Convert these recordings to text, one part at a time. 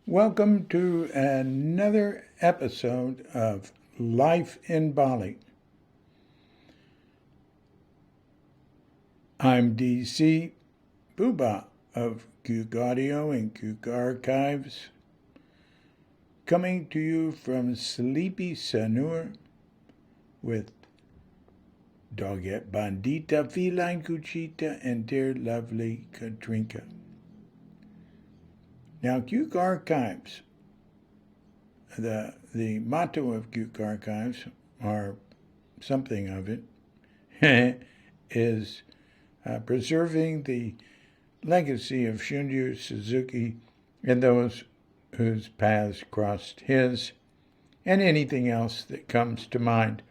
Welcome to another episode of Life in Bali. I'm DC Buba of Kuta Audio and Kuta Archives, coming to you from sleepy Sanur with Doggett Bandita, Feline Cuchita, and dear lovely Katrinka. Now, Kuta Archives, the motto of Kuta Archives, or something of it, is preserving the legacy of Shunryu Suzuki and those whose paths crossed his, and anything else that comes to mind.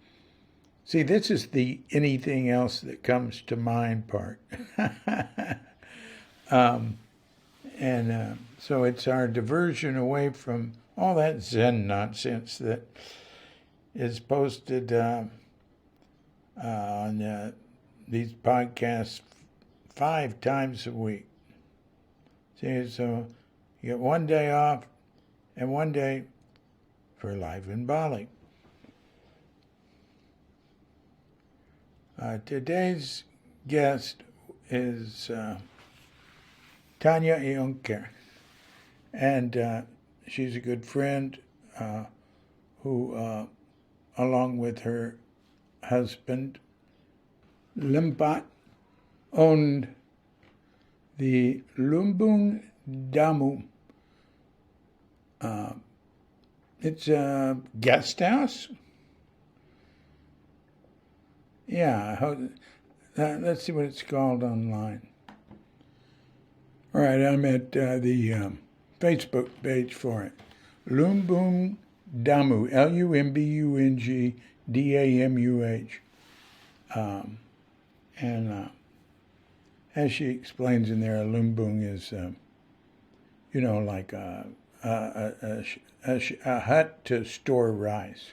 See, this is the anything else that comes to mind part. So it's our diversion away from all that Zen nonsense that is posted on these podcasts 5 times a week. See, so you get one day off and one day for Life in Bali. Today's guest is Tania Ionker, and she's a good friend who, along with her husband, Lempot, owned the Lumbung Damu. It's a guest house. Yeah, let's see what it's called online. All right, I'm at the Facebook page for it. Lumbung Damu, Lumbung Damuh. And as she explains in there, a lumbung is, like a hut to store rice.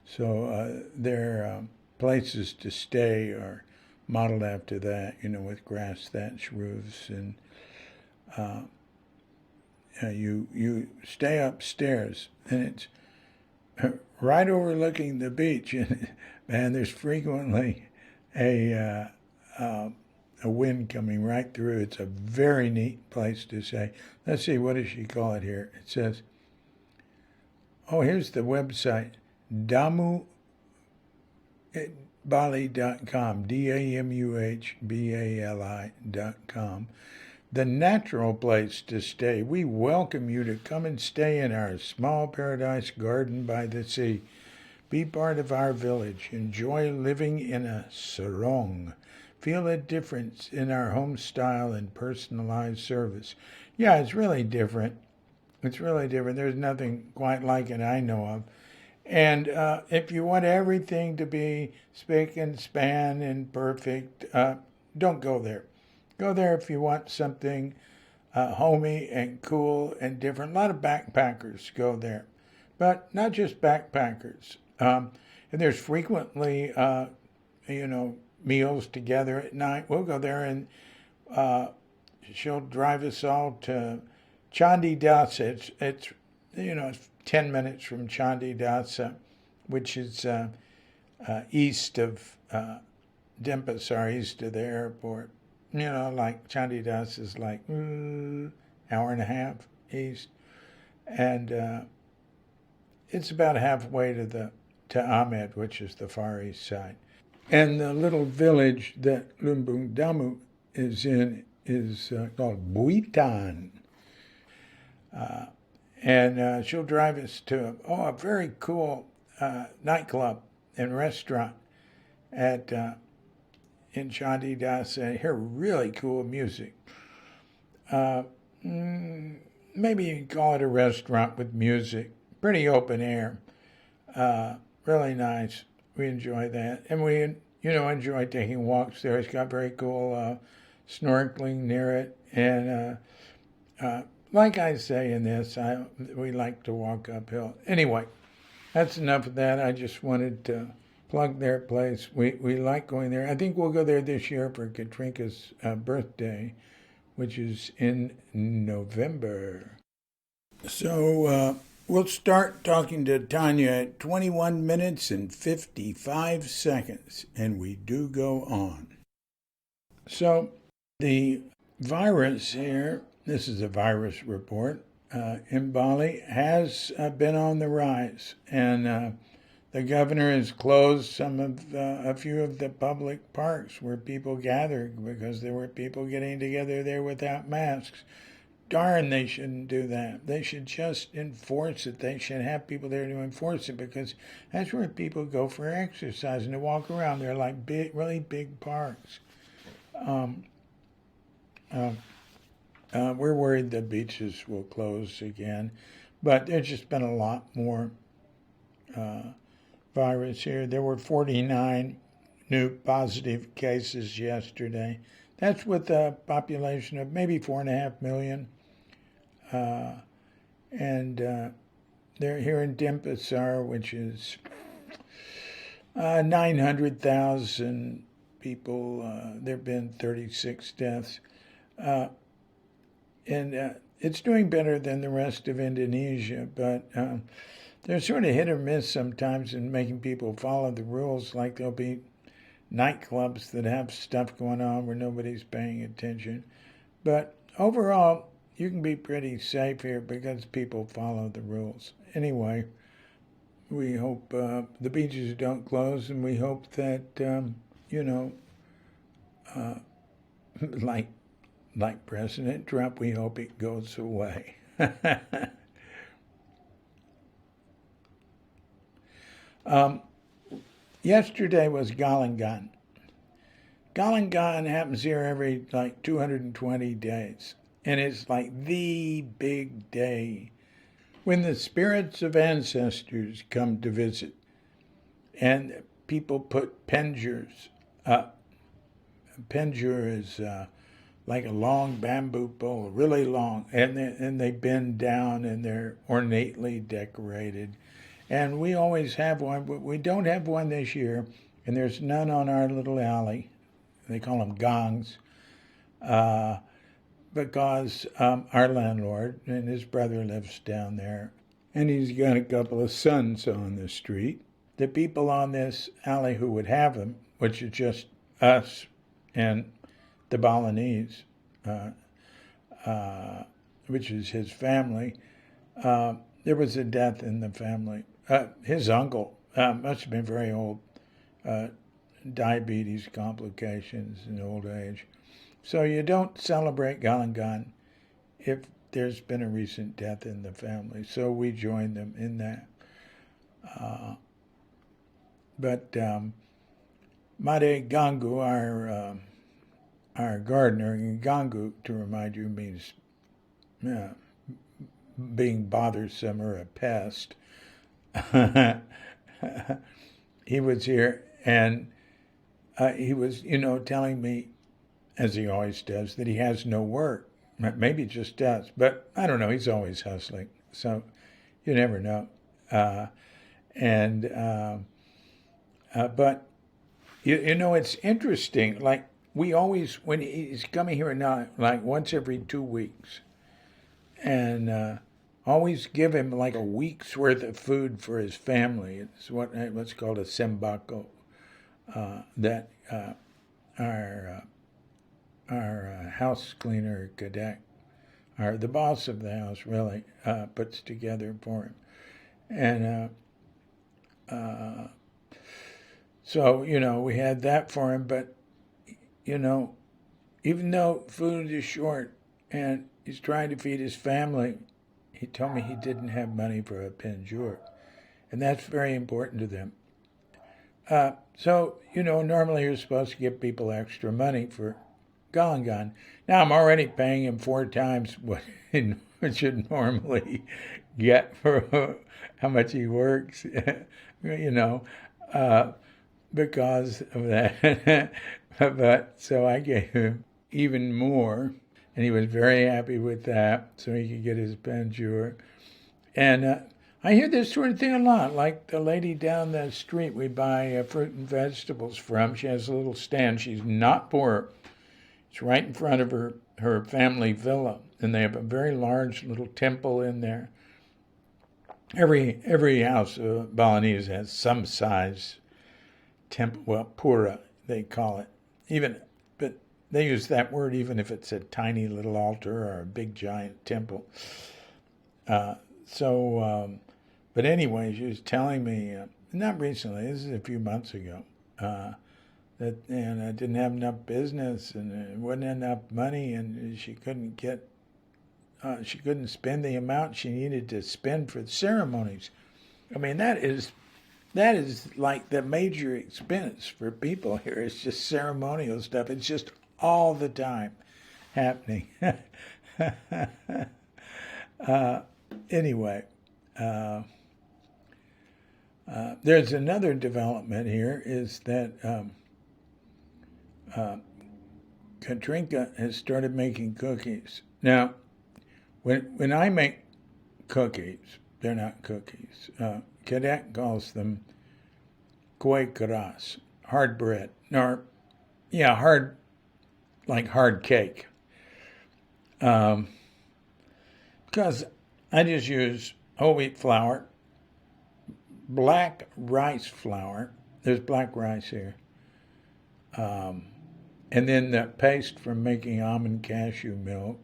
So their places to stay are modeled after that, with grass thatch roofs, and you stay upstairs, and it's right overlooking the beach, and there's frequently a wind coming right through. It's a very neat place to stay. Let's see, what does she call it here? It says, here's the website, Bali.com, DAMUHBALI.com. The natural place to stay. We welcome you to come and stay in our small paradise garden by the sea. Be part of our village. Enjoy living in a sarong. Feel a difference in our home style and personalized service. Yeah, it's really different. It's really different. There's nothing quite like it I know of. And if you want everything to be spick and span and perfect, don't go there. Go there if you want something homey and cool and different. A lot of backpackers go there, but not just backpackers. And there's frequently, meals together at night. We'll go there, and she'll drive us all to Candidasa. It's 10 minutes from Candidasa, which is east of Denpasar, east of the airport. Like Candidasa is like hour and a half east, and it's about halfway to Ahmed, which is the far east side. And the little village that Lumbung Damu is in is called Buitan. And she'll drive us to a very cool nightclub and restaurant in Candidasa, and hear really cool music. Maybe you can call it a restaurant with music. Pretty open air. Really nice. We enjoy that. And we, enjoy taking walks there. It's got very cool snorkeling near it. And like I say in this, we like to walk uphill. Anyway, that's enough of that. I just wanted to plug their place. We like going there. I think we'll go there this year for Katrinka's birthday, which is in November. So we'll start talking to Tanya at 21 minutes and 55 seconds, and we do go on. So the virus here, this is a virus report, in Bali has been on the rise, and the governor has closed a few of the public parks where people gathered because there were people getting together there without masks. Darn, they shouldn't do that. They should just enforce it. They should have people there to enforce it because that's where people go for exercise and to walk around. They're like big, really big parks. Um, uh, we're worried the beaches will close again, but there's just been a lot more virus here. There were 49 new positive cases yesterday. That's with a population of maybe 4.5 million. And they're here in Denpasar, which is 900,000 people. There have been 36 deaths. And it's doing better than the rest of Indonesia, but they're sort of hit or miss sometimes in making people follow the rules. Like there'll be nightclubs that have stuff going on where nobody's paying attention. But overall, you can be pretty safe here because people follow the rules. Anyway, we hope the beaches don't close, and we hope that, like President Trump, we hope it goes away. Yesterday was Galangan. Galangan happens here every 220 days. And it's like the big day when the spirits of ancestors come to visit. And people put penjures up. A penjure is like a long bamboo pole, really long. And they bend down and they're ornately decorated. And we always have one, but we don't have one this year. And there's none on our little alley. They call them gongs. Because our landlord and his brother lives down there, and he's got a couple of sons on the street. The people on this alley who would have them, which is just us and the Balinese, which is his family, there was a death in the family. His uncle must have been very old, diabetes complications in old age. So you don't celebrate Galangan if there's been a recent death in the family. So we join them in that. But Mare Gangu, our gardener, and Gangu, to remind you, means being bothersome or a pest. He was here, and he was, telling me, as he always does, that he has no work. Maybe just does, but I don't know. He's always hustling, so you never know. But it's interesting. Like we always, when he's coming here now, like once every 2 weeks, and always give him like a week's worth of food for his family. It's what's called a sembako. That our house cleaner, Cadet, the boss of the house, really puts together for him. And so, we had that for him. But, even though food is short and he's trying to feed his family, he told me he didn't have money for a penjure. And that's very important to them. So, normally you're supposed to give people extra money for Galangan. Now I'm already paying him 4 times what he should normally get for how much he works, because of that. But so I gave him even more, and he was very happy with that, so he could get his penjure. And I hear this sort of thing a lot, like the lady down the street we buy fruit and vegetables from. She has a little stand. She's not poor. It's right in front of her family villa, and they have a very large little temple in there. Every house of Balinese has some size temple, well, pura they call it. But they use that word even if it's a tiny little altar or a big giant temple. But anyway, she was telling me, not recently, this is a few months ago, that I didn't have enough business and there wasn't enough money, and she couldn't spend the amount she needed to spend for the ceremonies. I mean, that is like the major expense for people here. It's just ceremonial stuff. It's just all the time happening. Anyway, there's another development here is that Katrinka has started making cookies. Now, when I make cookies, they're not cookies. Cadet calls them kue keras, hard bread. Hard, like hard cake. Because I just use whole wheat flour, black rice flour. There's black rice here. And then the paste from making almond cashew milk.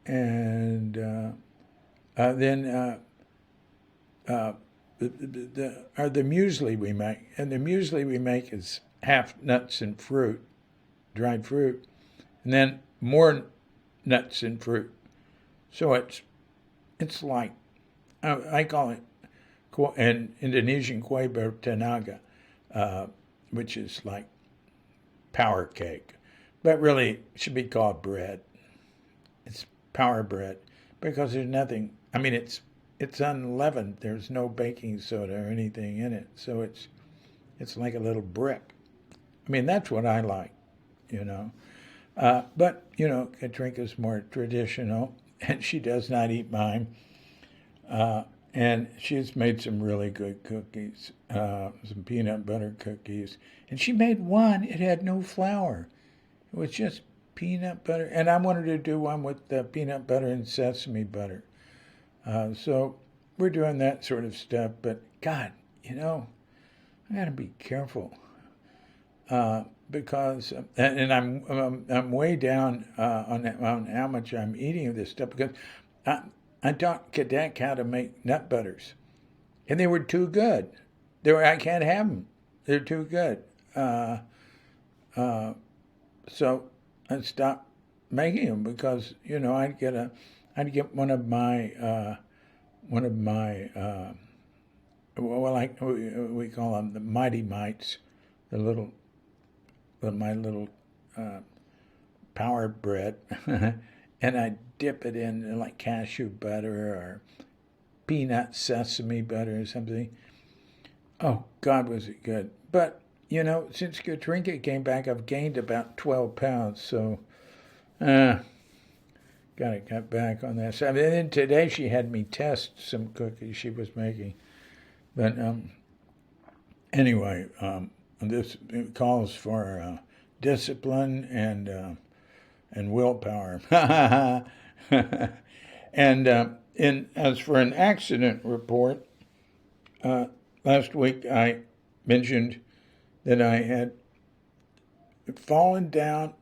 And then the muesli we make. And the muesli we make is half nuts and fruit, dried fruit, and then more nuts and fruit. So it's like, I call it an Indonesian kue bertenaga, which is like power cake. But really, it should be called bread. It's power bread because there's nothing, I mean, it's unleavened. There's no baking soda or anything in it. So it's like a little brick. I mean, that's what I like, you know. But, you know, Katrinka's more traditional, and she does not eat mine. And she's made some really good cookies, some peanut butter cookies. And she made one, it had no flour. It was just peanut butter. And I wanted to do one with peanut butter and sesame butter. So we're doing that sort of stuff. But, God, you know, I got to be careful. Because, and I'm way down on how much I'm eating of this stuff, because I taught Cadet how to make nut butters, and they were too good. I can't have them. They're too good. So I stopped making them because, you know, I'd get one of my like we call them the Mighty Mites, my little power bread, and I dip it in like cashew butter or peanut sesame butter or something. Oh, God, was it good. But, you know, since Katrinka came back, I've gained about 12 pounds, so got to cut back on that. So, I mean, then today she had me test some cookies she was making. But anyway, this calls for discipline and willpower. And as for an accident report, last week I mentioned that I had fallen down,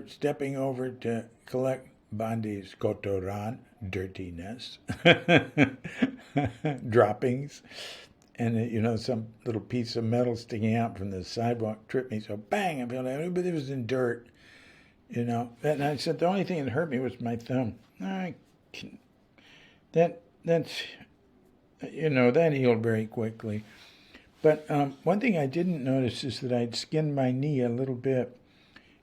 stepping over to collect Bandi's kotoran, dirtiness, droppings. And, you know, some little piece of metal sticking out from the sidewalk tripped me. So, bang, I fell down. But it was in dirt, you know. And I said the only thing that hurt me was my thumb. That's, you know, that healed very quickly. But one thing I didn't notice is that I'd skinned my knee a little bit.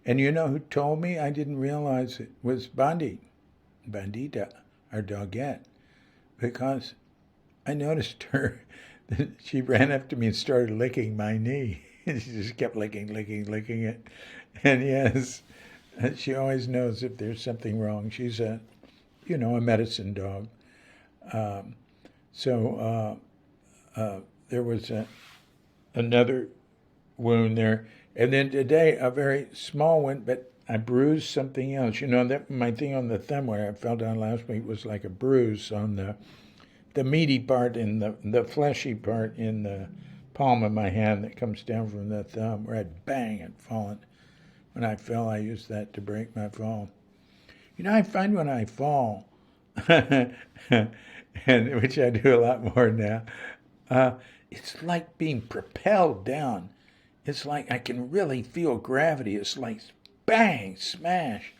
And you know who told me? I didn't realize it was Bandita, our dogette. Because I noticed her. She ran up to me and started licking my knee. She just kept licking it. And yes, she always knows if there's something wrong. She's a medicine dog. So there was another wound there. And then today, a very small one, but I bruised something else. You know, that my thing on the thumb where I fell down last week was like a bruise on the meaty part in the fleshy part in the palm of my hand that comes down from the thumb where I'd bang and fallen. When I fell, I used that to break my fall. You know, I find when I fall, and which I do a lot more now, it's like being propelled down. It's like I can really feel gravity. It's like bang, smash.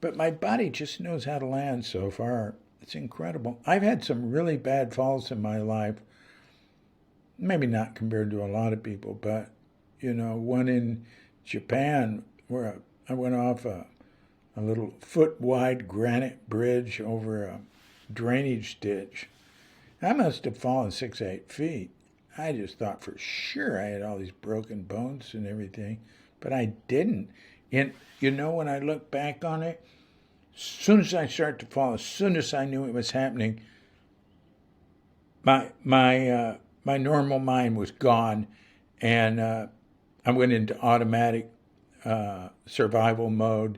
But my body just knows how to land so far. It's incredible. I've had some really bad falls in my life. Maybe not compared to a lot of people, but, you know, one in Japan where I went off a little foot-wide granite bridge over a drainage ditch. I must have fallen 6, 8 feet. I just thought for sure I had all these broken bones and everything, but I didn't. And, you know, when I look back on it, as soon as I started to fall, as soon as I knew it was happening, my normal mind was gone, and I went into automatic survival mode,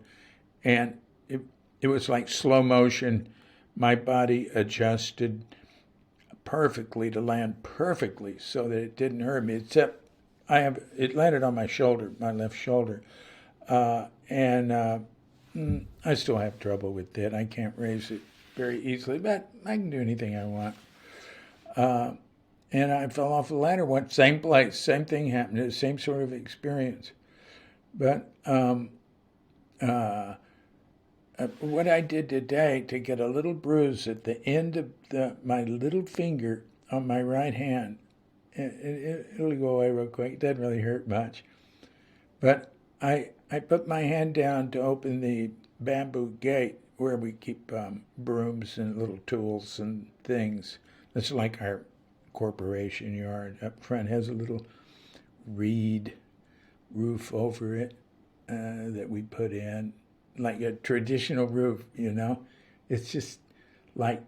and it was like slow motion. My body adjusted perfectly to land perfectly so that it didn't hurt me. Except it landed on my shoulder, my left shoulder, and I still have trouble with it. I can't raise it very easily, but I can do anything I want. And I fell off the ladder once, same place, same thing happened, the same sort of experience. But what I did today to get a little bruise at the end of my little finger on my right hand, it'll go away real quick. It doesn't really hurt much. But I put my hand down to open the bamboo gate where we keep brooms and little tools and things. It's like our corporation yard up front has a little reed roof over it that we put in, like a traditional roof, you know. It's just like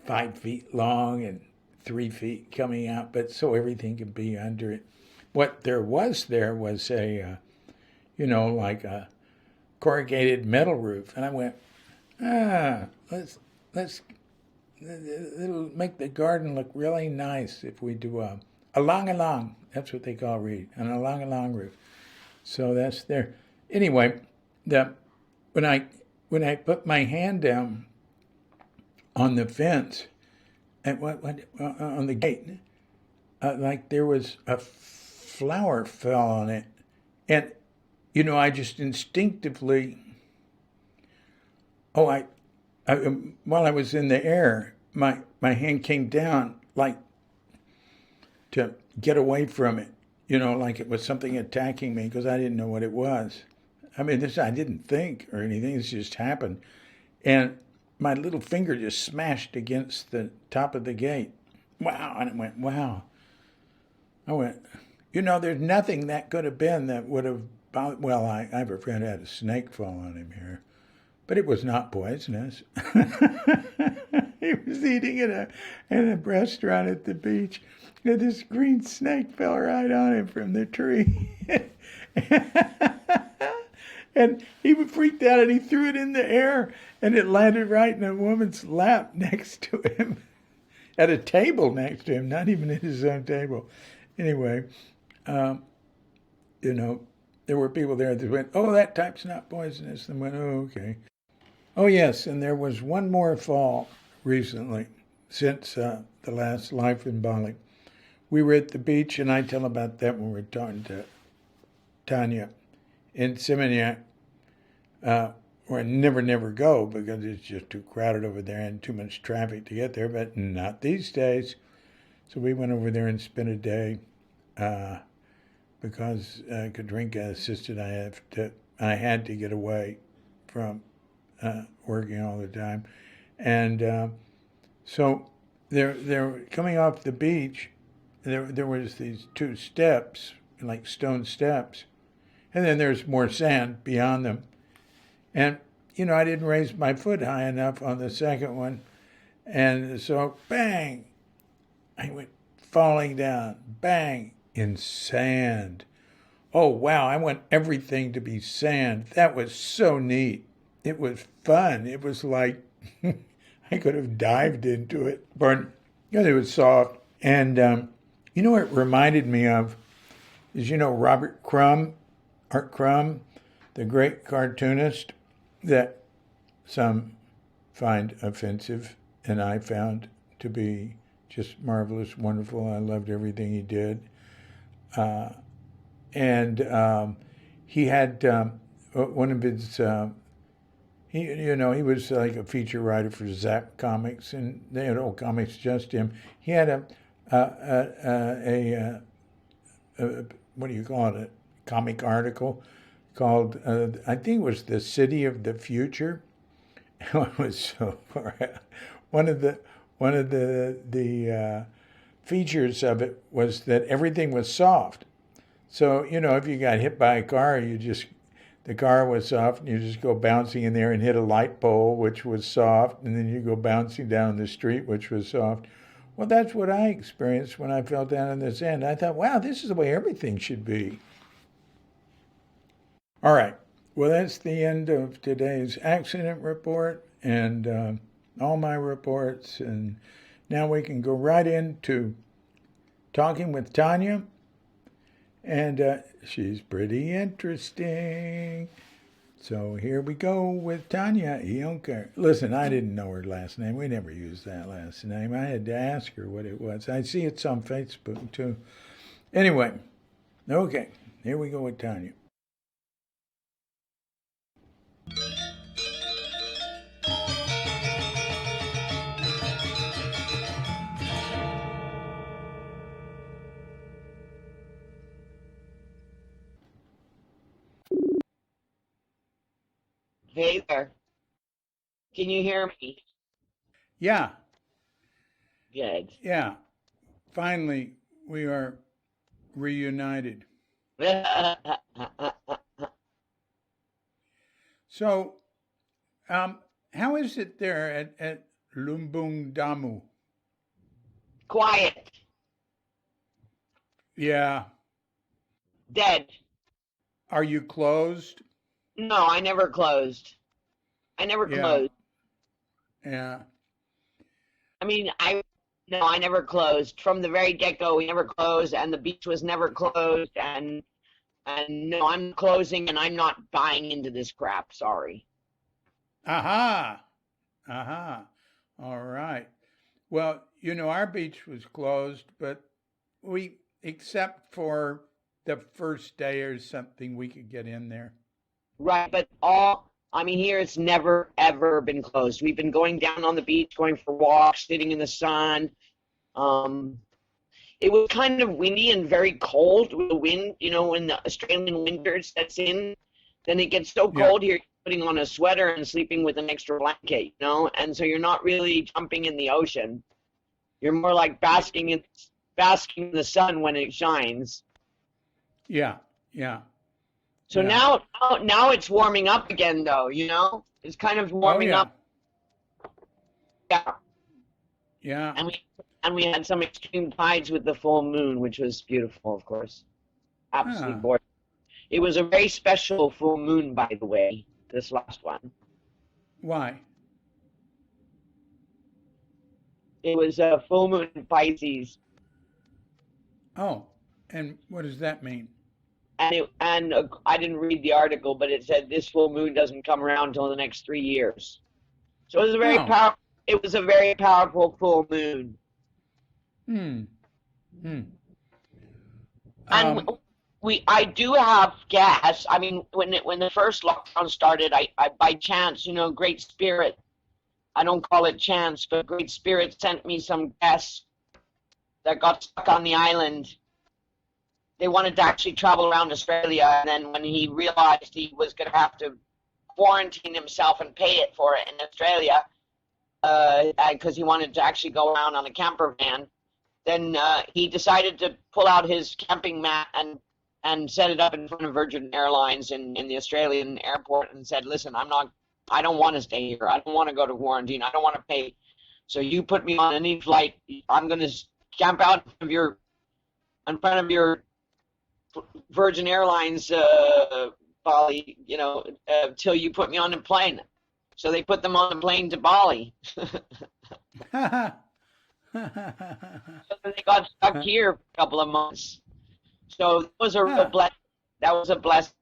5 feet long and 3 feet coming out, but so everything can be under it. What there was a, you know, like a corrugated metal roof, and I went, let's it'll make the garden look really nice if we do a along. That's what they call reed, an along roof. So that's there. Anyway, when I put my hand down on the fence, and on the gate, like there was a flower fell on it, and you know I just instinctively, while I was in the air, my hand came down like to get away from it, you know, like it was something attacking me because I didn't know what it was. I mean, I didn't think or anything. This just happened. And my little finger just smashed against the top of the gate. Wow. And it went, wow. I went, you know, there's nothing that could have been that would have, well, I have a friend who had a snake fall on him here, but it was not poisonous. He was eating in a restaurant at the beach, and this green snake fell right on him from the tree. And he freaked out, and he threw it in the air, and it landed right in a woman's lap next to him, at a table next to him, not even at his own table. Anyway, you know, there were people there that went, oh, that type's not poisonous, and went, oh, okay. Oh, yes, and there was one more fall recently, since the last life in Bali. We were at the beach, and I tell about that when we're talking to Tania in Seminyak, where I never go because it's just too crowded over there and too much traffic to get there, but not these days. So we went over there and spent a day because Kadrinka insisted I had to get away from working all the time. And so they're coming off the beach. There was these 2 steps, like stone steps, and then there's more sand beyond them. And, you know, I didn't raise my foot high enough on the second one, and so bang, I went falling down, bang, in sand. Oh, wow. I want everything to be sand. That was so neat. It was fun. It was like I could have dived into it. But yeah, it was soft. And you know what it reminded me of is, Robert Crumb, Art Crumb, the great cartoonist that some find offensive, and I found to be just marvelous, wonderful. I loved everything he did. Uh, and he had one of his he was like a feature writer for Zap Comics, and they had old comics just him. He had a what do you call it, a comic article called I think it was The City of the Future. It was so far out. one of the one of the features of it was that everything was soft. So, if you got hit by a car, the car was soft, and you just go bouncing in there and hit a light pole, which was soft, and then you go bouncing down the street, which was soft. Well, that's what I experienced when I fell down in the sand. I thought, wow, this is the way everything should be. All right. Well, that's the end of today's accident report and all my reports. And now we can go right into talking with Tania. And she's pretty interesting. So here we go with Tania Ionker. Listen, I didn't know her last name. We never used that last name. I had to ask her what it was. I see it's on Facebook too. Anyway, okay, here we go with Tania. Hey there. Can you hear me? Yeah, Good. yeah. Finally, we are reunited. So, um, how is it there at Lumbung Damu? Quiet. Yeah. Dead. Are you closed? No, I never closed. I never Yeah. closed. Yeah. I mean, no, I never closed. From the very get-go, we never closed, and the beach was never closed, and no, I'm closing, and I'm not buying into this crap. Sorry. Aha. Aha. All right. Well, our beach was closed, but except for the first day or something, we could get in there. Right, but I mean, here it's never, ever been closed. We've been going down on the beach, going for walks, sitting in the sun. Um, It was kind of windy and very cold with the wind, when the Australian winter sets in, then it gets so Yeah. cold here, you're putting on a sweater and sleeping with an extra blanket, and so you're not really jumping in the ocean. You're more like basking in the sun when it shines. Yeah. Yeah. So Yeah. now it's warming up again, though, it's kind of Oh, warming yeah. up. Yeah. Yeah. And we had some extreme tides with the full moon, which was beautiful, of course. Absolutely Ah. gorgeous. It was a very special full moon, by the way, this last one. Why? It was a full moon in Pisces, Oh, and what does that mean? and I didn't read the article, but it said this full moon doesn't come around until the next 3 years. So it was a very Oh. powerful. It was a very powerful full moon, Hmm. Hmm. and Um. I do have gas. I mean, when the first lockdown started, I by chance, Great Spirit. I don't call it chance, but Great Spirit sent me some guests that got stuck on the island. They wanted to actually travel around Australia, and then when he realized he was going to have to quarantine himself and pay it for it in Australia, because he wanted to actually go around on a camper van, then he decided to pull out his camping mat and set it up in front of Virgin Airlines in the Australian airport and said, listen, I don't want to stay here. I don't want to go to quarantine. I don't want to pay. So you put me on any flight. I'm going to camp out in front of your Virgin Airlines Bali, till you put me on the plane. So they put them on the plane to Bali. So they got stuck here for a couple of months. So it was a real blessing. That was a blessing.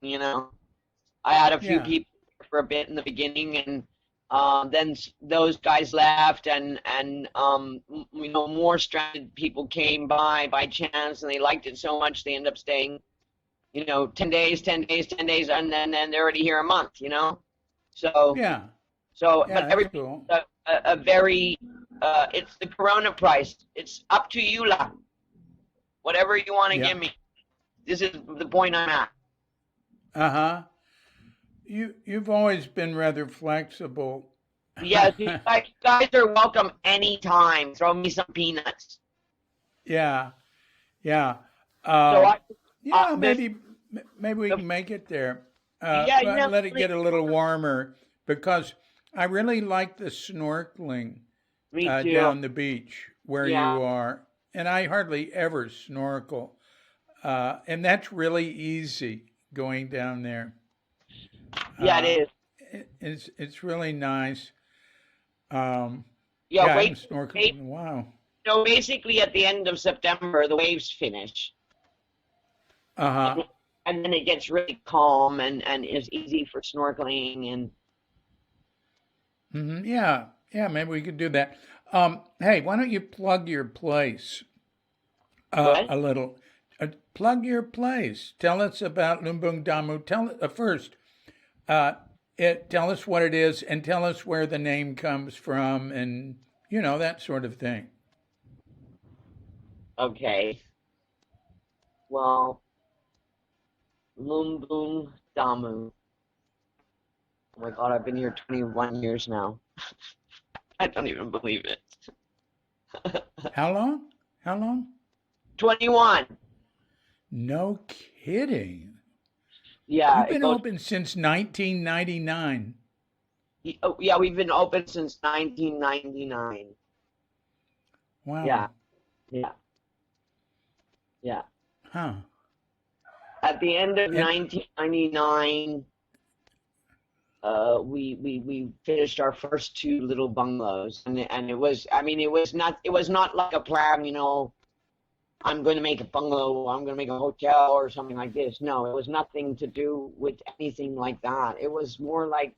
I had a few Yeah. people for a bit in the beginning, and then those guys left, and more stranded people came by chance, and they liked it so much they ended up staying, 10 days, 10 days, 10 days, and then they're already here a month. So Yeah. so, Yeah, but that's everybody, cool. a very, it's the Corona price. It's up to you, la. Whatever you want to Yeah. give me. This is the point I'm at. Uh-huh. You've always been rather flexible. Yes, you guys are welcome anytime. Throw me some peanuts. Yeah. Yeah. So Yeah, the, maybe we can make it there. yeah, But let it get a little warmer because I really like the snorkeling me too. down the beach where Yeah. you are. And I hardly ever snorkel. And that's really easy going down there. Yeah, it is. It's really nice. Yeah, Yeah, I haven't snorkeled in a while. So basically at the end of September, the waves finish. Uh-huh. And then it gets really calm and is easy for snorkeling and Yeah, maybe we could do that. Hey, why don't you plug your place what? a little? Plug your place. Tell us about Lumbung Damu. First, tell us what it is and tell us where the name comes from and, that sort of thing. Okay. Well, Lumbung Damu. Oh my God, I've been here 21 years now. I don't even believe it. How long? 21. No kidding. Yeah, You've been open since 1999. yeah, we've been open since 1999. Wow. Yeah. Huh. At the end of And 1999, we finished our first two little bungalows, and it was, it was not like a plan, I'm going to make a bungalow, I'm going to make a hotel or something like this. No, it was nothing to do with anything like that. It was more like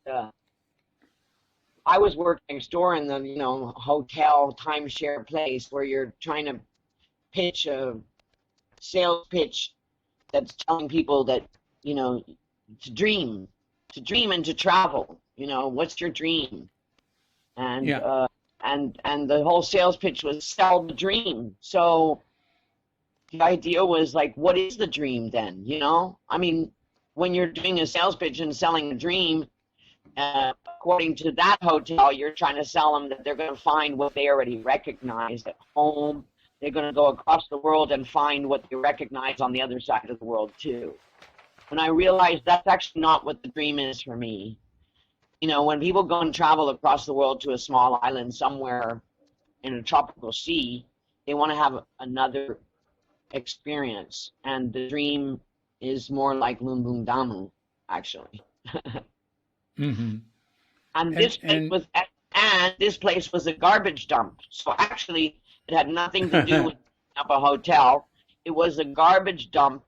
I was working next door in the, hotel timeshare place where you're trying to pitch a sales pitch that's telling people that, to dream and to travel. What's your dream? And yeah. and the whole sales pitch was sell the dream. So the idea was like, what is the dream then? When you're doing a sales pitch and selling a dream, according to that hotel, you're trying to sell them that they're going to find what they already recognize at home. They're going to go across the world and find what they recognize on the other side of the world too. And I realized that's actually not what the dream is for me. When people go and travel across the world to a small island somewhere in a tropical sea, they want to have another experience. And the dream is more like Lumbung Damu, actually. Mm-hmm. And this place was a garbage dump. So actually, it had nothing to do with up a hotel. It was a garbage dump,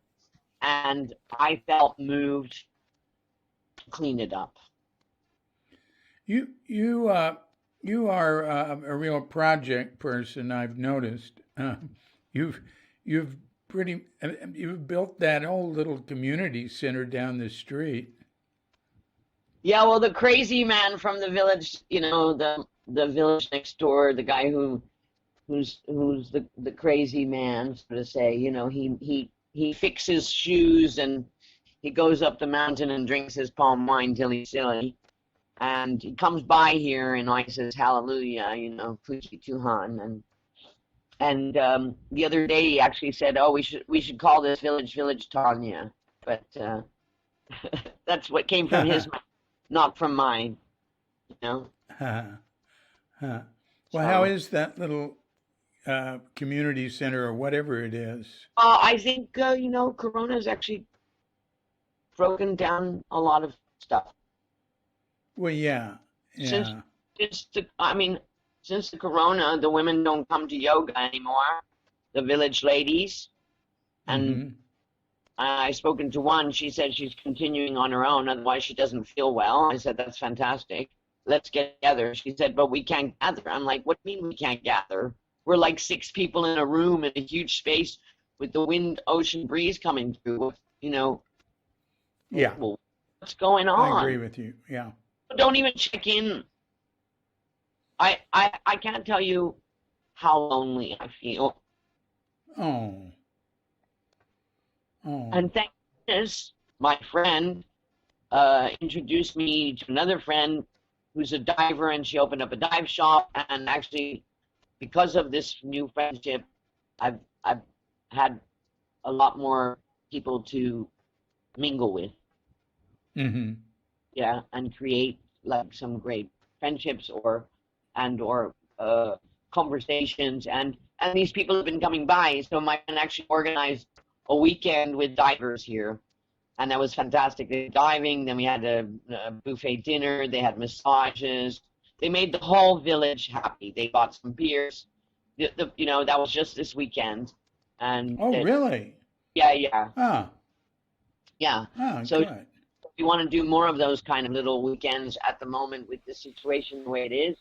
and I felt moved to clean it up. You are a real project person. I've noticed. You've built that whole little community center down the street. Yeah, well, the crazy man from the village, the village next door, the guy who's the crazy man, so to say, he fixes shoes and he goes up the mountain and drinks his palm wine till he's silly. And he comes by here and I says, hallelujah, Puji Tuhan. And the other day he actually said, oh, we should call this village Tanya. But that's what came from his mouth, not from mine, Well, how is that little community center or whatever it is. I think Corona's actually broken down a lot of stuff Well, yeah, since yeah. since the Corona. The women don't come to yoga anymore. The village ladies, and Mm-hmm. I've spoken to one. She said she's continuing on her own, otherwise she doesn't feel well. I said, that's fantastic. Let's get together. She said, but we can't gather. I'm like, what do you mean we can't gather? We're like 6 people in a room in a huge space with the wind, ocean breeze coming through. Yeah, Well, what's going I agree on? with you. Yeah. Don't even check in. I can't tell you how lonely I feel. Oh, oh. And thank goodness my friend introduced me to another friend who's a diver, and she opened up a dive shop. And actually, because of this new friendship, I've had a lot more people to mingle with, Mm-hmm. yeah, and create like some great friendships or conversations. And these people have been coming by. So my friend actually organized a weekend with divers here, and that was fantastic. They were diving, then we had a buffet dinner, they had massages. They made the whole village happy. They bought some beers. That was just this weekend. And Oh, really? yeah, yeah, Ah, yeah. ah, So good. we want to do more of those kind of little weekends at the moment with the situation the way it is.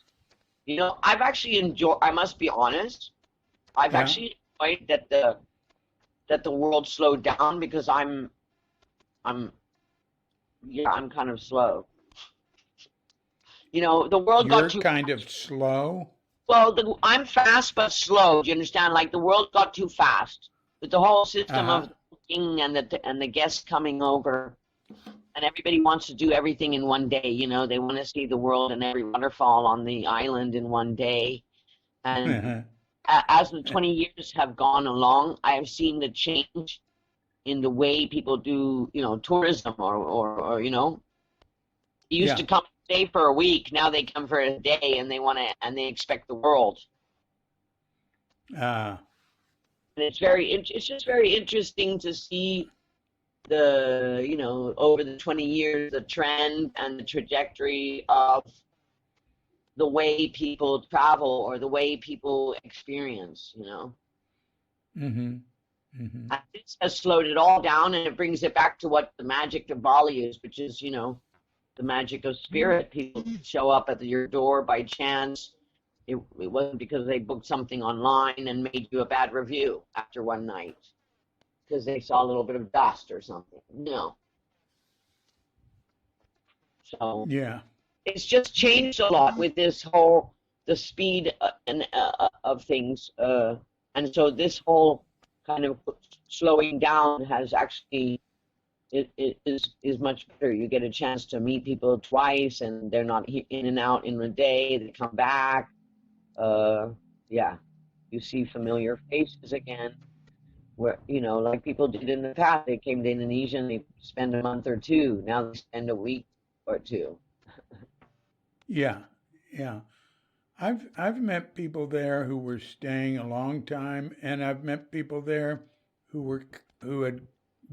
I've actually enjoyed, I must be honest, I've Yeah. actually enjoyed that the world slowed down, because I'm yeah, I'm kind of slow. The world got You're too kind of slow. well. I'm fast but slow. Do you understand? Like the world got too fast with the whole system Uh-huh. of the booking and the guests coming over, and everybody wants to do everything in one day. They want to see the world and every waterfall on the island in one day. And as the 20 years have gone along, I have seen the change in the way people do, tourism or they used to Yeah. come and stay for a week. Now they come for a day, and they expect the world. Uh, And it's just very interesting to see over the 20 years, the trend and the trajectory of the way people travel or the way people experience. mm-hmm. Mm-hmm. And this has slowed it all down, and it brings it back to what the magic of Bali is, which is, the magic of spirit. People show up at your door by chance. It wasn't because they booked something online and made you a bad review after one night because they saw a little bit of dust or something. No. So Yeah. it's just changed a lot with the speed of things. And so this whole kind of slowing down has actually it is much better. You get a chance to meet people twice, and they're not in and out in a day. They come back. Yeah, you see familiar faces again. Where like people did in the past, they came to Indonesia and they spend a month or two. Now they spend a week or two. Yeah. Yeah. I've met people there who were staying a long time, and I've met people there who had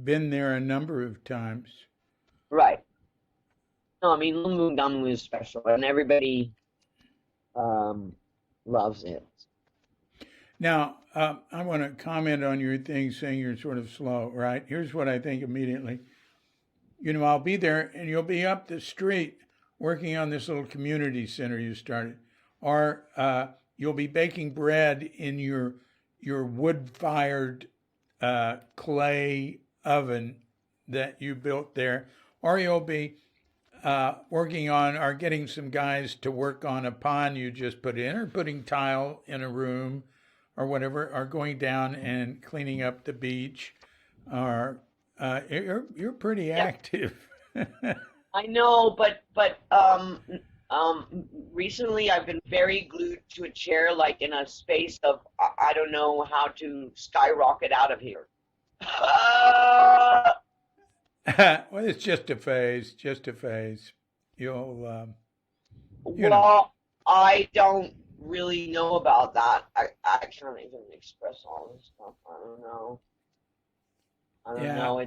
been there a number of times. Right. No, I mean Lumbung Damu is special, and everybody um, loves it. Now, I want to comment on your thing saying you're sort of slow, right? Here's what I think immediately. I'll be there and you'll be up the street working on this little community center you started, or you'll be baking bread in your wood-fired clay oven that you built there, or you'll be working on or getting some guys to work on a pond you just put in, or putting tile in a room, or whatever, or going down and cleaning up the beach, or you're pretty Yeah, active. I know, but recently I've been very glued to a chair, like in a space of I don't know how to skyrocket out of here. Well, it's just a phase, just a phase. You'll, you know, Well, I don't. really know about that. I can't even express all this stuff. I don't know. I don't Yeah, know.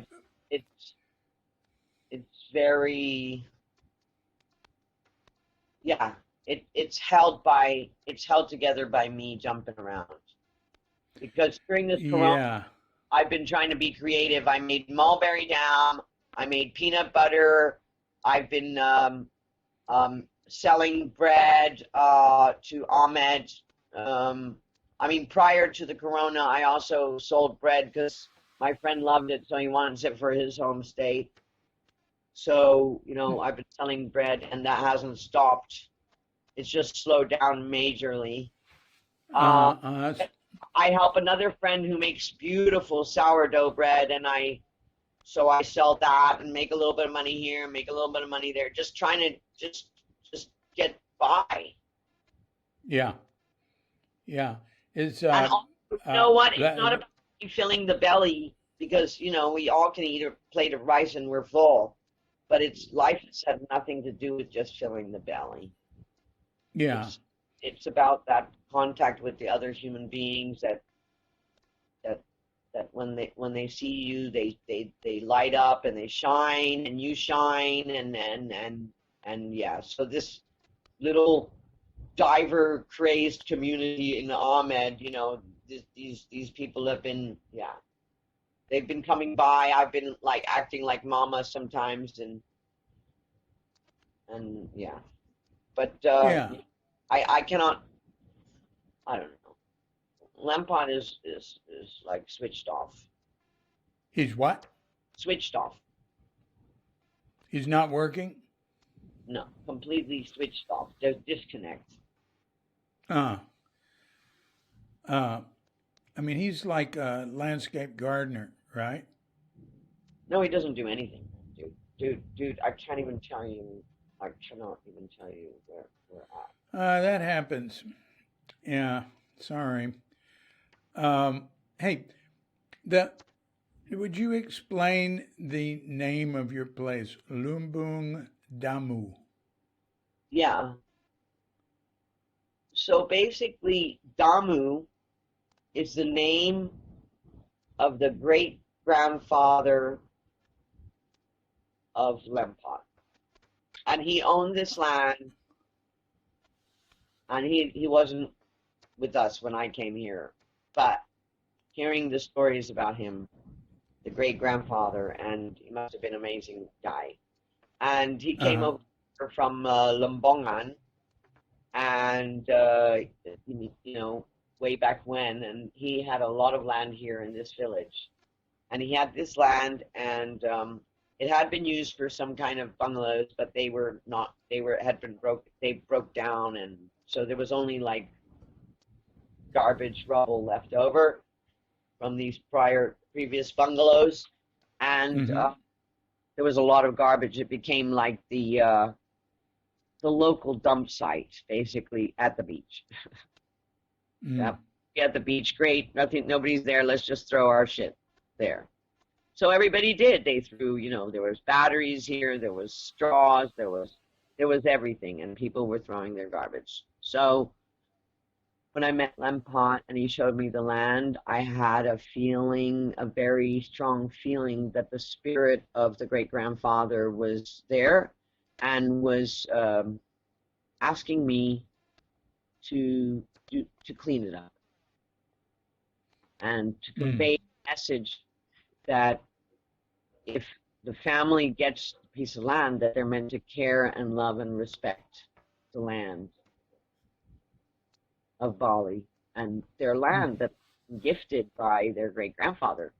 It's it's very, yeah. It's held together by me jumping around. Because during this corona, yeah, I've been trying to be creative. I made mulberry jam. I made peanut butter. I've been selling bread to Ahmed. I mean, prior to the corona, I also sold bread because my friend loved it, so he wants it for his home state. So, I've been selling bread, and that hasn't stopped. It's just slowed down majorly. Uh, uh, uh, I help another friend who makes beautiful sourdough bread, and so I sell that and make a little bit of money here, make a little bit of money there, just trying to just get by. yeah, yeah. It's And also, you know what? It's not la- about filling the belly because we all can eat a plate of rice and we're full. But it's life has had nothing to do with just filling the belly. yeah, It's it's about that contact with the other human beings that that when they see you, they light up and they shine and you shine and yeah. So this little diver crazed community in Ahmed, these people have been, yeah, they've been coming by. I've been like acting like mama sometimes and yeah. But yeah. I cannot, I don't know. Lempot is like switched off. He's what? Switched off. He's not working? No, completely switched off. There's disconnect. Uh, uh, I mean, he's like a landscape gardener, right? No, he doesn't do anything, dude. Dude, I can't even tell you. I cannot even tell you where we're at. That happens. Yeah, sorry. Hey, the would you explain the name of your place, Lumbung Damu? Yeah. So basically, Damu is the name of the great grandfather of Lempot. And he owned this land, and he wasn't with us when I came here. But hearing the stories about him, the great grandfather, and he must have been an amazing guy. And he came Uh-huh. over from Lumbongan, and way back when, and he had a lot of land here in this village, and he had this land, and it had been used for some kind of bungalows, but they were not. They were had been broke. They broke down, and so there was only like garbage rubble left over from these previous bungalows, and Mm-hmm. there was a lot of garbage. It became like the local dump site, basically at the beach. Mm. Yep. At the beach, great. Nothing, nobody's there. Let's just throw our shit there. So everybody did. They threw, there was batteries here, there was straws, there was everything, and people were throwing their garbage. So when I met Lempot and he showed me the land, I had a feeling, a very strong feeling that the spirit of the great grandfather was there and was asking me to to clean it up and to Mm. convey a message that if the family gets a piece of land, that they're meant to care and love and respect the land of Bali and their Mm. land that's gifted by their great grandfather.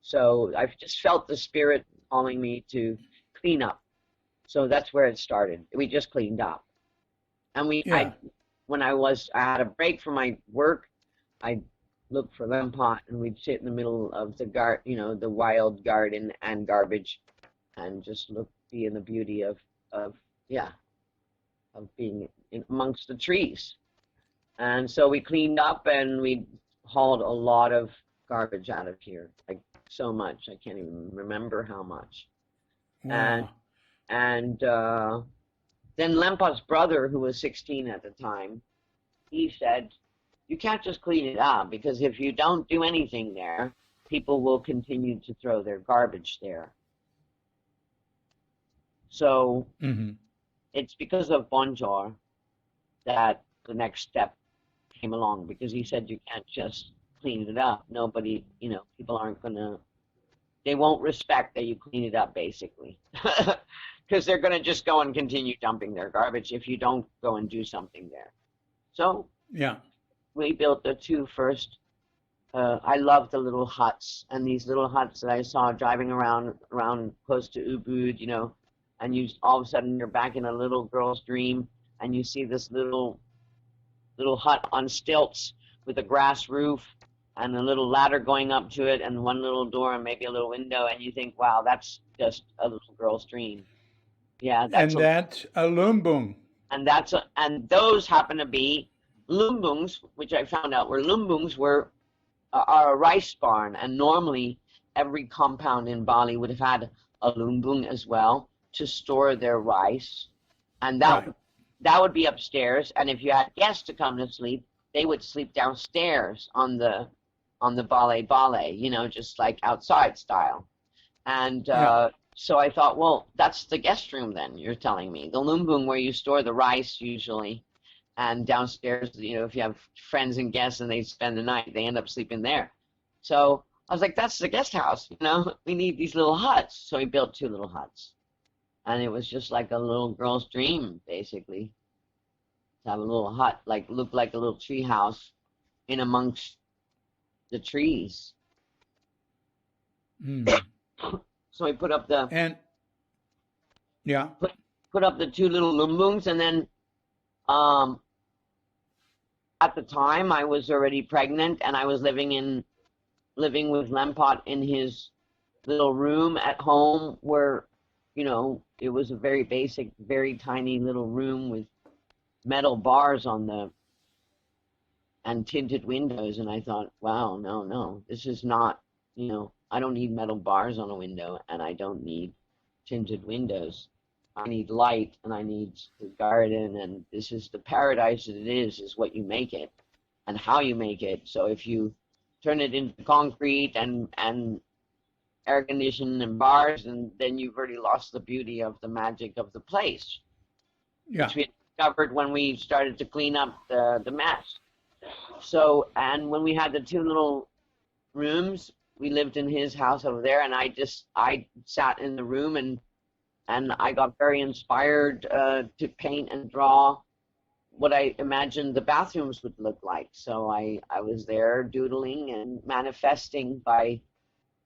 So I've just felt the spirit calling me to clean up. So that's where it started. We just cleaned up. And Yeah. when I had a break from my work, I look for Lempot and we'd sit in the middle of the wild garden and garbage and just be in the beauty of yeah, of being amongst the trees. And so we cleaned up and we hauled a lot of garbage out of here, like so much. I can't even remember how much. And Wow. and then Lempot's brother, who was 16 at the time, he said, you can't just clean it up because if you don't do anything there, people will continue to throw their garbage there. So Mm-hmm. it's because of Bonjour that the next step came along because he said you can't just clean it up. Nobody, people aren't gonna, they won't respect that you clean it up basically. Because they're gonna just go and continue dumping their garbage if you don't go and do something there. So Yeah. we built the two first. I love the little huts and these little huts that I saw driving around close to Ubud, and you all of a sudden you're back in a little girl's dream and you see this little hut on stilts with a grass roof and a little ladder going up to it and one little door and maybe a little window and you think, wow, that's just a little girl's dream. Yeah, And that's a lumbung. and those happen to be lumbungs, which I found out were lumbungs are a rice barn, and normally every compound in Bali would have had a lumbung as well to store their rice, and Right. that would be upstairs. And if you had guests to come to sleep, they would sleep downstairs on the bale, just like outside style. And Yeah. so I thought, well, that's the guest room then. You're telling me the lumbung where you store the rice usually. And downstairs, if you have friends and guests and they spend the night, they end up sleeping there. So I was like, that's the guest house, we need these little huts. So we built two little huts. And it was just like a little girl's dream, basically, to have a little hut, look like a little tree house in amongst the trees. Mm. So we put up And yeah. put up the two little lumbungs, and then at the time I was already pregnant and I was living with Lempot in his little room at home where, it was a very basic, very tiny little room with metal bars and tinted windows. And I thought, wow, no, this is not, I don't need metal bars on a window and I don't need tinted windows. I need light and I need the garden, and this is the paradise that it is what you make it and how you make it. So if you turn it into concrete and air conditioning and bars, and then you've already lost the beauty of the magic of the place, Yeah. which we discovered when we started to clean up the mess. So, and when we had the two little rooms, we lived in his house over there, and I sat in the room and I got very inspired to paint and draw what I imagined the bathrooms would look like. So I was there doodling and manifesting by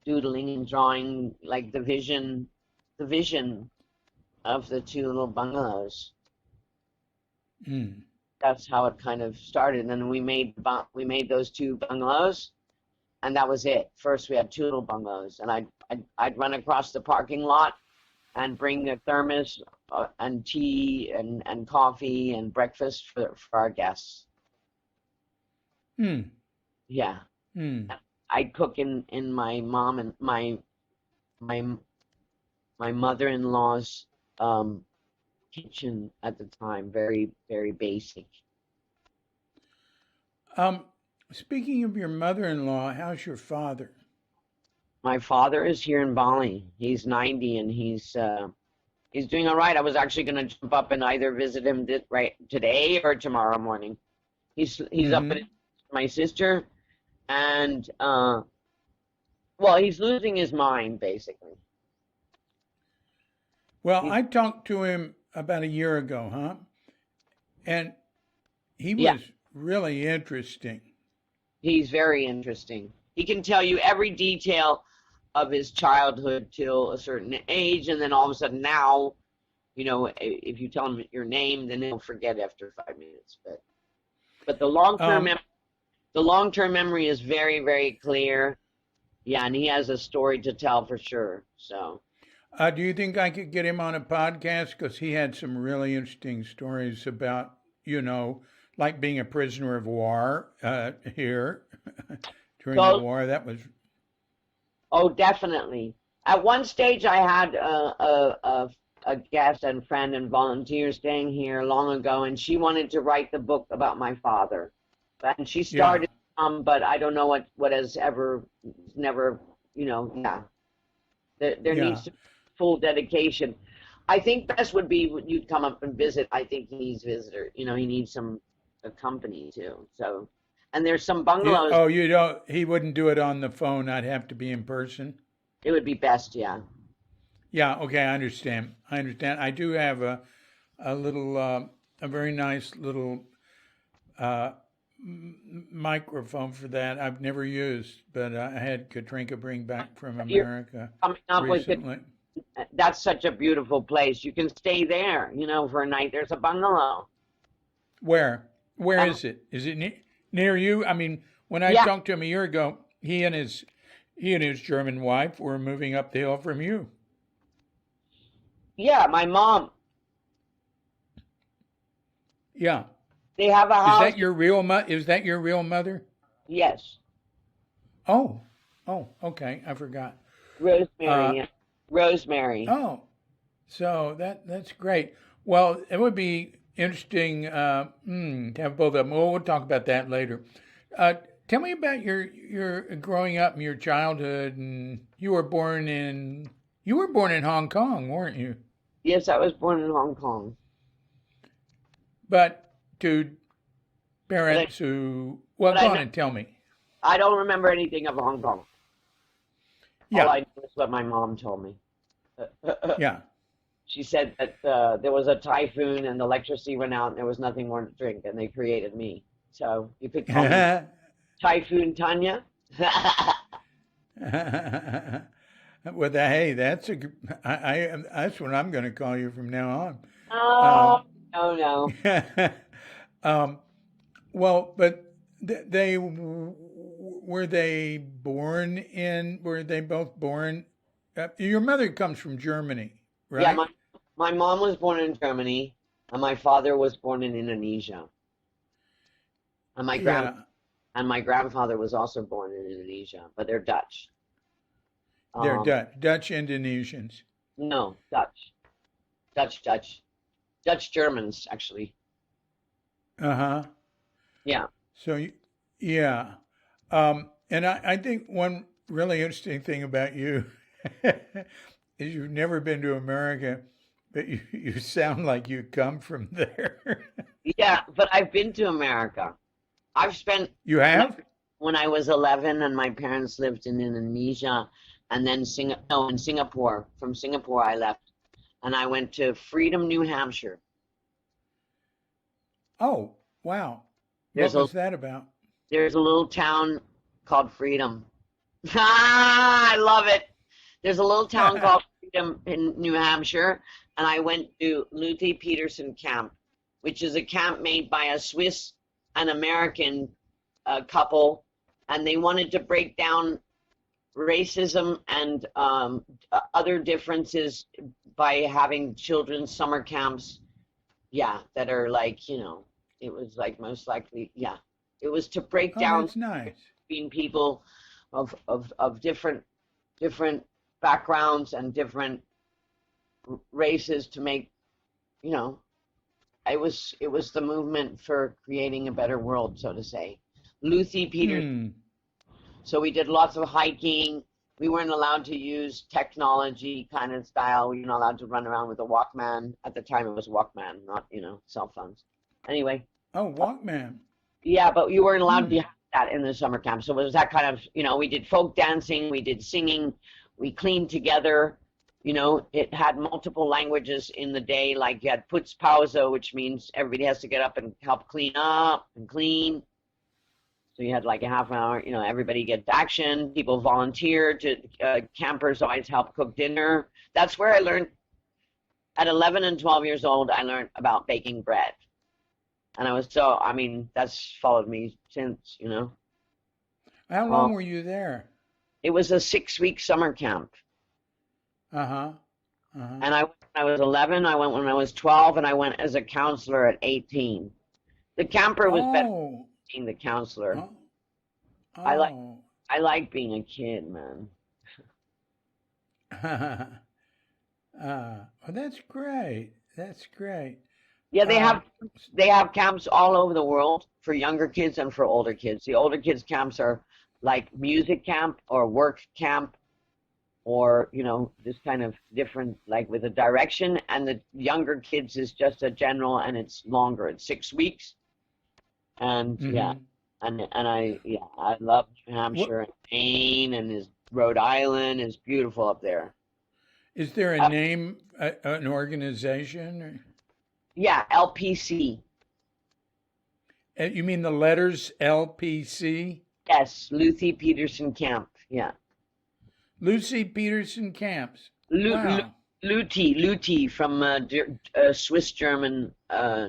doodling and drawing like the vision of the two little bungalows. Mm. That's how it kind of started. And then we made those two bungalows, and that was it. First we had two little bungalows, and I'd run across the parking lot and bring a thermos and tea and coffee and breakfast for our guests. Mm. Yeah. Mm. I'd cook in my mom and my mother-in-law's kitchen at the time, very, very basic. Speaking of your mother-in-law, how's your father? My father is here in Bali. He's 90 and he's doing all right. I was actually going to jump up and either visit him right today or tomorrow morning. He's up at my sister, and he's losing his mind basically. Well, I talked to him about a year ago, huh? And he was Yeah. really interesting. He's very interesting. He can tell you every detail of his childhood till a certain age, and then all of a sudden now, if you tell him your name, then he'll forget after 5 minutes. But the long-term memory is very, very clear. Yeah, and he has a story to tell for sure. So. Do you think I could get him on a podcast? Because he had some really interesting stories about, like being a prisoner of war here during the war. That was. Oh, definitely. At one stage, I had a guest and friend and volunteer staying here long ago, and she wanted to write the book about my father. And she Yeah. started, but I don't know what has ever, never, yeah. There Yeah. needs to be full dedication. I think best would be you'd come up and visit. I think he needs visitor. He needs some company too. So, and there's some bungalows. You don't. He wouldn't do it on the phone. I'd have to be in person. It would be best, yeah. Yeah. Okay. I understand. I understand. I do have a little a very nice little uh, microphone for that. I've never used, but I had Katrinka bring back from You're America coming up with it. recently. That's such a beautiful place. You can stay there, for a night. There's a bungalow. Where? Where Um, is it? Is it near you? I mean, when I yeah, talked to him a year ago, he and his German wife were moving up the hill from you. yeah. My mom. Yeah. They have a Is house. that your real Is that your real mother? Yes, Oh. Oh. Okay. I forgot. Rosemary. Uh. Yeah. Rosemary. Oh. So that's great. Well, it would be interesting to have both of them. Well, we'll talk about that later. Uh, Tell me about your growing up and your childhood. And you were born in Hong Kong, weren't you? Yes, I was born in Hong Kong. But to But I, parents who, well, but go I on know and tell me. I don't remember anything of Hong Kong. All Yeah. I know is what my mom told me. Yeah. She said that there was a typhoon and the electricity went out and there was nothing more to drink and they created me. So you could call me Typhoon Tanya. Well, hey, that's what I'm going to call you from now Oh, on. no, no. Um, well, but were they born in? Were they both born? Your mother comes from Germany, Yeah, right? my mom was born in Germany and my father was born in Indonesia. And Yeah, my grandfather was also born in Indonesia, but they're Dutch. they're Um, Dutch Indonesians. no, Dutch. Dutch, Dutch. Dutch Germans, actually. Uh huh. Yeah. So, yeah. And I think one really interesting thing about you is you've never been to America, but you sound like you come from there. Yeah, but I've been to America. I've spent You when I, have? when I was 11 and my parents lived in Indonesia and then in Singapore. From Singapore I left and I went to Freedom, New Hampshire. Oh, wow. What There's a was that about? there's a little town called Freedom. Ah, I love it. There's a little town called Freedom in New Hampshire, and I went to Luthi Peterson Camp, which is a camp made by a Swiss and American couple, and they wanted to break down racism and other differences by having children's summer camps. Yeah, that are like, it was like most likely, yeah, it was to break Oh, down that's nice. between people of different backgrounds and different races to make, you know, it was the movement for creating a better world, so to say. Lucy Peters. Hmm. So we did lots of hiking. We weren't allowed to use technology kind of style. We weren't allowed to run around with a Walkman. At the time, it was Walkman, not, cell phones. Anyway, Oh, Walkman. yeah, but you weren't allowed to Hmm. have that in the summer camp. So it was that kind of, we did folk dancing, we did singing, we cleaned together. It had multiple languages in the day, like you had putzpause, which means everybody has to get up and help clean up and clean. So you had like a half an hour, everybody gets action. People volunteer to, campers always help cook dinner. That's where I learned, at 11 and 12 years old, I learned about baking bread. And that's followed me since. How Um, long were you there? it was a 6-week summer camp. Uh-huh. Uh-huh. And I went when I was 11, I went when I was 12, and I went as a counselor at 18. The camper was better than Oh. being the counselor. Oh. I like Oh. I like being a kid, man. Well, that's great. That's great. Yeah, Uh, they have camps all over the world for younger kids and for older kids. The older kids camps are like music camp or work camp or, this kind of different, like with a direction. And the younger kids is just a general and it's longer. It's 6 weeks. And yeah, hmm I love New What Hampshire and Maine and Rhode Island is beautiful up there. is there a Uh, name, an organization? yeah, LPC. You mean the letters LPC? Yes, Lucy Peterson Camp. Yeah. Lucy Peterson Camps. Lu, Lu, Wow. Luti from Swiss German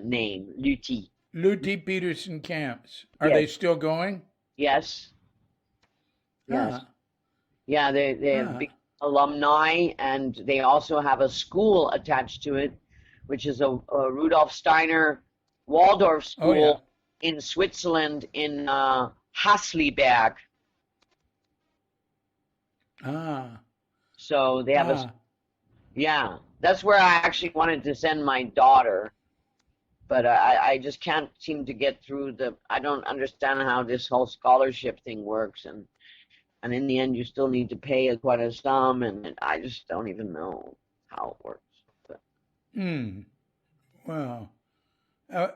name. Luti. Lucy Peterson Camps. Are they Yes, still going? yes, yes. Ah, Yeah, they have big ah. alumni, and they also have a school attached to it, which is a Rudolf Steiner Waldorf Oh, yeah. school in Switzerland in Hasliberg. Ah, So they have ah. yeah, that's where I actually wanted to send my daughter, but I just can't seem to get through I don't understand how this whole scholarship thing works, and in the end, you still need to pay quite a sum, and I just don't even know how it works. But Hmm. Wow.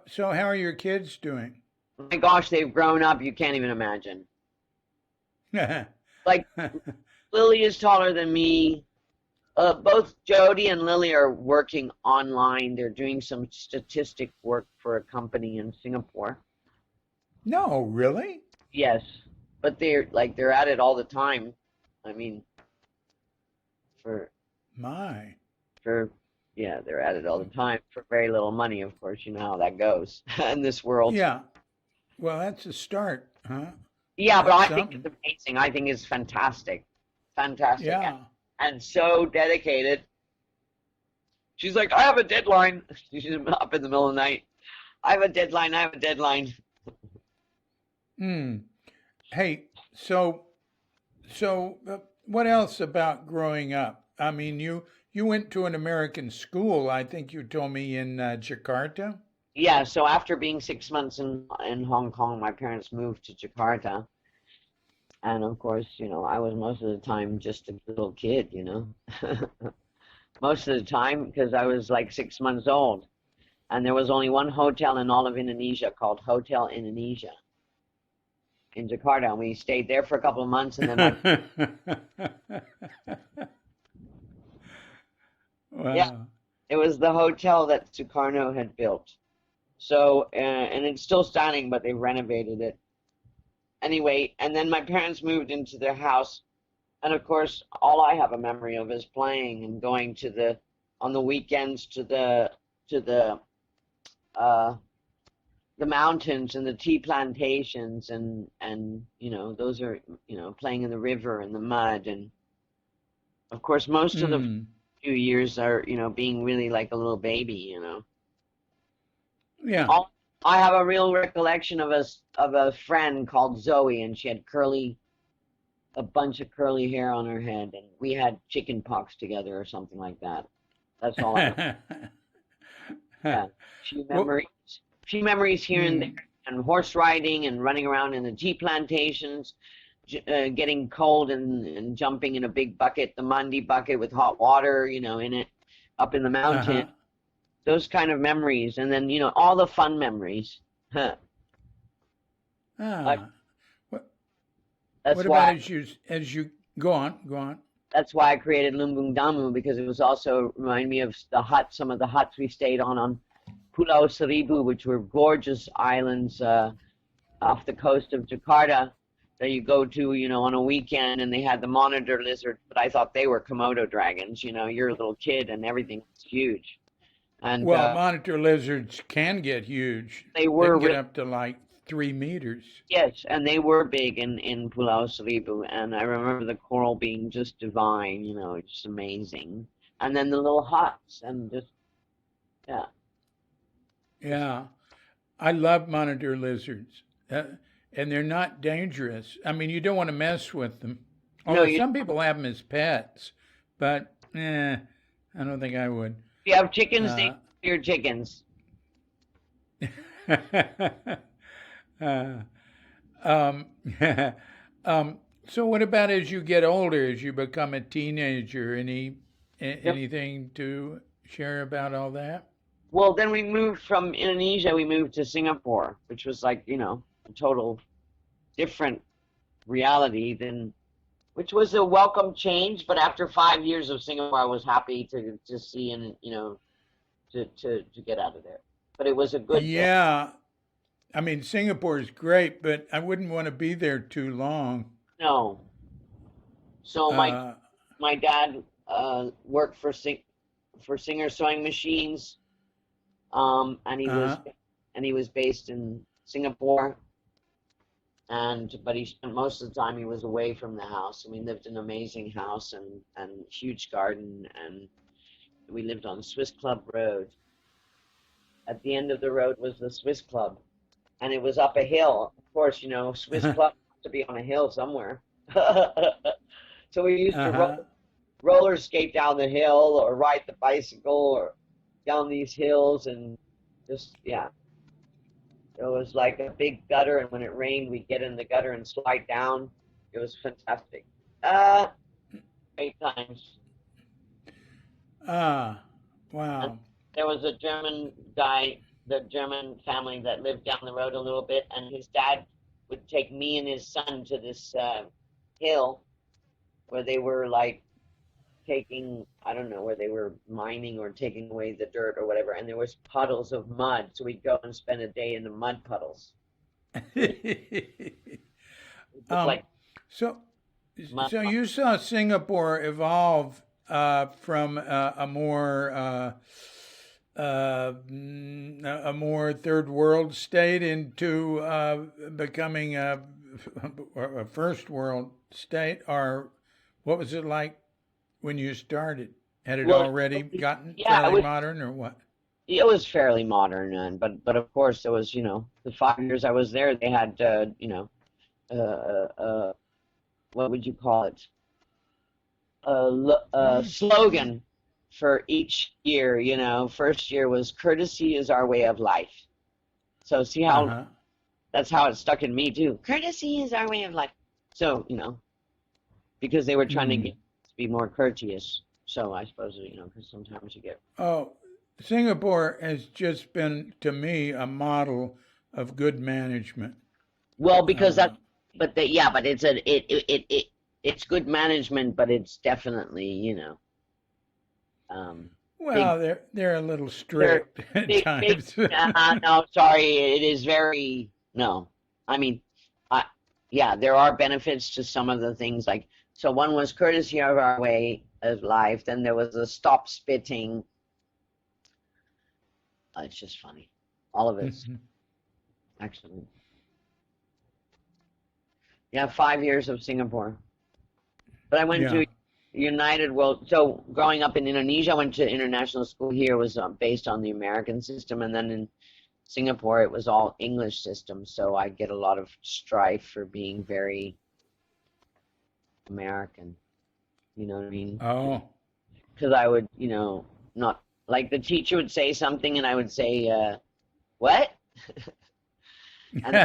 So how are your kids doing? my gosh, they've grown up. You can't even imagine. Like Lily is taller than me. Both Jody and Lily are working online. They're doing some statistic work for a company in Singapore. No, really? Yes, but they're at it all the time. I mean, for My. for yeah, they're at it all the time for very little money. Of course, you know how that goes in this world. Yeah. Well, that's a start, huh? Yeah, but That's I think it's something. amazing. I think it's fantastic, fantastic, Yeah. and so dedicated. She's like, I have a deadline. She's up in the middle of the night. I have a deadline. I have a deadline. Hmm. Hey, so what else about growing up? I mean, you went to an American school, I think you told me in Jakarta. Yeah. So after being 6 months in Hong Kong, my parents moved to Jakarta, and of course, I was most of the time just a little kid. Most of the time because I was like 6 months old, and there was only one hotel in all of Indonesia called Hotel Indonesia in Jakarta, and we stayed there for a couple of months, and then my yeah, Wow. it was the hotel that Sukarno had built. So, and it's still standing, but they renovated it. Anyway, and then my parents moved into their house, and of course, all I have a memory of is playing and going on the weekends to uh, the mountains and the tea plantations, and those are, playing in the river and the mud, and of course, most of the Hmm. few years are, being really like a little baby. Yeah. All, I have a real recollection of a friend called Zoe, and she had a bunch of curly hair on her head, and we had chicken pox together or something like that. That's all I remember. Yeah, few Well, memories, few memories here and there, hmm. and horse riding and running around in the tea plantations, getting cold and jumping in a big bucket, the mandi bucket with hot water, in it, up in the mountain. Uh-huh. Those kind of memories, and then all the fun memories. Huh. I, Ah. What, that's what about why as you go on, go on. that's why I created Lumbung Damu, because it was also remind me of some of the huts we stayed on Pulau Seribu, which were gorgeous islands off the coast of Jakarta that you go to, on a weekend, and they had the monitor lizard, but I thought they were Komodo dragons. You're a little kid and everything was huge, and Well, monitor lizards can get huge. they They were can get really. up to like 3 meters. Yes, and they were big in Pulau Seribu, and I remember the coral being just divine, just amazing. And then the little huts, and just yeah. Yeah. I love monitor lizards. And they're not dangerous. I mean, you don't want to mess with them. No, Although you some people have them as pets, but I don't think I would. If you have chickens, they Uh, your chickens. uh, um, so what about as you get older, as you become a teenager? Yep. Anything to share about all that? Well, then we moved from Indonesia. We moved to Singapore, which was like, a total different reality than, which was a welcome change. But after 5 years of Singapore, I was happy to see and to get out of there. But it was a good. Yeah, I mean Singapore is great, but I wouldn't want to be there too long. No. So Uh, my dad worked for Singer Sewing Machines, and uh, he was based in Singapore, and but he spent most of the time he was away from the house, and we lived in an amazing house and huge garden, and we lived on Swiss Club Road. At the end of the road was the Swiss Club, and it was up a hill. Of course, Swiss uh-huh, Club has to be on a hill somewhere. So we used to uh-huh. roller skate down the hill or ride the bicycle or down these hills and just, yeah. It was like a big gutter, and when it rained, we'd get in the gutter and slide down. It was fantastic. Uh, Great times. Ah, And wow. there was a German guy, the German family that lived down the road a little bit, and his dad would take me and his son to this hill where they were like taking, I don't know, where they were mining or taking away the dirt or whatever, and there was puddles of mud, so we'd go and spend a day in the mud puddles. It was um, like so, mud. so you saw Singapore evolve from a more third world state into becoming a first world state, or what was it like when you started? Had it Well, already gotten yeah, fairly modern, or what? it was fairly modern, and but of course there was, the 5 years I was there, they had, uh, uh, uh, what would you call it? A slogan for each year. First year was courtesy is our way of life. So see Uh how huh. that's how it stuck in me too. Courtesy is our way of life. So, because they were trying to get Mm. to be more courteous. So I suppose, because sometimes you get, Oh, Singapore has just been to me a model of good management. well, because Uh, but it's it's good management, but it's definitely, um, big, well, they're a little they're strict at big, times. no, sorry, it is very, no. I mean, I, yeah, there are benefits to some of the things, like, so one was courtesy of our way of life, then there was a stop spitting. It's just funny. All of it's excellent. Yeah, 5 years of Singapore. But I went Yeah. to United World. So growing up in Indonesia, I went to international school here, was based on the American system, and then in Singapore, it was all English system. So I get a lot of strife for being very American. You know what I mean? Oh. Because I would, not like the teacher would say something, and I would say, "What?" And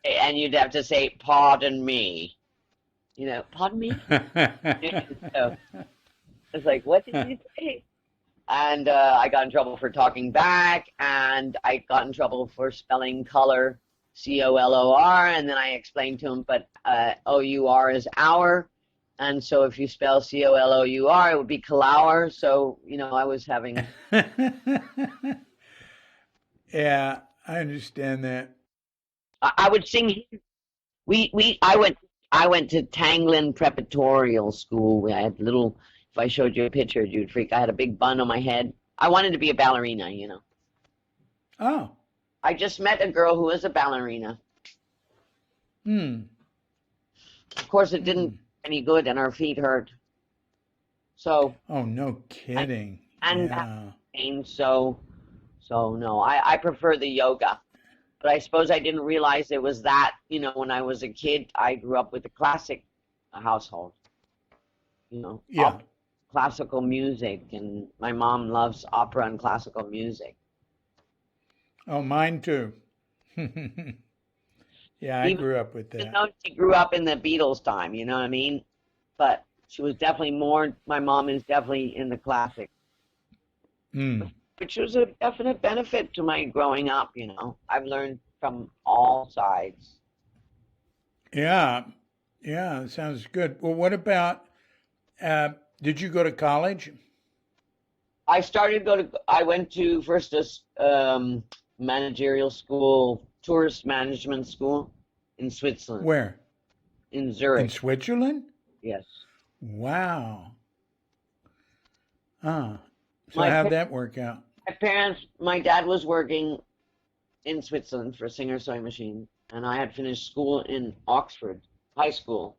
and you'd have to say, "Pardon me." Pardon me. So it's like, what did you say? And I got in trouble for talking back, and I got in trouble for spelling color, COLOR, and then I explained to him, but OUR is hour, and so if you spell COLOUR, it would be colour. So I was having. Yeah, I understand that. I would sing. I went to Tanglin Preparatorial School. I had little. If I showed you a picture, you'd freak. I had a big bun on my head. I wanted to be a ballerina. Oh. I just met a girl who was a ballerina. Hmm. Of course, it didn't Hmm. do any good, and her feet hurt. So, Oh, no I, kidding. and Yeah. pain. So no, I prefer the yoga. But I suppose I didn't realize it was that. When I was a kid, I grew up with a classic household. Yeah. classical music, and my mom loves opera and classical music. Oh, mine too. Yeah, I Even, grew up with even that. though she grew up in the Beatles time, you know what I mean? But she was definitely more, my mom is definitely in the classic, Mm. which was a definite benefit to my growing up. I've learned from all sides. Yeah. Yeah, sounds good. Well, what about, uh, did you go to college? I went to first this managerial school, tourist management school in Switzerland, Where? in In Zurich. Switzerland? Yes. Wow. Ah. So My, how'd pa- that work out? my dad was working in Switzerland for Singer Sewing Machine, and I had finished school in Oxford, high school.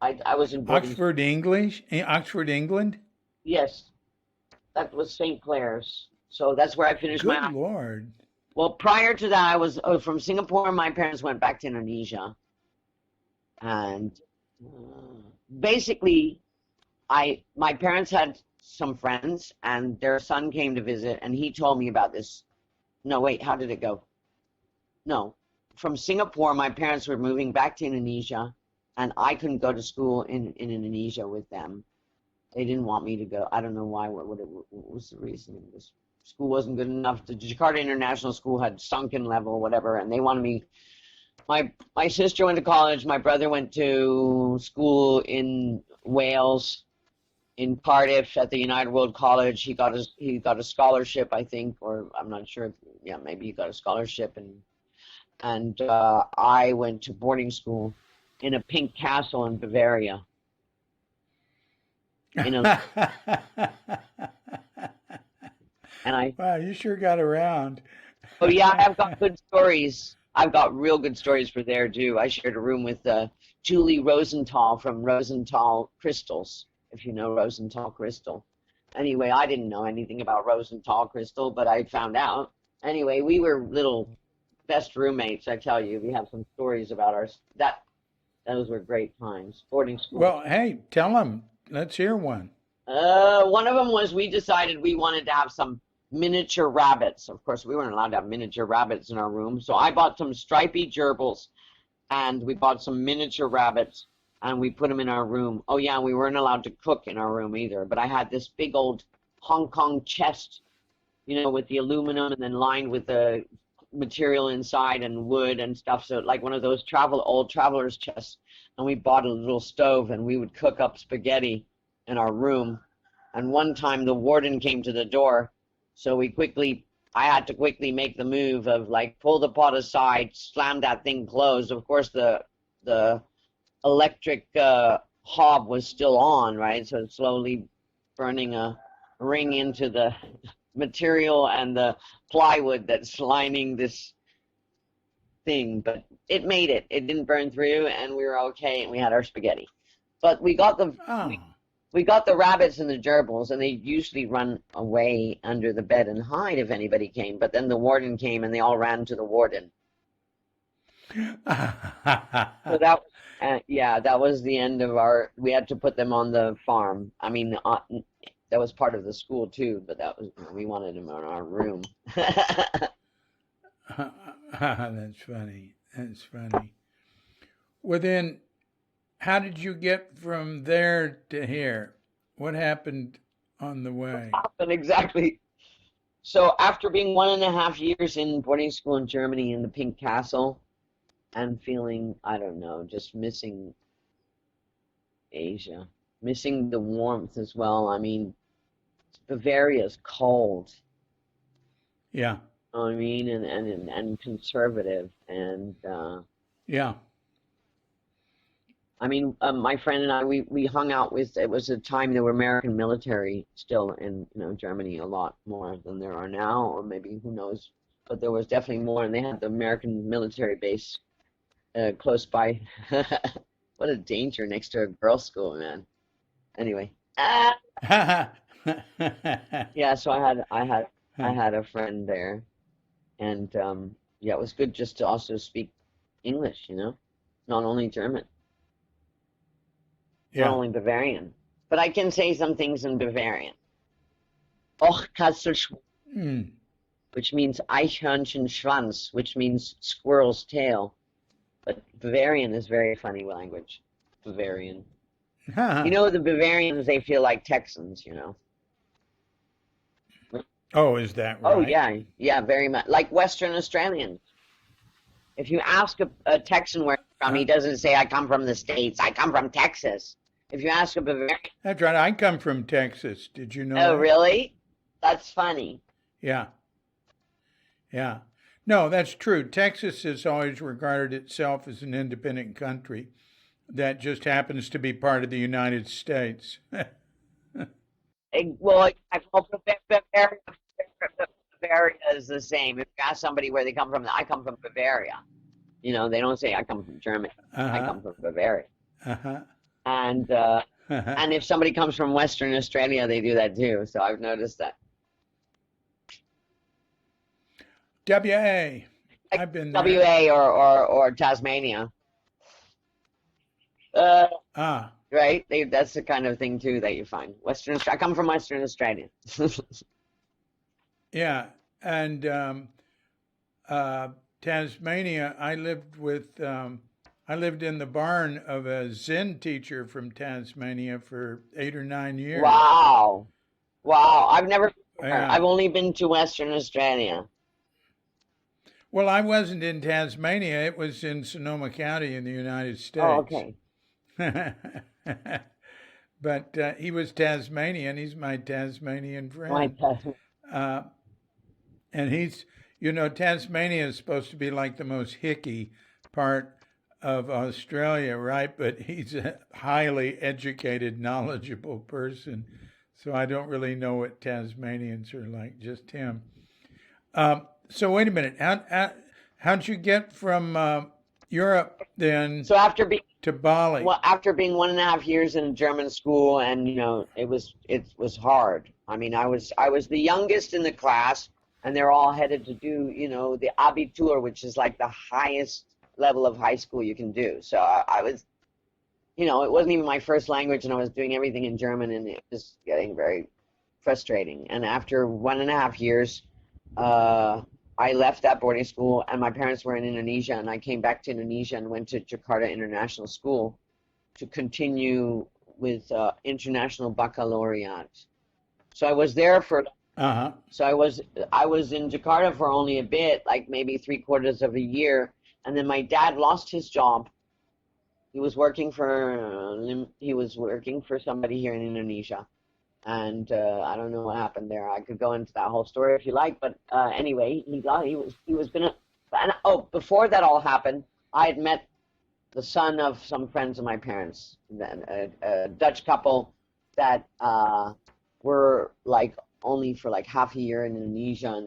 I was in boarding school. Oxford, English? Oxford, England? Yes, that was St. Clair's. So that's where I finished Good my. Lord. Well, prior to that, I was from Singapore. My parents went back to Indonesia, and basically, my parents had some friends, and their son came to visit, and he told me about this. No, wait, how did it go? No, from Singapore, my parents were moving back to Indonesia, and I couldn't go to school in Indonesia with them. They didn't want me to go. I don't know why. What was the reason? School wasn't good enough. The Jakarta International School had sunken level, whatever, and they wanted me. My sister went to college. My brother went to school in Wales, in Cardiff at the United World College. He got a scholarship, I think, or I'm not sure. Yeah, maybe he got a scholarship, and I went to boarding school in a pink castle in Bavaria. In a and I Wow, you sure got around. Oh yeah, I've got good stories. I've got real good stories for there too. I shared a room with Julie Rosenthal from Rosenthal Crystals, if you know Rosenthal Crystal. Anyway, I didn't know anything about Rosenthal Crystal, but I found out. Anyway, we were little best roommates. I tell you, we have some stories about our that. Those were great times. Boarding school. Well, hey, tell them. Let's hear one. One of them was we decided we wanted to have some miniature rabbits. Of course, we weren't allowed to have miniature rabbits in our room, so I bought some stripy gerbils and we bought some miniature rabbits and we put them in our room. Oh yeah, we weren't allowed to cook in our room either, but I had this big old Hong Kong chest, with the aluminum and then lined with the material inside and wood and stuff. So like one of those old traveler's chests. And we bought a little stove and we would cook up spaghetti in our room. And one time the warden came to the door, so I had to quickly make the move of like pull the pot aside, slam that thing closed. Of course, the electric hob was still on, right? So it's slowly burning a ring into the material and the plywood that's lining this thing. But it made it. It didn't burn through, and we were okay, and we had our spaghetti. But Oh, we got the rabbits and the gerbils, and they usually run away under the bed and hide if anybody came. But then the warden came, and they all ran to the warden. So yeah, that was the end of our. We had to put them on the farm. I mean, that was part of the school too, but we wanted them in our room. that's funny. That's funny. Well, then, how did you get from there to here? What happened on the way? And exactly. So after being 1.5 years in boarding school in Germany in the Pink Castle, and feeling, I don't know, just missing Asia, missing the warmth as well. I mean, Bavaria's cold, Yeah, you know what I mean, and conservative, and yeah, I mean, my friend and I, we hung out with. It was a time there were American military still in Germany, a lot more than there are now, or maybe who knows, but there was definitely more, and they had the American military base close by. What a danger next to a girls' school, man. Anyway, yeah. So I had a friend there, and yeah, it was good just to also speak English, not only German. not Yeah. only Bavarian. But I can say some things in Bavarian. Och, Kasselschwanz, Mm. which means Eichhörnchenschwanz, which means squirrel's tail. But Bavarian is very funny language. Bavarian. You know, the Bavarians, they feel like Texans, you know. Oh, is that Oh, right? yeah, yeah, very much. Like Western Australians. If you ask a Texan where he's from, he doesn't say, I come from the States, I come from Texas. If you ask a Bavarian, That's right. I come from Texas. Did you know oh, that? really? That's funny. Yeah. Yeah. No, that's true. Texas has always regarded itself as an independent country that just happens to be part of the United States. Well, Bavaria is the same. If you ask somebody where they come from, I come from Bavaria. You know, they don't say I come from Germany. I Uh-huh. come from Bavaria. Uh-huh. And if somebody comes from Western Australia, they do that too. So I've noticed that. WA. Like I've been there. WA or Tasmania. Ah, Right? That's the kind of thing too that you find. I come from Western Australia. yeah. And Tasmania, I lived in the barn of a Zen teacher from Tasmania for 8 or 9 years. Wow. Wow. I've never been there. Yeah. I've only been to Western Australia. Well, I wasn't in Tasmania. It was in Sonoma County in the United Oh, States. okay. But he was Tasmanian. He's my Tasmanian My friend. And Tasmania is supposed to be like the most hicky part of Australia, right? But he's a highly educated, knowledgeable person. So I don't really know what Tasmanians are like, just him. So wait a minute. How'd you get from Europe then So after being to Bali? well, after being 1.5 years in German school, and it was hard. I mean, I was the youngest in the class, and they're all headed to do the Abitur, which is like the highest level of high school you can do. So I was, it wasn't even my first language, and I was doing everything in German, and it was getting very frustrating. And after 1.5 years, I left that boarding school, and my parents were in Indonesia, and I came back to Indonesia and went to Jakarta International School to continue with International Baccalaureate. So I was there for. Uh-huh. So I was in Jakarta for only a bit, like maybe 3/4 of a year, and then my dad lost his job. He was working for somebody here in Indonesia. And I don't know what happened there. I could go into that whole story if you like, but anyway, he was gonna. And before that all happened, I had met the son of some friends of my parents, a Dutch couple that were like only for like half a year in Indonesia,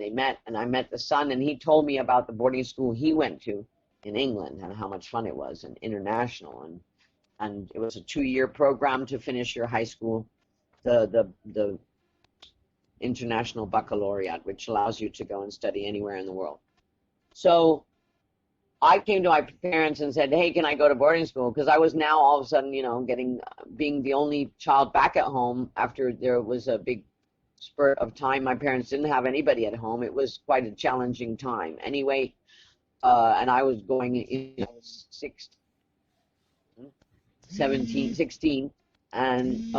and I met the son, and he told me about the boarding school he went to in England and how much fun it was and international, and it was a 2-year program to finish your high school. The International Baccalaureate, which allows you to go and study anywhere in the world. So I came to my parents and said, hey, can I go to boarding school? Because I was now all of a sudden, being the only child back at home after there was a big spurt of time. My parents didn't have anybody at home. It was quite a challenging time. Anyway, and I was going in 16, and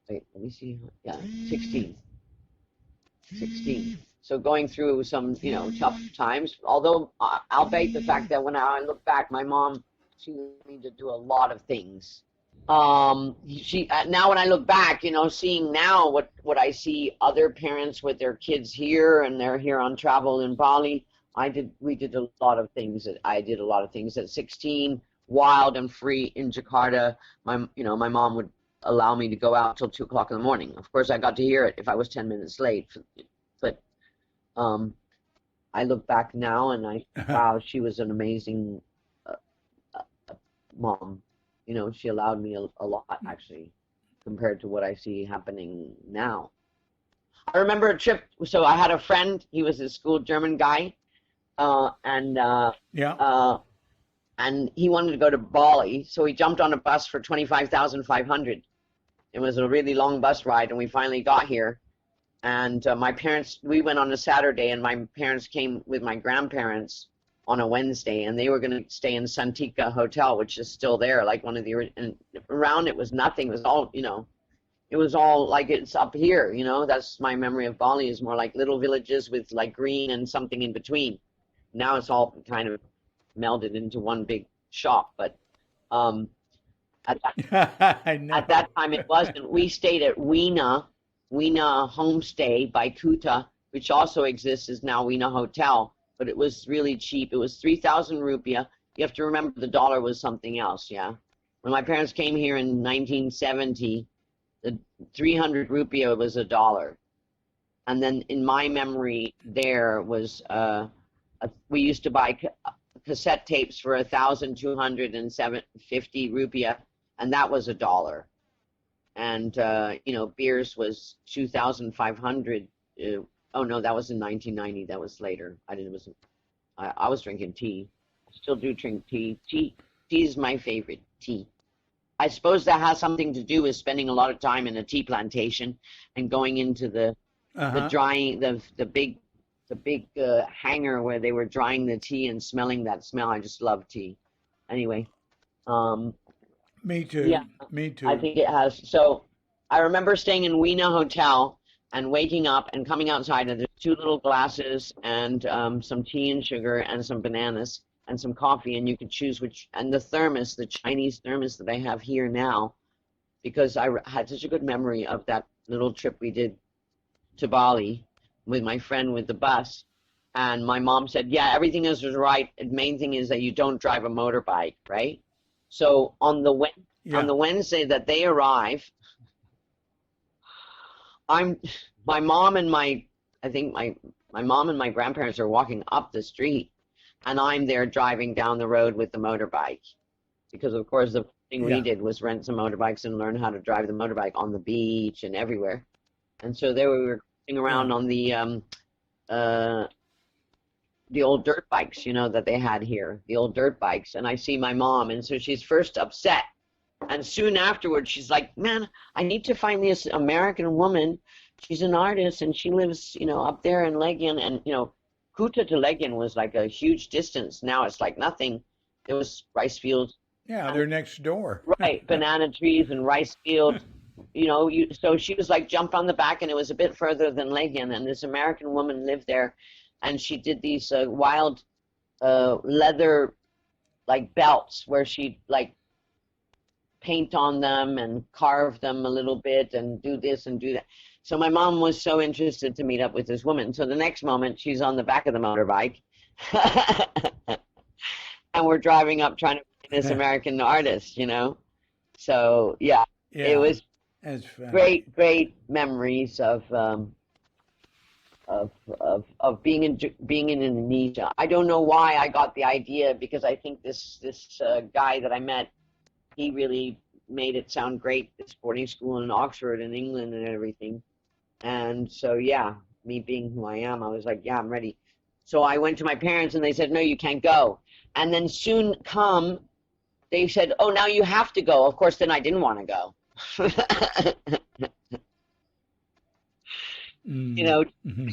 wait, let me see. Yeah, 16. So going through some, tough times. Although, albeit the fact that when I look back, my mom, she let me to do a lot of things. She now when I look back, seeing now what I see other parents with their kids here, and they're here on travel in Bali. We did a lot of things. I did a lot of things at 16, wild and free in Jakarta. My mom would allow me to go out till 2 o'clock in the morning. Of course, I got to hear it if I was 10 minutes late. But I look back now and wow, she was an amazing mom. She allowed me a lot, actually, compared to what I see happening now. I remember a trip. So I had a friend. He was a school German guy, and Yeah. and he wanted to go to Bali, so he jumped on a bus for 25,500. It was a really long bus ride, and we finally got here. And my parents, we went on a Saturday, and my parents came with my grandparents on a Wednesday, and they were going to stay in Santika Hotel, which is still there, like one of the, and around it was nothing. It was all, it was all like it's up here, That's my memory of Bali, is more like little villages with like green and something in between. Now it's all kind of melded into one big shop, but at that time it wasn't. We stayed at Weena Homestay by Kuta, which also exists as now Weena Hotel, but it was really cheap. It was 3,000 rupiah. You have to remember the dollar was something else, yeah. When my parents came here in 1970, the 300 rupiah was $1. And then in my memory, there was we used to buy cassette tapes for 1,250 rupiah, and that was $1. And beers was 2,500. Oh no, that was in 1990. That was later. I was drinking tea. I still do drink tea. Tea is my favorite tea. I suppose that has something to do with spending a lot of time in a tea plantation and going into the drying, the big hangar where they were drying the tea and smelling that smell. I just love tea. Anyway, me too. Yeah, me too. I think it has. So I remember staying in Weena Hotel and waking up and coming outside, and there's 2 little glasses and some tea and sugar and some bananas and some coffee, and you could choose which, and the thermos, the Chinese thermos that I have here now, because I had such a good memory of that little trip we did to Bali with my friend with the bus. And my mom said, yeah, everything is right. The main thing is that you don't drive a motorbike, right? So on the Wednesday that they arrive, my mom and my mom and my grandparents are walking up the street, and I'm there driving down the road with the motorbike, because of course the thing we did was rent some motorbikes and learn how to drive the motorbike on the beach and everywhere. And so there we were going around on the old dirt bikes, that they had here, the old dirt bikes. And I see my mom, and so she's first upset. And soon afterwards, she's like, man, I need to find this American woman. She's an artist, and she lives, up there in Legion. And, Kuta to Legion was like a huge distance. Now it's like nothing. There was rice fields. Yeah, they're next door. Right, banana trees and rice fields. So she was like, jump on the back, and it was a bit further than Legion. And this American woman lived there, and she did these wild leather like belts where she'd like paint on them and carve them a little bit and do this and do that. So my mom was so interested to meet up with this woman. So the next moment, she's on the back of the motorbike, and we're driving up trying to find this American artist, So yeah, it was great memories of being in Indonesia. I don't know why I got the idea, because I think this guy that I met, he really made it sound great. This boarding school in Oxford in England and everything. And so, yeah, me being who I am, I was like, yeah, I'm ready. So I went to my parents, and they said, no, you can't go. And then soon they said, oh, now you have to go. Of course, then I didn't want to go.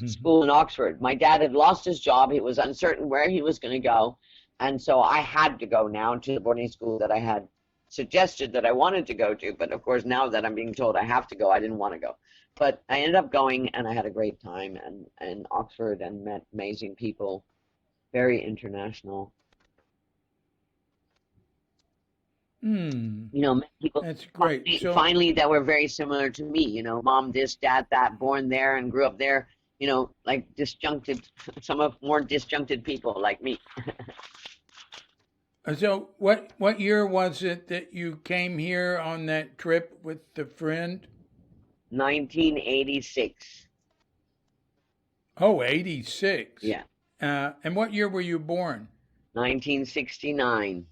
School in Oxford. My dad had lost his job. He was uncertain where he was going to go. And so I had to go now to the boarding school that I had suggested that I wanted to go to. But of course, now that I'm being told I have to go, I didn't want to go. But I ended up going, and I had a great time in Oxford and met amazing people, very international. People. That's great. Finally, that were very similar to me. Mom this, dad that, born there and grew up there. Like disjuncted, some of more disjuncted people like me. So, what year was it that you came here on that trip with the friend? 1986. Oh, 86. Yeah. And what year were you born? 1969.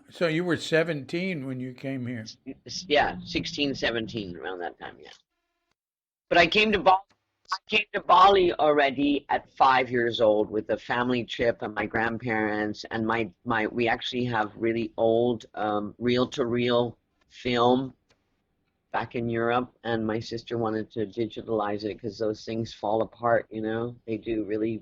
So you were 17 when you came here. Yeah, 16, 17, around that time, yeah. But I came to Bali I came to Bali already at 5 years old with a family trip and my grandparents and my we actually have really old reel-to-reel film back in Europe, and my sister wanted to digitalize it because those things fall apart, you know. They do really.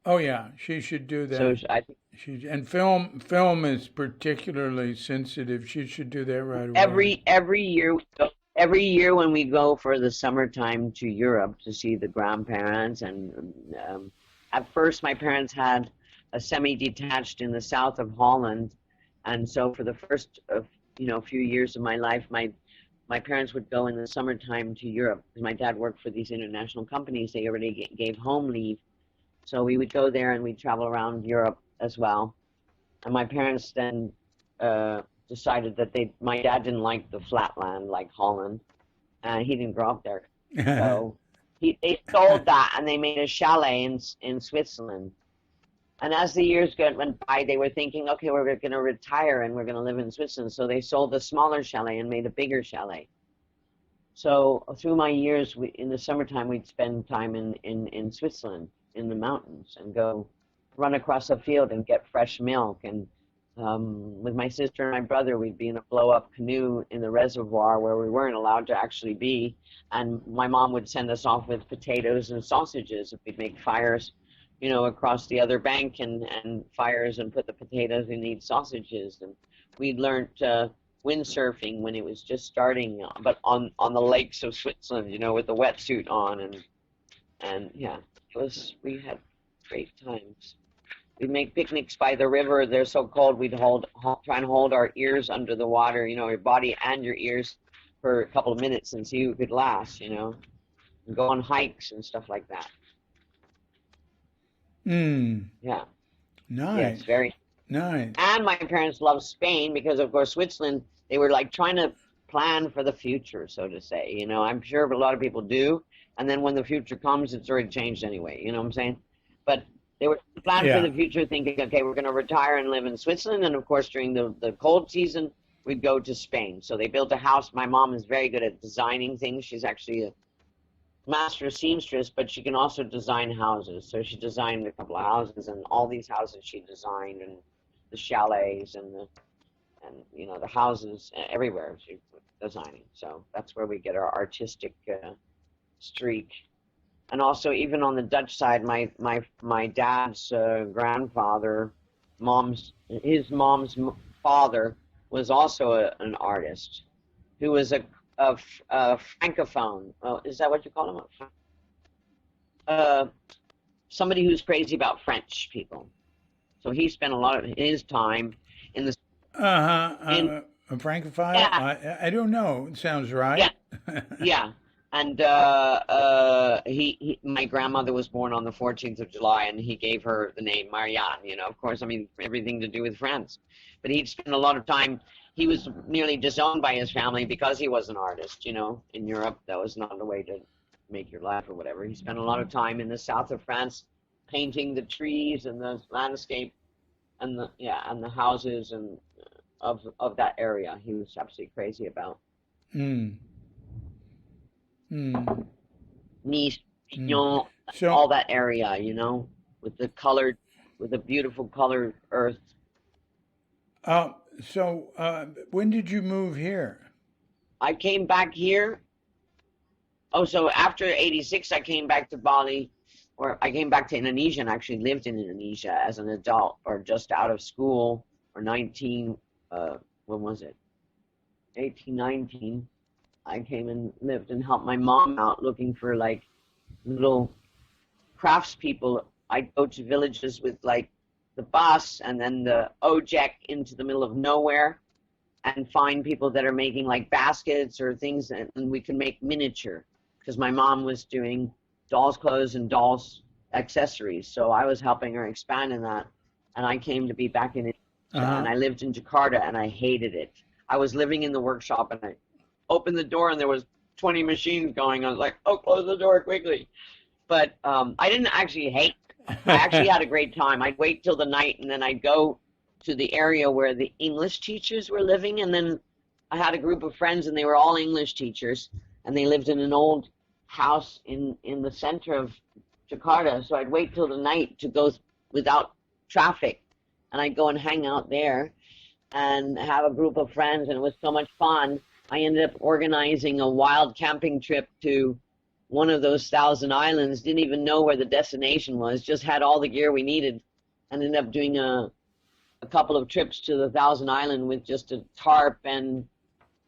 Oh yeah, she should do So that. I think And film is particularly sensitive. She should do that right away. every year every year when we go for the summertime to Europe to see the grandparents, and at first my parents had a semi-detached in the south of Holland, and so for the first few years of my life, my parents would go in the summertime to Europe because my dad worked for these international companies. They already gave home leave, so we would go there and we'd travel around Europe as well. And my parents then decided that my dad didn't like the flatland like Holland, and he didn't grow up there. So they sold that and they made a chalet in Switzerland. And as the years went by, they were thinking, okay, we're going to retire and we're going to live in Switzerland. So they sold the smaller chalet and made a bigger chalet. So through my years, in the summertime, we'd spend time in Switzerland, in the mountains, and go run across a field and get fresh milk. And with my sister and my brother, we'd be in a blow-up canoe in the reservoir where we weren't allowed to actually be. And my mom would send us off with potatoes and sausages. We'd make fires, across the other bank, and fires, and put the potatoes and eat sausages. And we'd learned windsurfing when it was just starting, but on the lakes of Switzerland, with the wetsuit on, and yeah, we had great times. We'd make picnics by the river. They're so cold, we'd try and hold our ears under the water, your body and your ears, for a couple of minutes and see who could last, and go on hikes and stuff like that. Yeah. Nice. Yes, very nice. And my parents loved Spain because, of course, Switzerland, they were like trying to plan for the future, so to say. I'm sure a lot of people do. And then when the future comes, it's already changed anyway. You know what I'm saying? But they were planning for the future, thinking, okay, we're going to retire and live in Switzerland. And, of course, during the cold season, we'd go to Spain. So they built a house. My mom is very good at designing things. She's actually a master seamstress, but she can also design houses. So she designed a couple of houses, and all these houses she designed, and the chalets and the houses everywhere she's designing. So that's where we get our artistic streak. And also, even on the Dutch side, my dad's grandfather, his mom's father was also an artist who was a francophone. Oh, is that what you call him? Somebody who's crazy about French people. So he spent a lot of his time in the. A francophile? Yeah. I don't know. It sounds right. Yeah. Yeah. And my grandmother was born on the 14th of July, and he gave her the name Marianne. Of course, everything to do with France. But he'd spent a lot of time. He was nearly disowned by his family because he was an artist. In Europe, that was not the way to make your life or whatever. He spent a lot of time in the south of France, painting the trees and the landscape, and the houses and of that area. He was absolutely crazy about. Nice, Pignon, all that area, with the beautiful colored earth. So when did you move here? I came back here. Oh, so after '86, I came back to Bali, or I came back to Indonesia and actually lived in Indonesia as an adult, or just out of school, or 19, when was it? 18, 19. I came and lived and helped my mom out looking for like little craftspeople. I'd go to villages with like the bus and then the ojek into the middle of nowhere and find people that are making like baskets or things, and we can make miniature, because my mom was doing dolls' clothes and dolls' accessories. So I was helping her expand in that, and I came to be back in Indonesia, and I lived in Jakarta, and I hated it. I was living in the workshop, and I opened the door and there was 20 machines going. I was like, oh, close the door quickly. But I didn't actually hate it. I actually had a great time. I'd wait till the night, and then I'd go to the area where the English teachers were living, and then I had a group of friends, and they were all English teachers, and they lived in an old house in the center of Jakarta. So I'd wait till the night to go without traffic, and I'd go and hang out there and have a group of friends, and it was so much fun. I ended up organizing a wild camping trip to one of those 1,000 islands, didn't even know where the destination was, just had all the gear we needed, and ended up doing a couple of trips to the 1,000 Island with just a tarp and,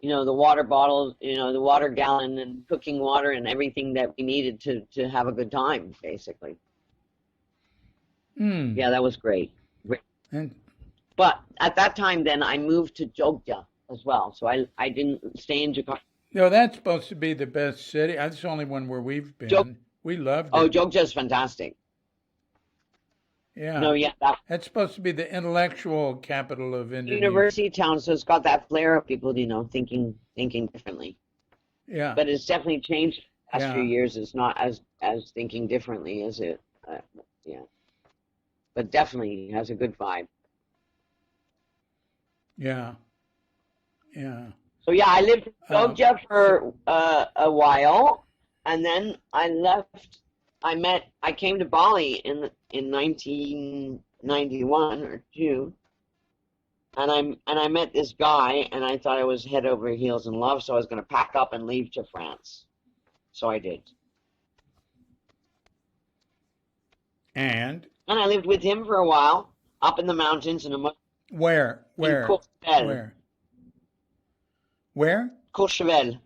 you know, the water bottle, you know, the water gallon and cooking water and everything that we needed to have a good time, basically. Yeah, that was great. And But at that time, then I moved to Jogja as well, so I didn't stay in Jakarta. no, that's supposed to be the best city. That's the only one where we've been. We loved Oh, it. Jogja is fantastic. Yeah. No, yeah, that That's supposed to be the intellectual capital of Indonesia. university town, so it's got that flair of people, you know, thinking differently. Yeah. But it's definitely changed the last few Yeah. years. It's not as thinking differently as it, yeah. But definitely has a good vibe. Yeah. Yeah. So yeah, I lived in Um, Jogja so, for a while, and then I left. I came to Bali in 1991 or two, and I met this guy, and I thought I was head over heels in love, so I was going to pack up and leave to France. So I did, and and I lived with him for a while up in the mountains in where? Courchevel. Where? Where? Courchevel.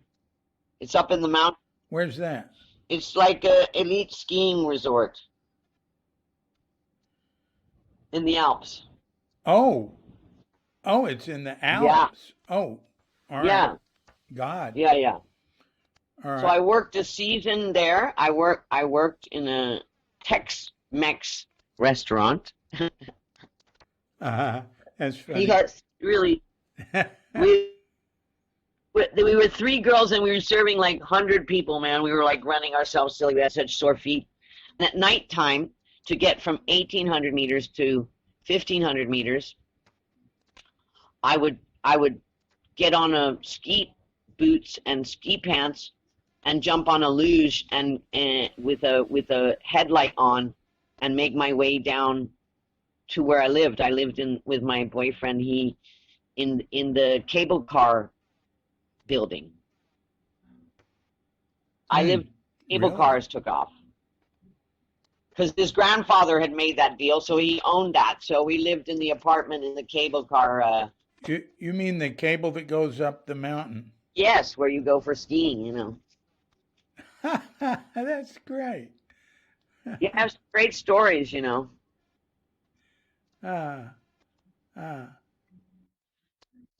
It's up in the mountain. Where's that? It's like a elite skiing resort in the Alps. Oh. Oh, it's in the Yeah, Alps. Oh, all yeah, right. God. yeah, yeah. All So I right. worked a season there. I worked in a Tex-Mex restaurant. Uh-huh. That's He funny. had really we we were three girls and we were serving like 100 people, man. We were like running ourselves silly. We had such sore feet. And at nighttime, to get from 1,800 meters to 1,500 meters, I would get on a ski boots and ski pants and jump on a luge and with a headlight on and make my way down to where I lived. I lived in with my boyfriend. He in the cable car building. I lived. Hmm. Cable Really? cars took off because his grandfather had made that deal, so he owned that. So we lived in the apartment in the cable car. You mean the cable that goes up the mountain? Yes, where you go for skiing. You know. That's great. You have some great stories. You know. Ah, ah.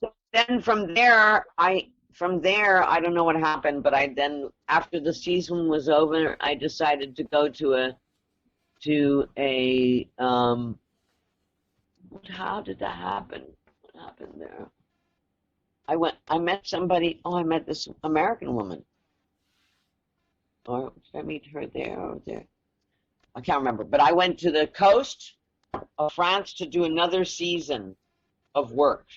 So then from there I don't know what happened, but I then after the season was over, I decided to go to a how did that happen? What happened there? I met somebody. Oh, I met this American woman. Or did I meet her there or there? I can't remember. But I went to the coast of France to do another season of work,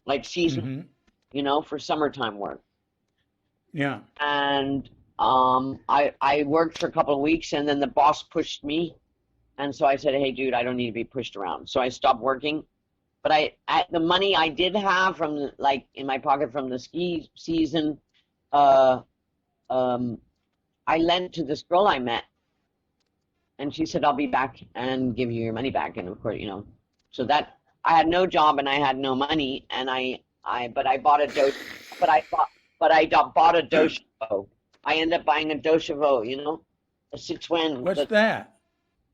like season, Mm-hmm. you know, for summertime work. Yeah. And I worked for a couple of weeks, and then the boss pushed me, and so I said, "Hey, dude, I don't need to be pushed around." So I stopped working. But the money I did have from like in my pocket from the ski season, uh, I lent to this girl I met, and she said, "I'll be back and give you your money back." And of course, you know, so that I had no job and I had no money, and but I bought a dosha, but I bought a dosha. I ended up buying a dosha, you know, a Citroen, What's that?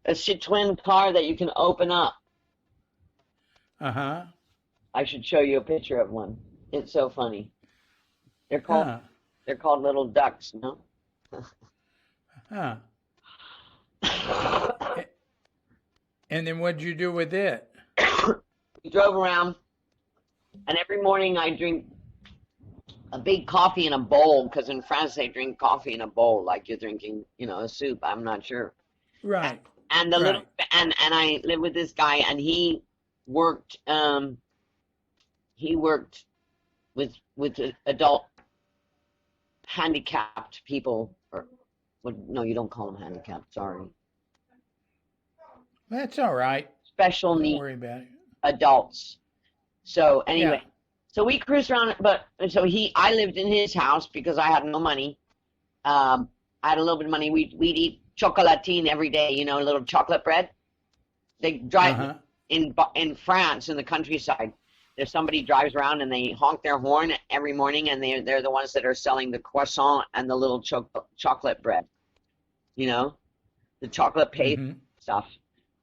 a Citroen car that you can open up. Uh-huh. I should show you a picture of one. It's so funny. They're called Huh. they're called little ducks, no? Huh. A- And then what'd you do with it? We drove around, and every morning I drink a big coffee in a bowl because in France they drink coffee in a bowl like you're drinking, you know, a soup. I'm not sure. Right. And the little Right. and I lived with this guy, and worked he worked with adult handicapped people, or well, no, you don't call them handicapped. Sorry, That's all right. special Don't need worry about it. adults. So Yeah. anyway, so we cruised around, but so I lived in his house because I had no money. I had a little bit of money. We'd eat chocolatine every day, you know, a little chocolate bread. They drive Uh-huh. in France in the countryside. There's somebody drives around and they honk their horn every morning, and they're the ones that are selling the croissant and the little chocolate bread, you know, the chocolate paste Mm-hmm. stuff,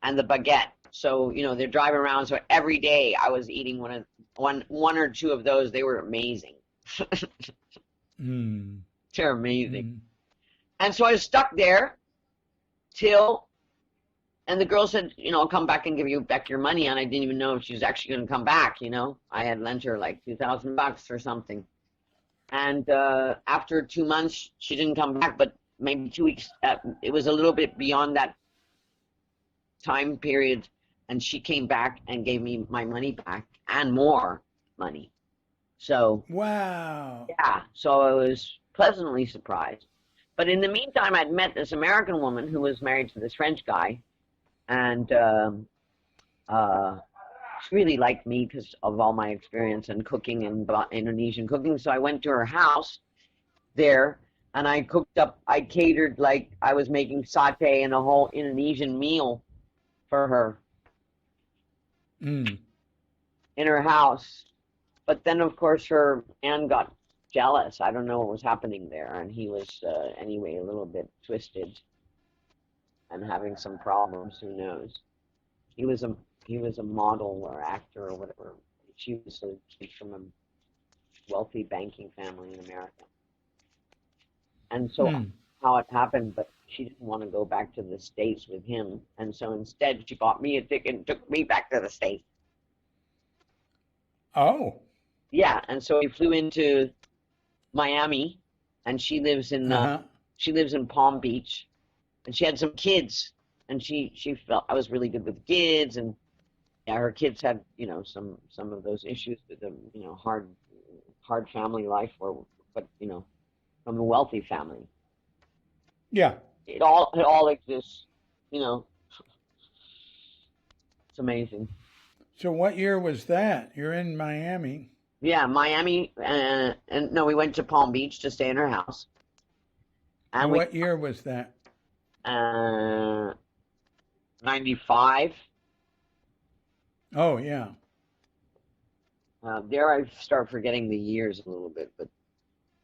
and the baguette. So you know they're driving around. So every day I was eating one or two of those. They were amazing. Mm. They're amazing. Mm. And so I was stuck there till, and the girl said, you know, I'll come back and give you back your money. And I didn't even know if she was actually going to come back. You know, I had lent her like $2,000 or something. And after 2 months, she didn't come back, but maybe 2 weeks. It was a little bit beyond that time period. And she came back and gave me my money back and more money. So, Wow. yeah, so I was pleasantly surprised. But in the meantime, I'd met this American woman who was married to this French guy, and she really liked me because of all my experience in cooking and Indonesian cooking. So I went to her house there, and I catered, like I was making satay and a whole Indonesian meal for her Mm. in her house. But then, of course, her man got jealous. I don't know what was happening there, and he was anyway a little bit twisted and having some problems. Who knows? He was a model or actor or whatever. She's from a wealthy banking family in America, and so Mm. how it happened. But she didn't want to go back to the States with him, and so instead she bought me a ticket and took me back to the States. Oh. Yeah, and so we flew into Miami, and she lives Uh-huh. in Palm Beach, and she had some kids, and she felt I was really good with kids, and yeah, her kids had, you know, some of those issues with them, you know, hard family life, or but you know, from a wealthy family. Yeah. It all exists, you know. It's amazing. So what year was that? You're in Miami. Yeah, Miami, and no, we went to Palm Beach to stay in her house, and And we what year was that? 95. Oh, yeah. There I start forgetting the years a little bit, but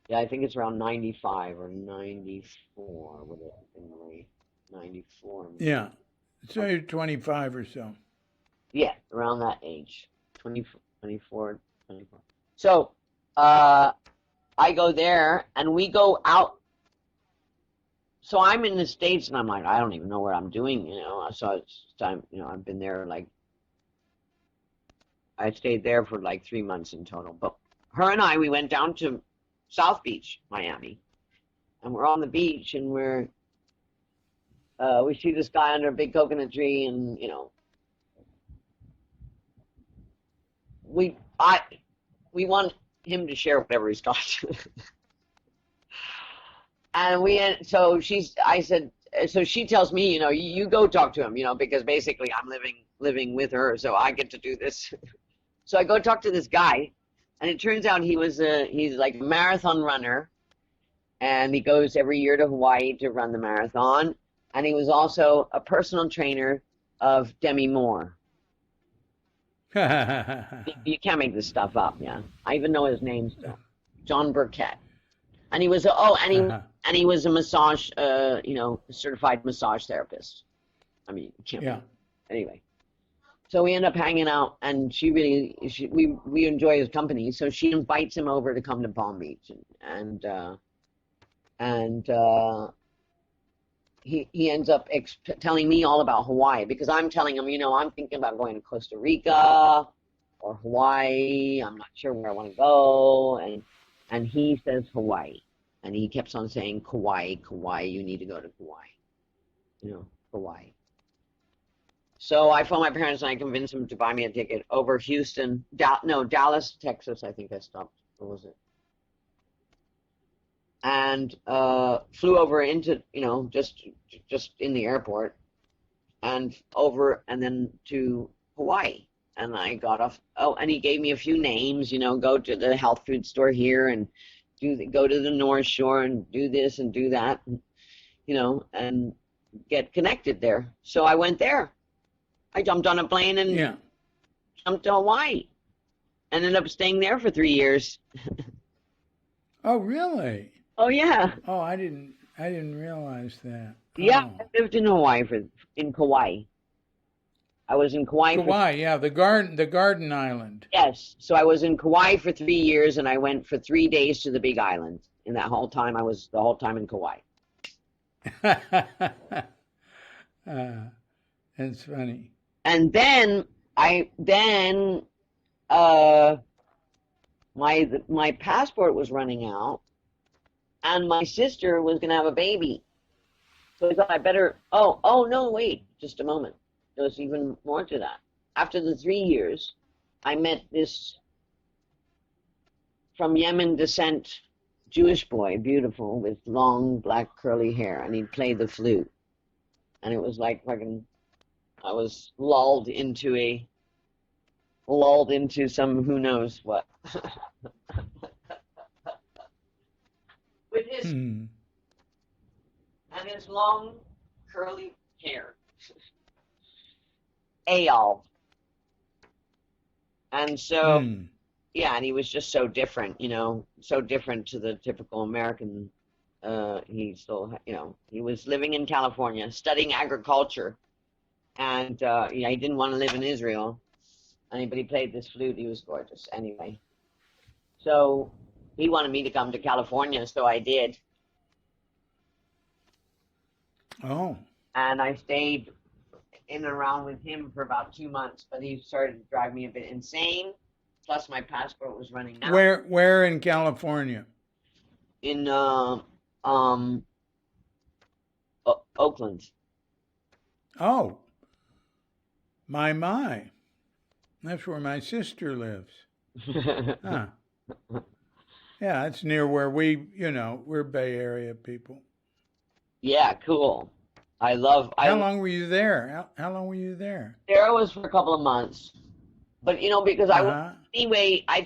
yeah, I think it's around 95 or 94. Would it have been like 94? Yeah. So you're 25 or so. Yeah, around that age, 20, 24, 24. So I go there and we go out. So I'm in the States and I'm like, I don't even know what I'm doing, you know. So it's time, you know, I've been there like, I stayed there for like 3 months in total. But her and we went down to South Beach, Miami, and we're on the beach and we see this guy under a big coconut tree, and you know, we want him to share whatever he's got. And I said, so she tells me, you know, you go talk to him, you know, because basically I'm living with her, so I get to do this. So I go talk to this guy, and it turns out he's like a marathon runner, and he goes every year to Hawaii to run the marathon, and he was also a personal trainer of Demi Moore. You can't make this stuff up, yeah. I even know his name still, John Burkett. And he was and he was a massage, you know, certified massage therapist. I mean, you can't. Yeah. Anyway, so we end up hanging out, and we enjoy his company. So she invites him over to come to Palm Beach, and he ends up telling me all about Hawaii, because I'm telling him, you know, I'm thinking about going to Costa Rica or Hawaii. I'm not sure where I want to go, and he says Hawaii, and he keeps on saying Kauai, Kauai. You need to go to Kauai, you know, Kauai. So I phoned my parents and I convinced them to buy me a ticket over Houston, Dallas, Texas. I think I stopped. What was it? and flew over into, just in the airport and over and then to Hawaii. And I got off. Oh, and he gave me a few names, go to the health food store here and go to the North Shore and do this and do that, and get connected there. So I went there. I jumped on a plane and Yeah. jumped to Hawaii. Ended up staying there for 3 years. Oh, really? Oh yeah, Oh, I didn't realize that. yeah. Oh. I lived in Hawaii in Kauai. I was in Kauai for Kauai, yeah, the garden island. yes. So I was in Kauai for 3 years, and I went for 3 days to the Big Island. In that whole time, I was the whole time in Kauai. That's funny. And then uh my passport was running out, and my sister was gonna have a baby. So I thought I better. Oh no, wait, just a moment. There was even more to that. After the 3 years, I met this from Yemen descent Jewish boy, beautiful, with long black curly hair, and he'd play the flute. And it was like fucking, I was lulled into some who knows what. With his and his long curly hair. Eyal. And so yeah, and he was just so different, so different to the typical American. He still, he was living in California, studying agriculture, and he didn't want to live in Israel. But he played this flute. He was gorgeous. Anyway, so he wanted me to come to California, so I did. Oh. And I stayed in and around with him for about 2 months, but he started to drive me a bit insane. Plus, my passport was running out. Where in California? In Oakland. Oh, my. That's where my sister lives. Huh. Yeah, it's near where we're Bay Area people. Yeah, cool. How long were you there? How long were you there? There I was for a couple of months. But, because I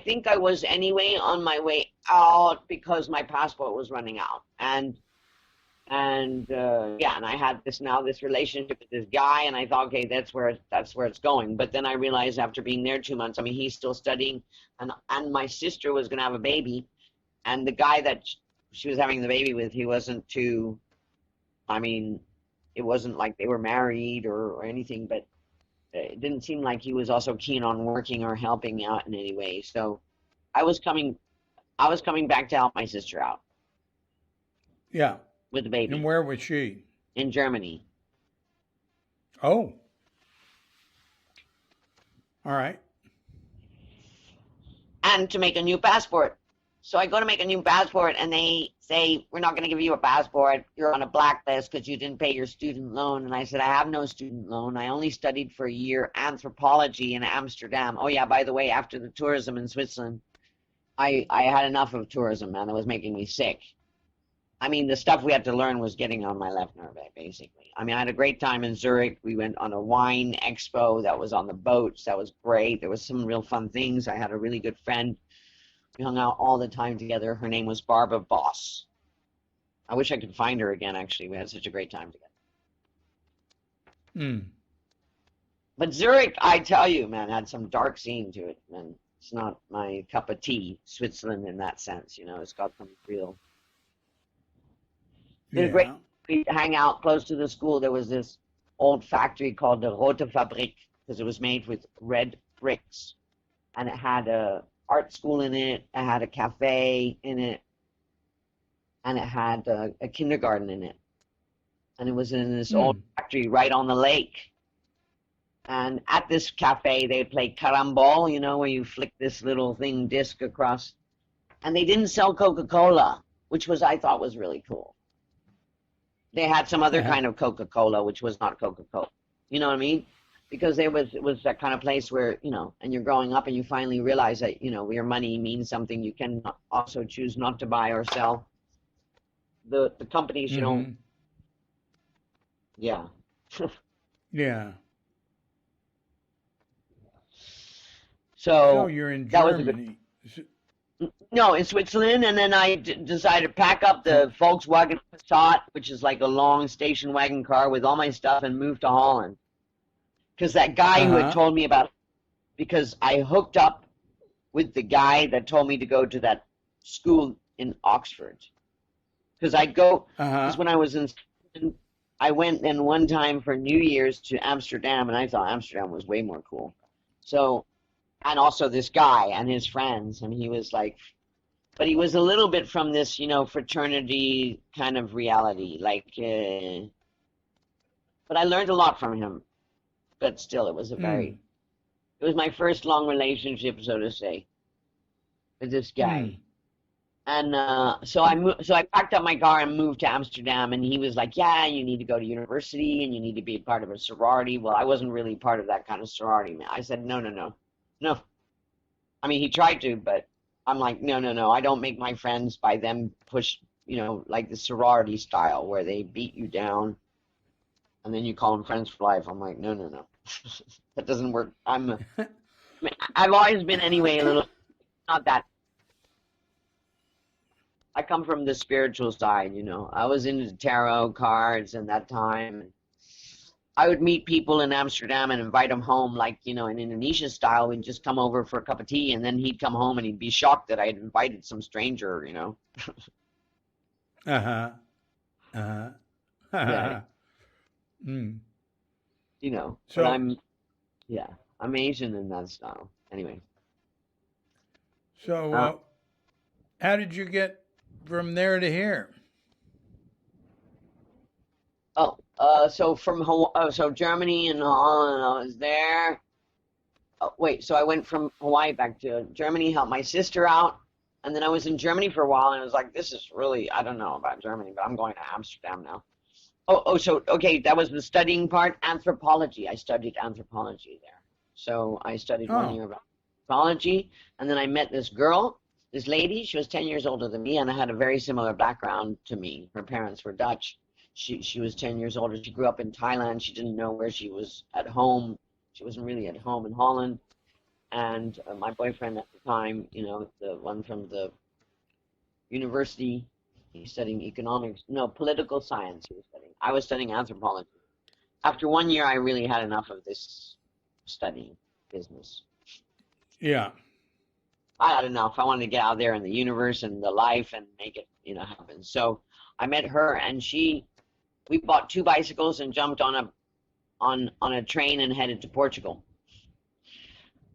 think I was anyway on my way out because my passport was running out. And I had this relationship with this guy, and I thought, okay, that's where it's going. But then I realized after being there 2 months, he's still studying, and my sister was going to have a baby, and the guy that she was having the baby with, he wasn't too, it wasn't like they were married or anything, but it didn't seem like he was also keen on working or helping out in any way. So I was coming back to help my sister out. Yeah. With the baby. And where was she? In Germany. Oh. All right. And to make a new passport. So I go to make a new passport, and they say, we're not going to give you a passport. You're on a blacklist because you didn't pay your student loan. And I said, I have no student loan. I only studied for a year anthropology in Amsterdam. Oh, yeah, by the way, after the tourism in Switzerland, I had enough of tourism, man. It was making me sick. The stuff we had to learn was getting on my left nerve, basically. I had a great time in Zurich. We went on a wine expo that was on the boats. That was great. There was some real fun things. I had a really good friend. We hung out all the time together. Her name was Barbara Voss. I wish I could find her again, actually. We had such a great time together. But Zurich, I tell you, man, had some dark scene to it, man. It's not my cup of tea, Switzerland, in that sense. It's got some real... It was great. We hang out close to the school. There was this old factory called the Rote Fabrik, because it was made with red bricks. And it had a art school in it. It had a cafe in it. And it had a kindergarten in it. And it was in this old factory right on the lake. And at this cafe, they played carambol, where you flick this little disc across. And they didn't sell Coca-Cola, which I thought was really cool. They had some other kind of Coca-Cola, which was not Coca-Cola. You know what I mean? Because it was that kind of place where, and you're growing up and you finally realize that, your money means something. You can also choose not to buy or sell. the companies, Mm-hmm. yeah. Yeah. So So you're in that was a good. Germany. No, in Switzerland, and then I decided to pack up Oh, the Volkswagen Passat, which is like a long station wagon car, with all my stuff, and moved to Holland. Because that guy who had uh-huh. told me about, because I hooked up with the guy that told me to go to that school in Oxford. Because because Uh-huh. when I was in, I went then one time for New Year's to Amsterdam, and I thought Amsterdam was way more cool. So, and also this guy and his friends, and he was like, but he was a little bit from this, fraternity kind of reality. But I learned a lot from him. But still, Mm. it was my first long relationship, so to say, with this Mm. guy. And so I packed up my car and moved to Amsterdam. And he was like, "Yeah, you need to go to university and you need to be part of a sorority." Well, I wasn't really part of that kind of sorority, man. I said, "No, no, no, no." I mean, he tried to, but I'm like, "No, no, no. I don't make my friends by them push, like the sorority style where they beat you down and then you call them friends for life." I'm like, "No, no, no, that doesn't work." I mean, I've always been anyway a little not that. I come from the spiritual side, I was into tarot cards and that time. I would meet people in Amsterdam and invite them home, like, in Indonesian style. We'd just come over for a cup of tea, and then he'd come home and he'd be shocked that I had invited some stranger. Uh-huh. Yeah, Uh-huh. mm. but So yeah, I'm Asian in that style. Anyway. so Uh, how did you get from there to here? so from so Germany and Holland, I was there. Oh, wait, so I went from Hawaii back to Germany, helped my sister out, and then I was in Germany for a while, and I was like, this is really, I don't know about Germany, but I'm going to Amsterdam now. So okay, that was the studying part. Anthropology. I studied anthropology there. So I studied one Oh. year of anthropology, and then I met this girl, this lady. She was 10 years older than me, and I had a very similar background to me. Her parents were Dutch. She was 10 years older. She grew up in Thailand. She didn't know where she was at home. She wasn't really at home in Holland. And my boyfriend at the time, the one from the university, he's studying economics, no, political science he was studying. I was studying anthropology. After one year, I really had enough of this studying business. Yeah. I had enough. I wanted to get out there in the universe and the life and make it, happen. So I met her, and we bought two bicycles and jumped on a train and headed to Portugal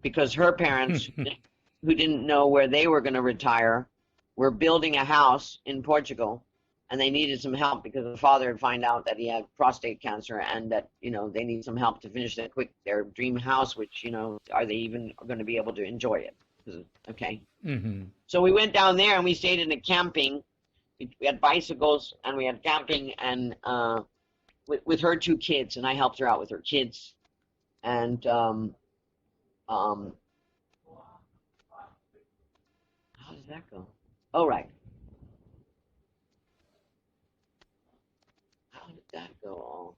because her parents, who didn't know where they were going to retire, were building a house in Portugal, and they needed some help because the father had found out that he had prostate cancer, and that they need some help to finish their dream house, which are they even going to be able to enjoy it? Okay, mm-hmm. so we went down there and we stayed in a camping. We had bicycles and we had camping, and with her two kids, and I helped her out with her kids, and um, how does that go? Oh, right. How did that go?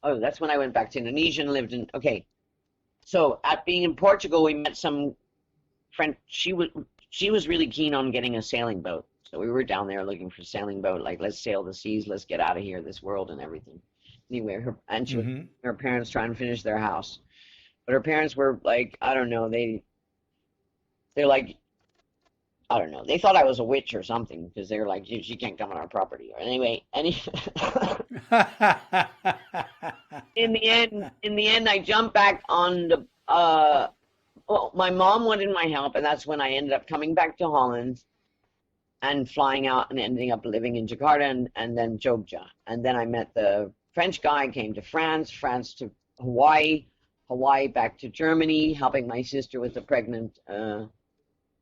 Oh, that's when I went back to Indonesia and lived in. Okay, so at being in Portugal, we met some friend. She was really keen on getting a sailing boat, so we were down there looking for a sailing boat. Like, let's sail the seas, let's get out of here, this world and everything. Anyway, she was Mm-hmm. her parents trying to finish their house, but her parents were like, I don't know, they're like, I don't know. They thought I was a witch or something because they were like, she can't come on our property. Or anyway, in the end, I jumped back on the. Well, my mom wanted my help, and that's when I ended up coming back to Holland and flying out and ending up living in Jakarta and then Jogja. And then I met the French guy, came to France, France to Hawaii, Hawaii back to Germany, helping my sister with the pregnant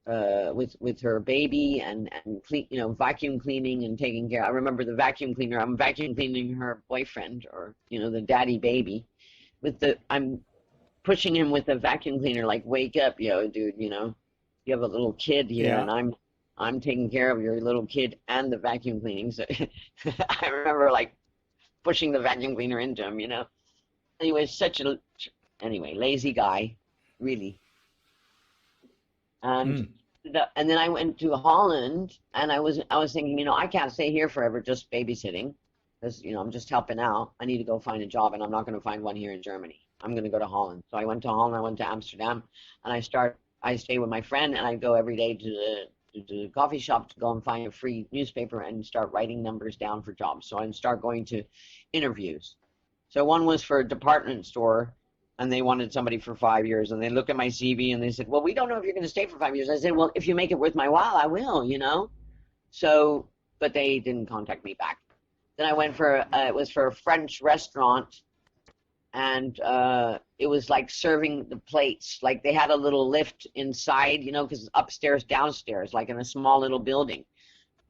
with her baby and clean, vacuum cleaning and taking care. I remember the vacuum cleaner. I'm vacuum cleaning her boyfriend, or the daddy baby, I'm pushing him with a vacuum cleaner, like, wake up, dude. You have a little kid here, Yeah. and I'm taking care of your little kid and the vacuum cleaning. So I remember like pushing the vacuum cleaner into him, you know. Anyway, lazy guy, really. And and then I went to Holland, and I was thinking, you know, I can't stay here forever just babysitting, because you know I'm just helping out. I need to go find a job, and I'm not going to find one here in Germany. I'm going to go to Holland. So I went to Holland. I went to Amsterdam, and I stay with my friend, and I go every day to the coffee shop to go and find a free newspaper and start writing numbers down for jobs. So I start going to interviews. So one was for a department store, and they wanted somebody for 5 years, and they looked at my CV and they said, well, we don't know if you're going to stay for 5 years. I said, well, if you make it worth my while, I will, you know. So, but they didn't contact me back. Then I went for it was for a French restaurant, and it was like serving the plates. Like they had a little lift inside, you know, because upstairs, downstairs, like in a small little building.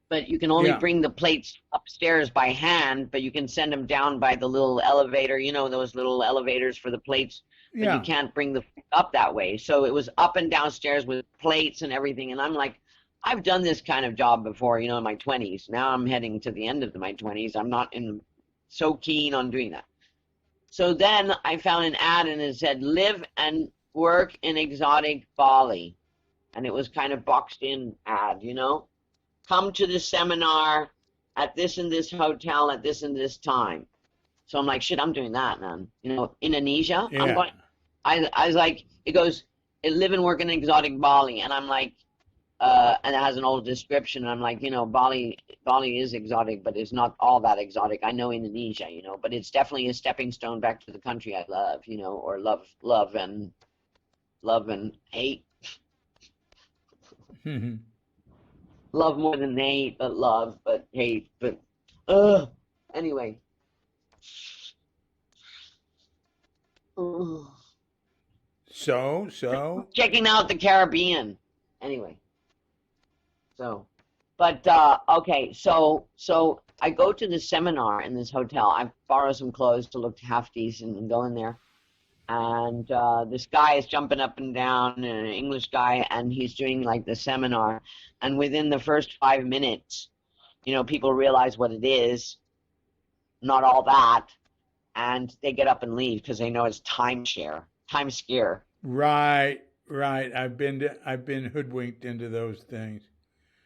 But you can only bring the plates upstairs by hand, but you can send them down by the little elevator, you know, those little elevators for the plates, but you can't bring the up that way. So it was up and downstairs with plates and everything. And I'm like, I've done this kind of job before, you know, in my 20s. Now I'm heading to the end of my 20s. I'm not so keen on doing that. So then I found an ad, and it said, live and work in exotic Bali. And it was kind of boxed in ad, you know. Come to the seminar at this and this hotel at this and this time. So I'm like, shit, I'm doing that, man. You know, Indonesia. Yeah. I'm going. I was like, it goes, live and work in exotic Bali, and I'm like, and it has an old description. And I'm like, you know, Bali is exotic, but it's not all that exotic. I know Indonesia, you know, but it's definitely a stepping stone back to the country I love, you know, or love and hate. Love more than hate, but love, but hate, but anyway. So Checking out the Caribbean. Anyway. So, but okay, so I go to the seminar in this hotel. I borrow some clothes to look half decent and go in there. And this guy is jumping up and down, an English guy, and he's doing like the seminar. And within the first 5 minutes, you know, people realize what it is, not all that, and they get up and leave because they know it's time scare. right. I've been hoodwinked into those things.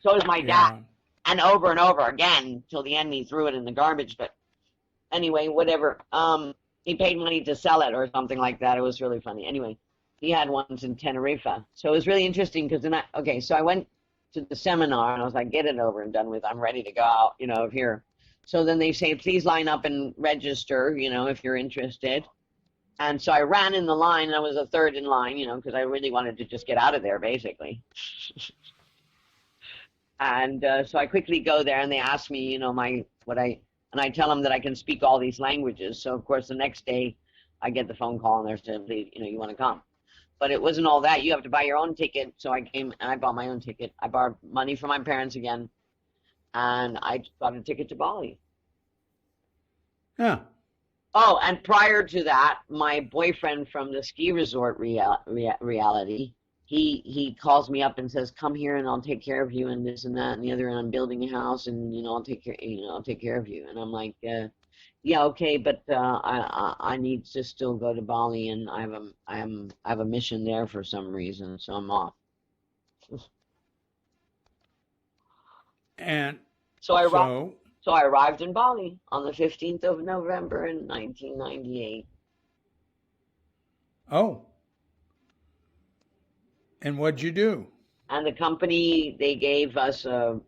So is my dad, and over again till the end. He threw it in the garbage, but anyway, whatever. He paid money to sell it or something like that. It was really funny. Anyway, he had ones in Tenerife. So it was really interesting because so I went to the seminar and I was like, get it over and done with. I'm ready to go out, you know, here. So then they say, please line up and register, you know, if you're interested. And so I ran in the line, and I was a third in line, you know, because I really wanted to just get out of there, basically. And so I quickly go there, and they ask me, you know, and I tell them that I can speak all these languages. So, of course, the next day I get the phone call, and they're saying, you know, you want to come. But it wasn't all that. You have to buy your own ticket. So I came, and I bought my own ticket. I borrowed money from my parents again, and I got a ticket to Bali. Yeah. Oh, and prior to that, my boyfriend from the ski resort reality, he calls me up and says, come here and I'll take care of you and this and that and the other, and I'm building a house and, you know, I'll take care of you. And I'm like, yeah, okay, but I need to still go to Bali, and I have a mission there for some reason, so I'm off. And so I arrived in Bali on the 15th of November in 1998. Oh. And what'd you do? And the company, they gave us a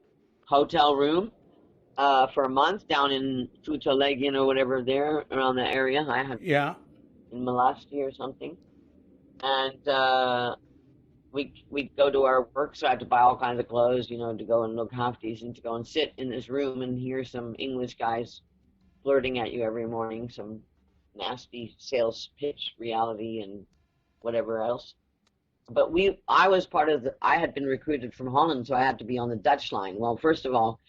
hotel room for a month down in Kuta or whatever there, around the area. I had in Malasti or something. And we go to our work, so I had to buy all kinds of clothes, you know, to go and look half decent, to go and sit in this room and hear some English guys flirting at you every morning, some nasty sales pitch reality and whatever else. But I had been recruited from Holland, so I had to be on the Dutch line. Well, first of all,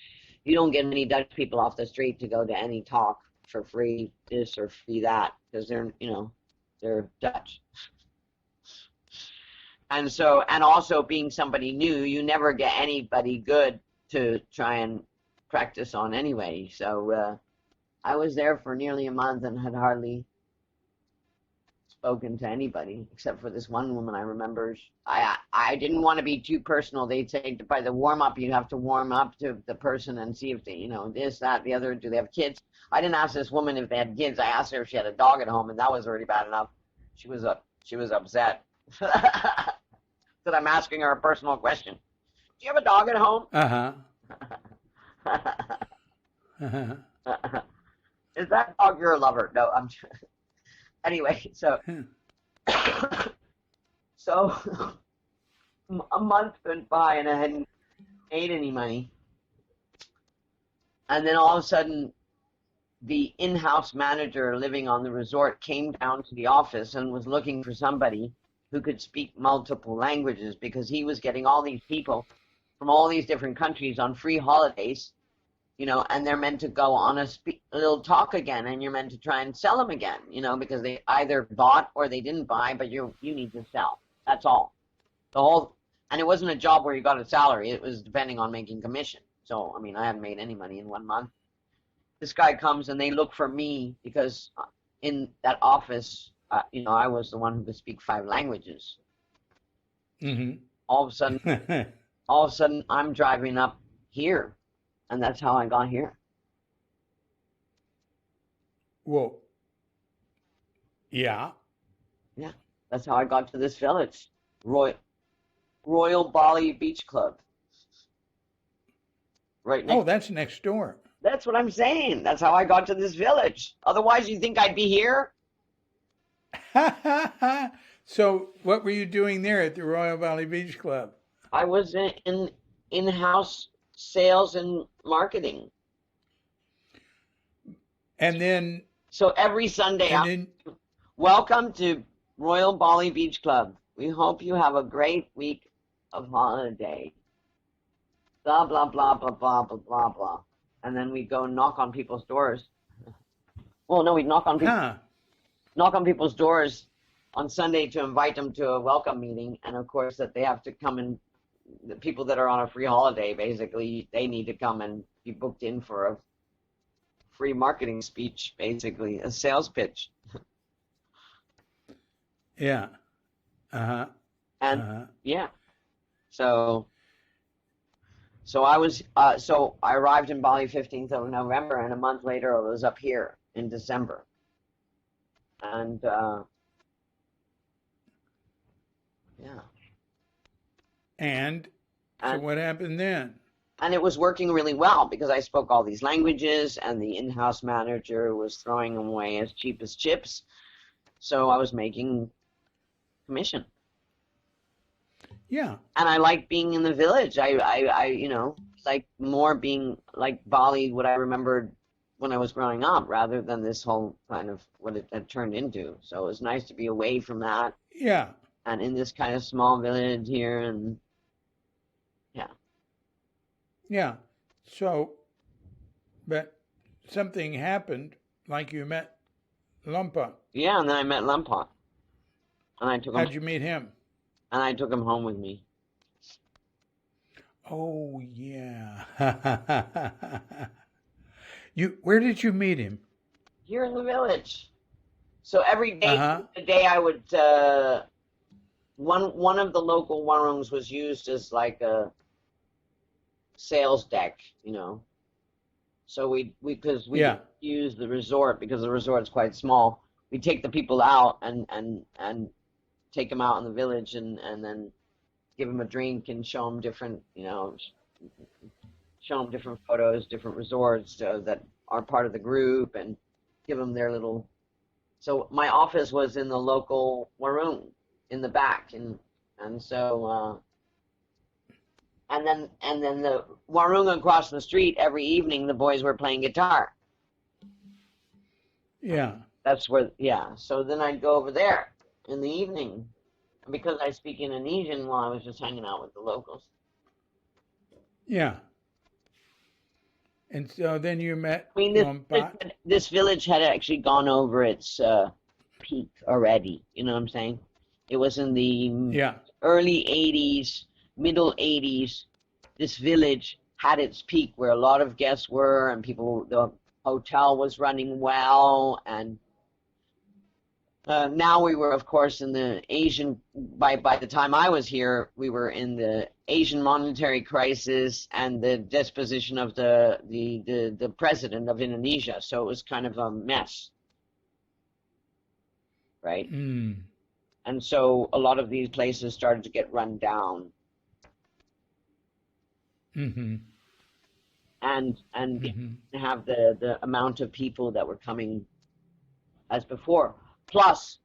you don't get many Dutch people off the street to go to any talk for free this or free that, because they're Dutch. And so, and also being somebody new, you never get anybody good to try and practice on anyway. So I was there for nearly a month and had hardly spoken to anybody except for this one woman I remember. I didn't want to be too personal. They'd say by the warm up, you'd have to warm up to the person and see if they, you know, this, that, the other. Do they have kids? I didn't ask this woman if they had kids. I asked her if she had a dog at home, and that was already bad enough. She was upset. That I'm asking her a personal question. Do you have a dog at home? Is that dog your lover? No, I'm. Anyway, so a month went by and I hadn't made any money, and then all of a sudden, the in-house manager living on the resort came down to the office and was looking for somebody who could speak multiple languages, because he was getting all these people from all these different countries on free holidays, you know, and they're meant to go on a little talk again, and you're meant to try and sell them again, you know, because they either bought or they didn't buy, but you need to sell. That's all. And it wasn't a job where you got a salary. It was depending on making commission. So, I mean, I haven't made any money in 1 month. This guy comes and they look for me because in that office, you know, I was the one who could speak 5 languages. Mm-hmm. All of a sudden, I'm driving up here, and that's how I got here. Well, yeah. Yeah, that's how I got to this village, Royal Bali Beach Club. Right next. Oh, that's next door. That's what I'm saying. That's how I got to this village. Otherwise, you think I'd be here? So what were you doing there at the Royal Valley Beach Club? I was in-house sales and marketing. And then... So every Sunday, welcome to Royal Bali Beach Club. We hope you have a great week of holiday. Blah, blah, blah, blah, blah, blah, blah, blah. And then we'd go knock on people's doors. Well, no, we'd knock on people's doors on Sunday to invite them to a welcome meeting. And of course, that they have to come and the people that are on a free holiday, basically, they need to come and be booked in for a free marketing speech, basically, a sales pitch. Yeah. Yeah. So I arrived in Bali 15th of November, and a month later I was up here in December. And yeah. And so what happened then? And it was working really well because I spoke all these languages, and the in-house manager was throwing them away as cheap as chips. So I was making commission. Yeah. And I like being in the village. I you know, like more being like Bali, what I remembered when I was growing up, rather than this whole kind of what it had turned into. So it was nice to be away from that. Yeah. And in this kind of small village here, and yeah. Yeah. So, but something happened, like you met Lempot. Yeah, and then I met Lempot. And I took him. How'd you meet him? And I took him home with me. Oh, yeah. Where did you meet him? Here in the village. So every day, the day I would, one of the local warungs was used as like a sales deck, you know. So we use the resort because the resort's quite small. We take the people out and take them out in the village and then give them a drink and show them different, you know, show them different photos, different resorts that are part of the group, and give them their little. So my office was in the local warung in the back, and so and then the warung across the street every evening the boys were playing guitar. Yeah. That's where, yeah. So then I'd go over there in the evening. Because I speak Indonesian, while I was just hanging out with the locals. Yeah. And so then you met this village had actually gone over its peak already. You know what I'm saying? It was in the early 80s, middle 80s, this village had its peak where a lot of guests were, and people, the hotel was running well, and now we were, of course, in the Asian. By the time I was here, we were in the Asian monetary crisis and the disposition of the president of Indonesia. So it was kind of a mess, right? Mm. And so a lot of these places started to get run down, Mm-hmm. and Mm-hmm. have the amount of people that were coming as before. Plus,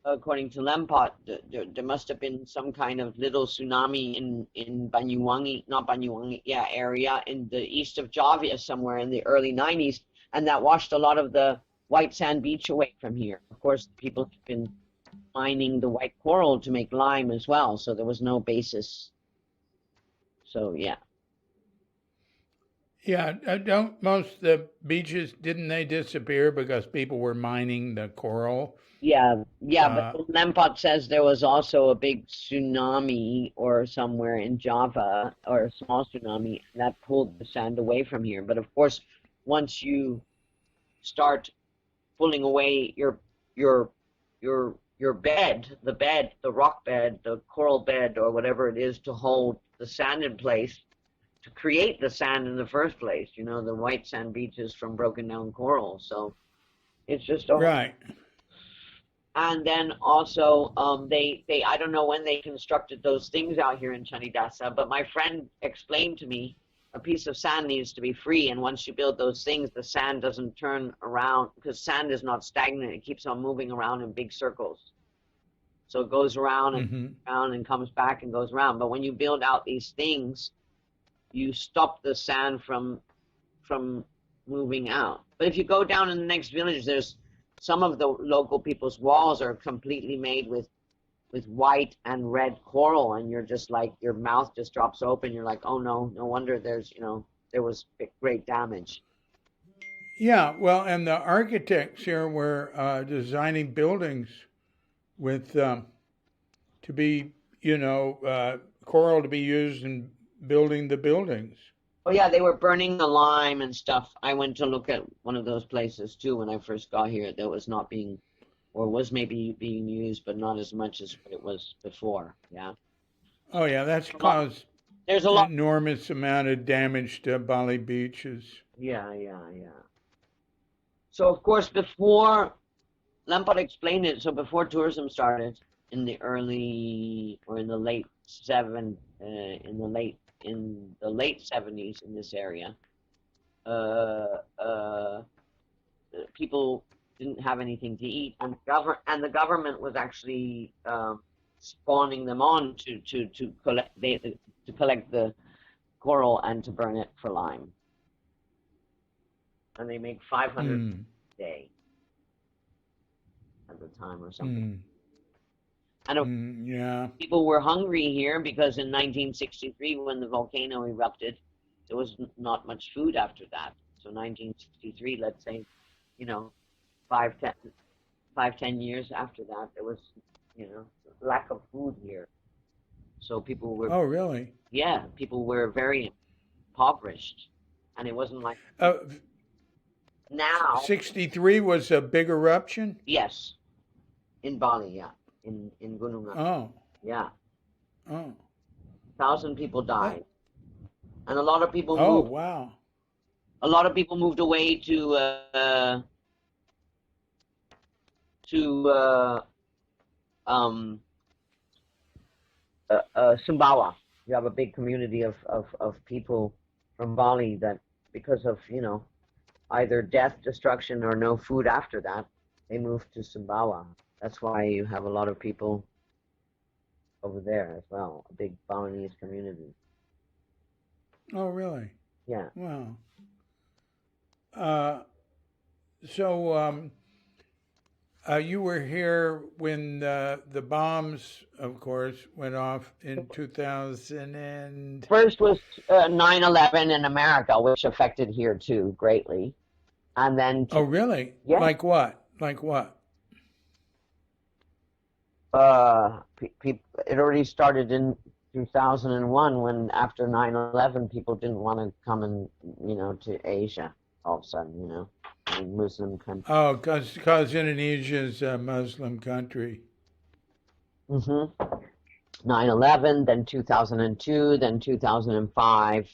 according to Lempot, there must have been some kind of little tsunami in Banyuwangi, not Banyuwangi, yeah, area in the east of Java somewhere in the early 90s, and that washed a lot of the white sand beach away from here. Of course, people have been mining the white coral to make lime as well, so there was no basis. So, yeah. Yeah, don't most the beaches, didn't they disappear because people were mining the coral? Yeah, but Uh, Lempot says there was also a big tsunami or somewhere in Java, or a small tsunami that pulled the sand away from here. But of course, once you start pulling away your your bed, the rock bed, the coral bed, or whatever it is to hold the sand in place, to create the sand in the first place, the white sand beaches from broken down coral. So it's just a. right. And then also, they I don't know when they constructed those things out here in Candidasa, but my friend explained to me a piece of sand needs to be free, and once you build those things, the sand doesn't turn around, because sand is not stagnant; it keeps on moving around in big circles. So it goes around and Mm-hmm. around and comes back and goes around. But when you build out these things, you stop the sand from moving out. But if you go down in the next village, there's some of the local people's walls are completely made with white and red coral, and you're just like, your mouth just drops open. You're like, oh no, no wonder there was great damage. Yeah, well, and the architects here were designing buildings with to be, coral to be used in building the buildings. Oh yeah, they were burning the lime and stuff. I went to look at one of those places too when I first got here. That was not being, or was maybe being used, but not as much as what it was before. Yeah. Oh, yeah, that's A lot. caused There's a an lot. enormous amount of damage to Bali beaches. Yeah, yeah, yeah. So of course, before Lampard explained it, so before tourism started in the early, or in the late in the late 70s in this area, uh, uh, people didn't have anything to eat, and the government was actually spawning them on to collect the coral and to burn it for lime, and they make 500 Mm, a day at the time or something. mm, And yeah. people were hungry here because in 1963, when the volcano erupted, there was not much food after that. So 1963, let's say, you know, 5, 10 years after that, there was, lack of food here. So Oh, really? people were very impoverished, and it wasn't like Uh, now. 63 was a big eruption? Yes, in Bali, yeah, in Gunung, Oh, yeah, oh. 1,000 people That, died, and a lot of people oh, moved. wow. A lot of people moved away to um, Sumbawa. You have a big community of people from Bali that, because of either death, destruction, or no food after that, they moved to Sumbawa. That's why you have a lot of people over there as well, a big Balinese community. Oh, really? Yeah. Wow. Uh, so you were here when the bombs, of course, went off in 2000 and... First was 9/11 in America, which affected here too greatly. And then, Oh, really? yeah, Like what? Like what? It already started in 2001 when after 9/11 people didn't want to come and to Asia all of a sudden, in Muslim country. Oh, because Indonesia is a Muslim country. Mm-hmm. 9/11, then 2002, then 2005.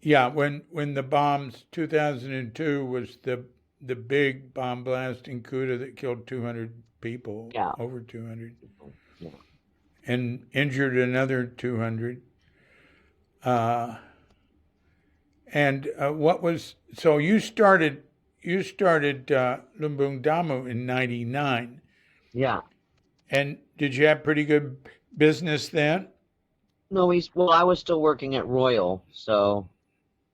Yeah, when the bombs 2002 was the big bomb blast in Kuta that killed 200 people, Yeah. over 200, Yeah. and injured another 200. And what was so you started Lumbung Damu in '99, Yeah. and did you have pretty good business then? No, I was still working at Royal, so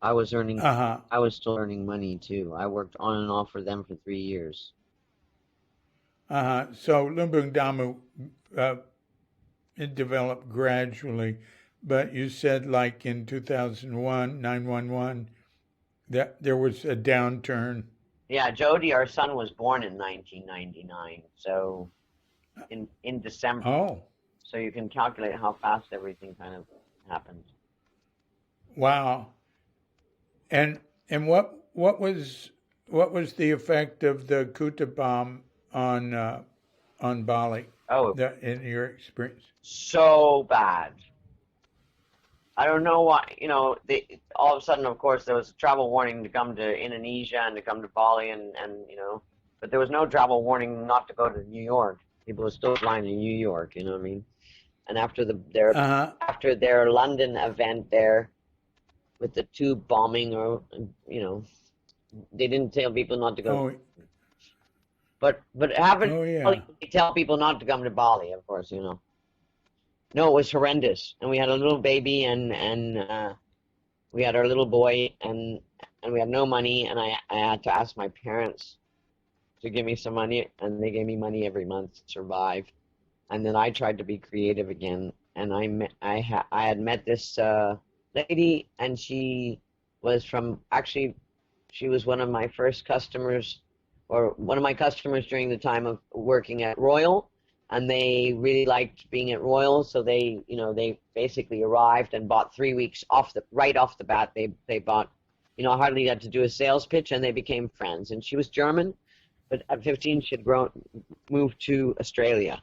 I was earning Uh huh. I was still earning money too. I worked on and off for them for 3 years. So Lumbung Damu uh, it developed gradually, but you said like in 2001, 911, that there was a downturn. Yeah, Jody, our son, was born in 1999, so in December. Oh, So you can calculate how fast everything kind of happened. wow! And what was the effect of the Kuta bomb on Bali? Oh, In your experience? so bad. I don't know why, all of a sudden, of course, there was a travel warning to come to Indonesia and to come to Bali and but there was no travel warning not to go to New York. People were still flying to New York, you know what I mean? And after after their London event there with the tube bombing, or they didn't tell people not to go. Oh, But it happened. oh yeah. They tell people not to come to Bali, of course, No, it was horrendous. And we had a little baby, and we had our little boy, and we had no money, and I had to ask my parents to give me some money, and they gave me money every month to survive. And then I tried to be creative again, and I had met this lady, and she was she was one of my first customers, or one of my customers during the time of working at Royal, and they really liked being at Royal, so they basically arrived and bought 3 weeks right off the bat. They bought, I hardly had to do a sales pitch, and they became friends. And she was German, but at 15 she had moved to Australia.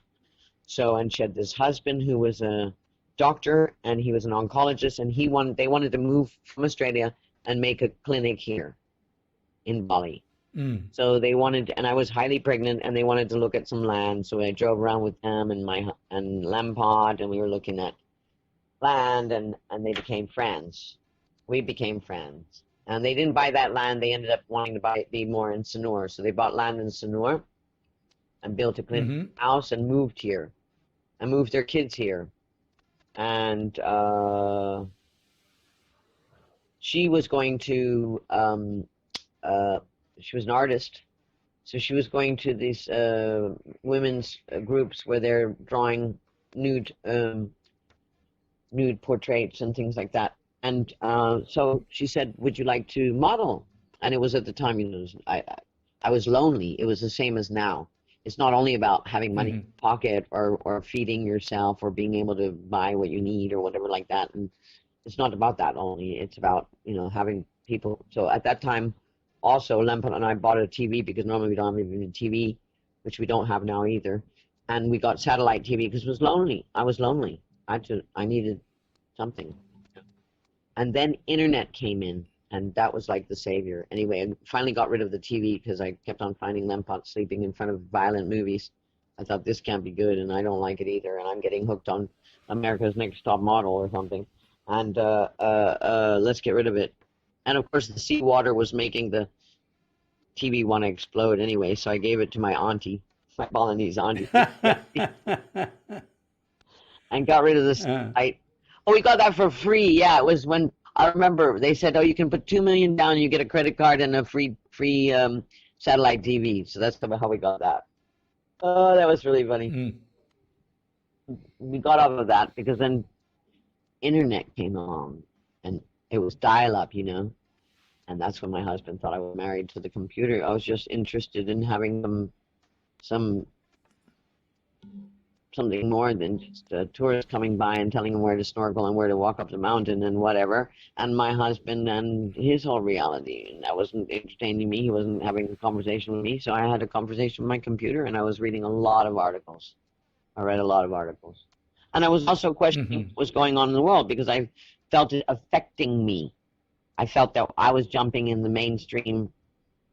So, and she had this husband who was a doctor, and he was an oncologist, and they wanted to move from Australia and make a clinic here in Bali. So they wanted, and I was highly pregnant, and they wanted to look at some land. So I drove around with them and Lempot, and we were looking at land, and they became friends. We became friends, and they didn't buy that land. They ended up wanting to be more in Sanur, so they bought land in Sanur and built a clinic house and moved here, and moved their kids here, and she was going to. She was an artist, so she was going to these women's groups where they're drawing nude portraits and things like that. And so she said, "Would you like to model?" And it was at the time, I was lonely. It was the same as now. It's not only about having money in your pocket or feeding yourself or being able to buy what you need or whatever like that. And it's not about that only. It's about having people. So at that time. Also, Lempot and I bought a TV because normally we don't have even a TV, which we don't have now either. And we got satellite TV because it was lonely. I was lonely. I needed something. And then internet came in, and that was like the savior. Anyway, I finally got rid of the TV because I kept on finding Lempot sleeping in front of violent movies. I thought, this can't be good, and I don't like it either. And I'm getting hooked on America's Next Top Model or something. And let's get rid of it. And of course, the seawater was making the TV want to explode anyway, so I gave it to my auntie, my Balinese auntie, and got rid of the satellite. Oh, we got that for free. Yeah, it was when I remember they said, "Oh, you can put $2 million down, and you get a credit card and a free satellite TV." So that's how we got that. Oh, that was really funny. We got off of that because then internet came along, and it was dial-up, and that's when my husband thought I was married to the computer. I was just interested in having some something more than just a tourist coming by and telling him where to snorkel and where to walk up the mountain and whatever. And my husband and his whole reality. And that wasn't entertaining me. He wasn't having a conversation with me. So I had a conversation with my computer, and I was reading a lot of articles. I read a lot of articles. And I was also questioning what was going on in the world because I felt it affecting me. I felt that I was jumping in the mainstream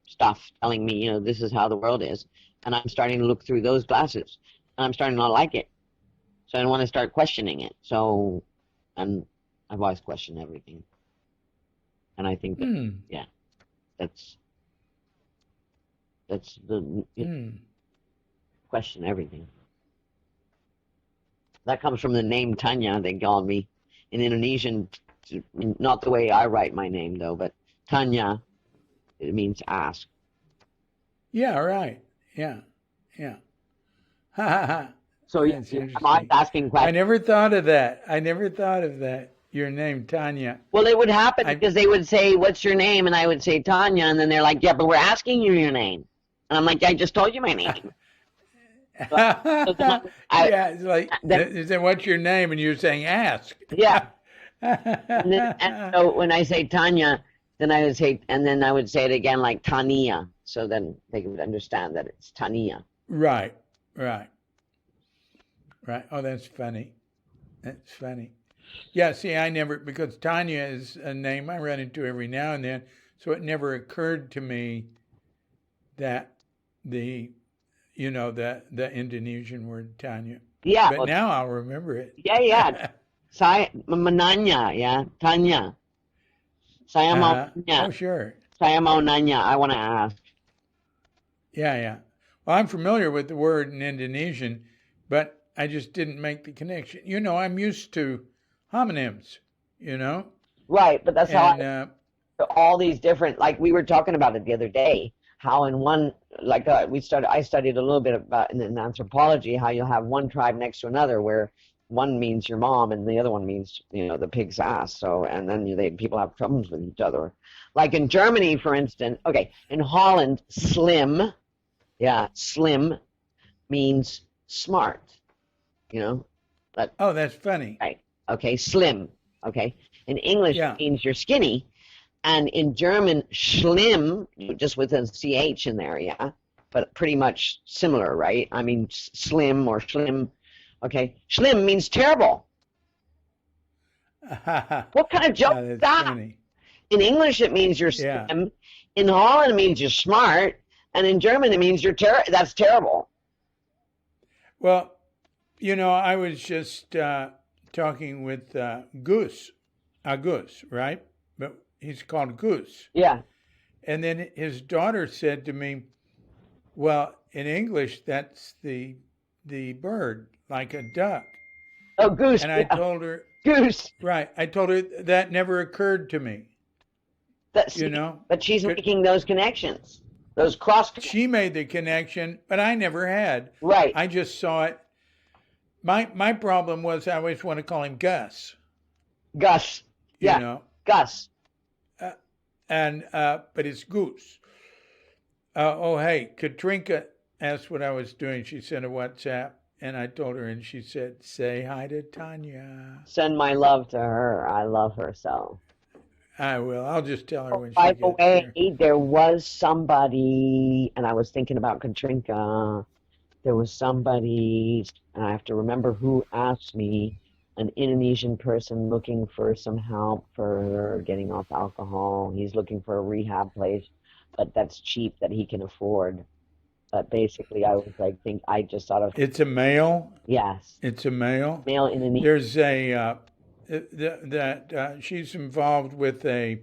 stuff telling me, you know, this is how the world is. And I'm starting to look through those glasses. And I'm starting to not like it. So I want to start questioning it. So, and I've always questioned everything. And I think that, yeah, that's the question everything. That comes from the name Tanya, they called me. In Indonesian, not the way I write my name, though, but Tanya, it means ask. Yeah, right. Yeah. Ha ha ha. So I'm always asking questions. I never thought of that. Your name, Tanya. Well, it would happen because they would say, "What's your name?" And I would say Tanya, and then they're like, "Yeah, but we're asking you your name." And I'm like, "I just told you my name." Yeah, it's like they say, "What's your name?" And you're saying, "Ask." Yeah. and so when I say Tanya, then I would say, and then I would say it again like Tania, so then they would understand that it's Tania. Right. Oh, that's funny. Yeah, see, I never, because Tanya is a name I run into every now and then, so it never occurred to me that the Indonesian word Tanya. Yeah. But now I'll remember it. Yeah. Saya menanya, ya, Tanya. Saya mau nanya. Oh, sure. Saya mau nanya. I want to ask. Yeah. Well, I'm familiar with the word in Indonesian, but I just didn't make the connection. You know, I'm used to homonyms, you know? Right, but that's how all these different, like we were talking about it the other day, how in one, like I studied a little bit about in anthropology, how you'll have one tribe next to another where one means your mom and the other one means, you know, the pig's ass. So, and then people have problems with each other. Like in Germany, for instance, in Holland, slim means smart, you know. Oh, that's funny. Right. Okay, slim. Okay. In English, it means you're skinny. And in German, schlimm, just with a CH in there, yeah. But pretty much similar, right? I mean, slim or schlimm. Okay. Schlimm means terrible. What kind of joke is that? Funny. In English, it means you're slim. In Holland, it means you're smart. And in German, it means that's terrible. Well, you know, I was just talking with Goose, right? But he's called Goose. Yeah. And then his daughter said to me, well, in English, that's the bird, like a duck. Oh, goose. And I told her, goose. Right. I told her that never occurred to me. You know? But she's making those connections, those cross connections. She made the connection, but I never had. Right. I just saw it. My problem was I always want to call him Gus. Gus. Yeah. You know? Gus. But it's Goose. Hey, Katrinka asked what I was doing. She sent a WhatsApp, and I told her, and she said, say hi to Tanya. Send my love to her. I love her so. I will. I'll just tell her when she gets there. By the way, there was somebody, and I was thinking about Katrinka. There was somebody, and I have to remember who asked me, an Indonesian person looking for some help for getting off alcohol. He's looking for a rehab place, but that's cheap that he can afford. But basically, I was like, I just thought of. It's a male? Yes. It's a male? Male Indonesian. There's she's involved with a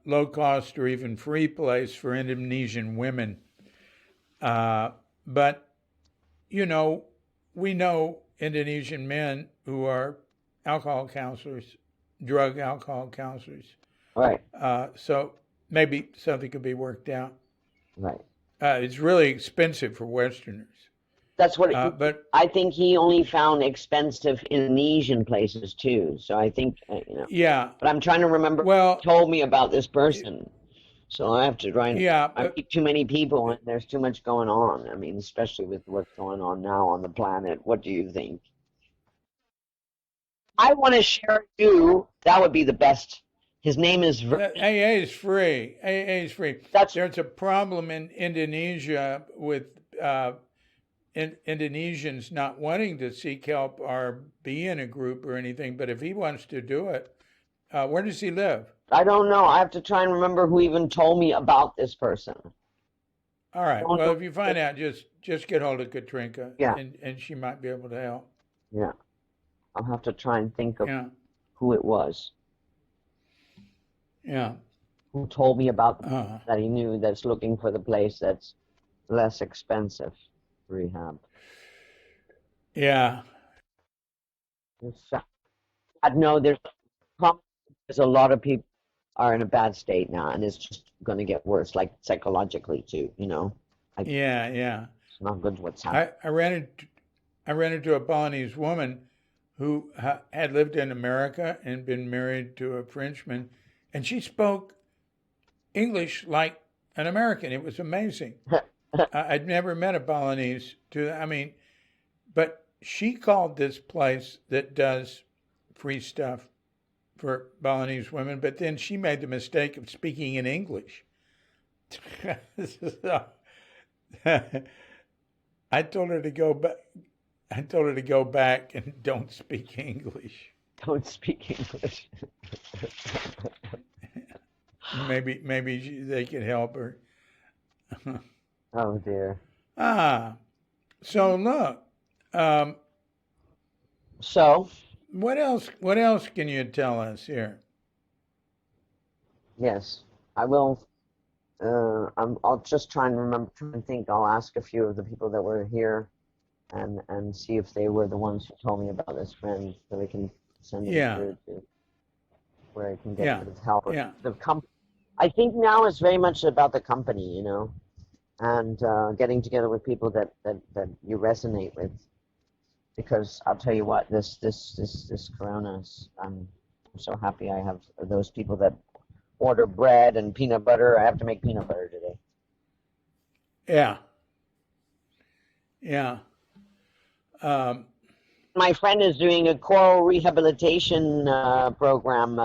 low cost or even free place for Indonesian women. But, you know, we know Indonesian men who are alcohol counselors, drug alcohol counselors. Right. So maybe something could be worked out. Right. It's really expensive for Westerners. That's what. But I think he only found expensive Indonesian places too. So I think you know. Yeah. But I'm trying to remember. Well, who told me about this person. So I have to try and Yeah, I meet too many people and there's too much going on. I mean, especially with what's going on now on the planet. What do you think? I want to share you. That would be the best. His name is AA is free. AA is free. that's There's a problem in Indonesia with Indonesians not wanting to seek help or be in a group or anything. But if he wants to do it, where does he live? I don't know. I have to try and remember who even told me about this person. All right. Don't Well, know. if you find out, just get hold of Katrinka, Yeah, and she might be able to help. yeah. I'll have to try and think of Yeah, who it was yeah. who told me about Uh, that he knew that's looking for the place that's less expensive rehab. yeah, I know there's a lot of people are in a bad state now, and it's just going to get worse, like psychologically too. Like yeah, yeah. it's not good what's happening. I ran into a Balinese woman who had lived in America and been married to a Frenchman, and she spoke English like an American. It was amazing. I'd never met a Balinese I mean, but she called this place that does free stuff for Balinese women, but then she made the mistake of speaking in English. So, I told her to go back. I told her to go back and don't speak English. Don't speak English. Maybe they could help her. Oh dear. So look, um, So what else? What else can you tell us here? yes, I will. I'll just try and remember. Try and think. I'll ask a few of the people that were here, and see if they were the ones who told me about this friend, so we can send them Yeah, through to where I can get a yeah, bit of help. yeah, The I think now it's very much about the company, and getting together with people that you resonate with. Because I'll tell you what, this Corona, I'm so happy I have those people that order bread and peanut butter. I have to make peanut butter today. yeah, yeah. Um, My friend is doing a coral rehabilitation program.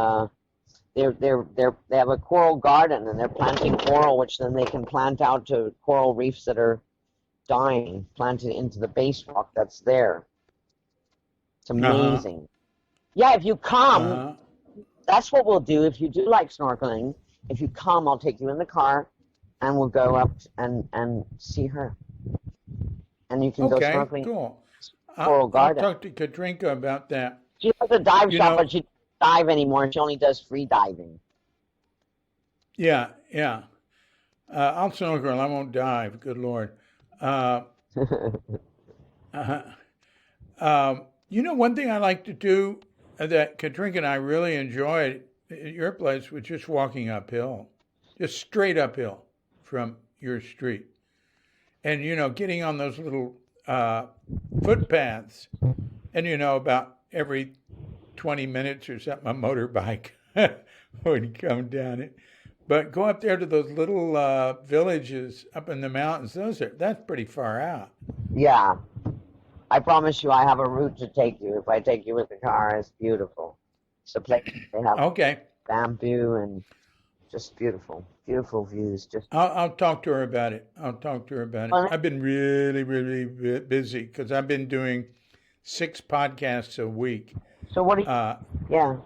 They have a coral garden and they're planting coral, which then they can plant out to coral reefs that are dying, planted into the base rock that's there. It's uh-huh, amazing. Yeah, if you come, uh-huh. that's what we'll do. If you do like snorkeling, if you come, I'll take you in the car and we'll go up and see her. And you can go Okay, snorkeling in cool. the coral I'll garden. talk to Katrinka about that. She has a dive You shop, know, but she doesn't dive anymore. She only does free diving. yeah, yeah. I'll snorkel. I won't dive. Good Lord. Uh, uh, one thing I like to do that Katrinka and I really enjoyed at your place was just walking uphill, just straight uphill from your street. And, getting on those little footpaths. And, about every 20 minutes or something, a motorbike would come down it. But go up there to those little villages up in the mountains. That's pretty far out. Yeah, I promise you, I have a route to take you. If I take you with the car, it's beautiful. It's a place they have Okay, bamboo and just beautiful, beautiful views. Just I'll talk to her about it. I'll talk to her about it. I've been really, really busy because I've been doing 6 podcasts a week. so what do you? Uh, Yeah.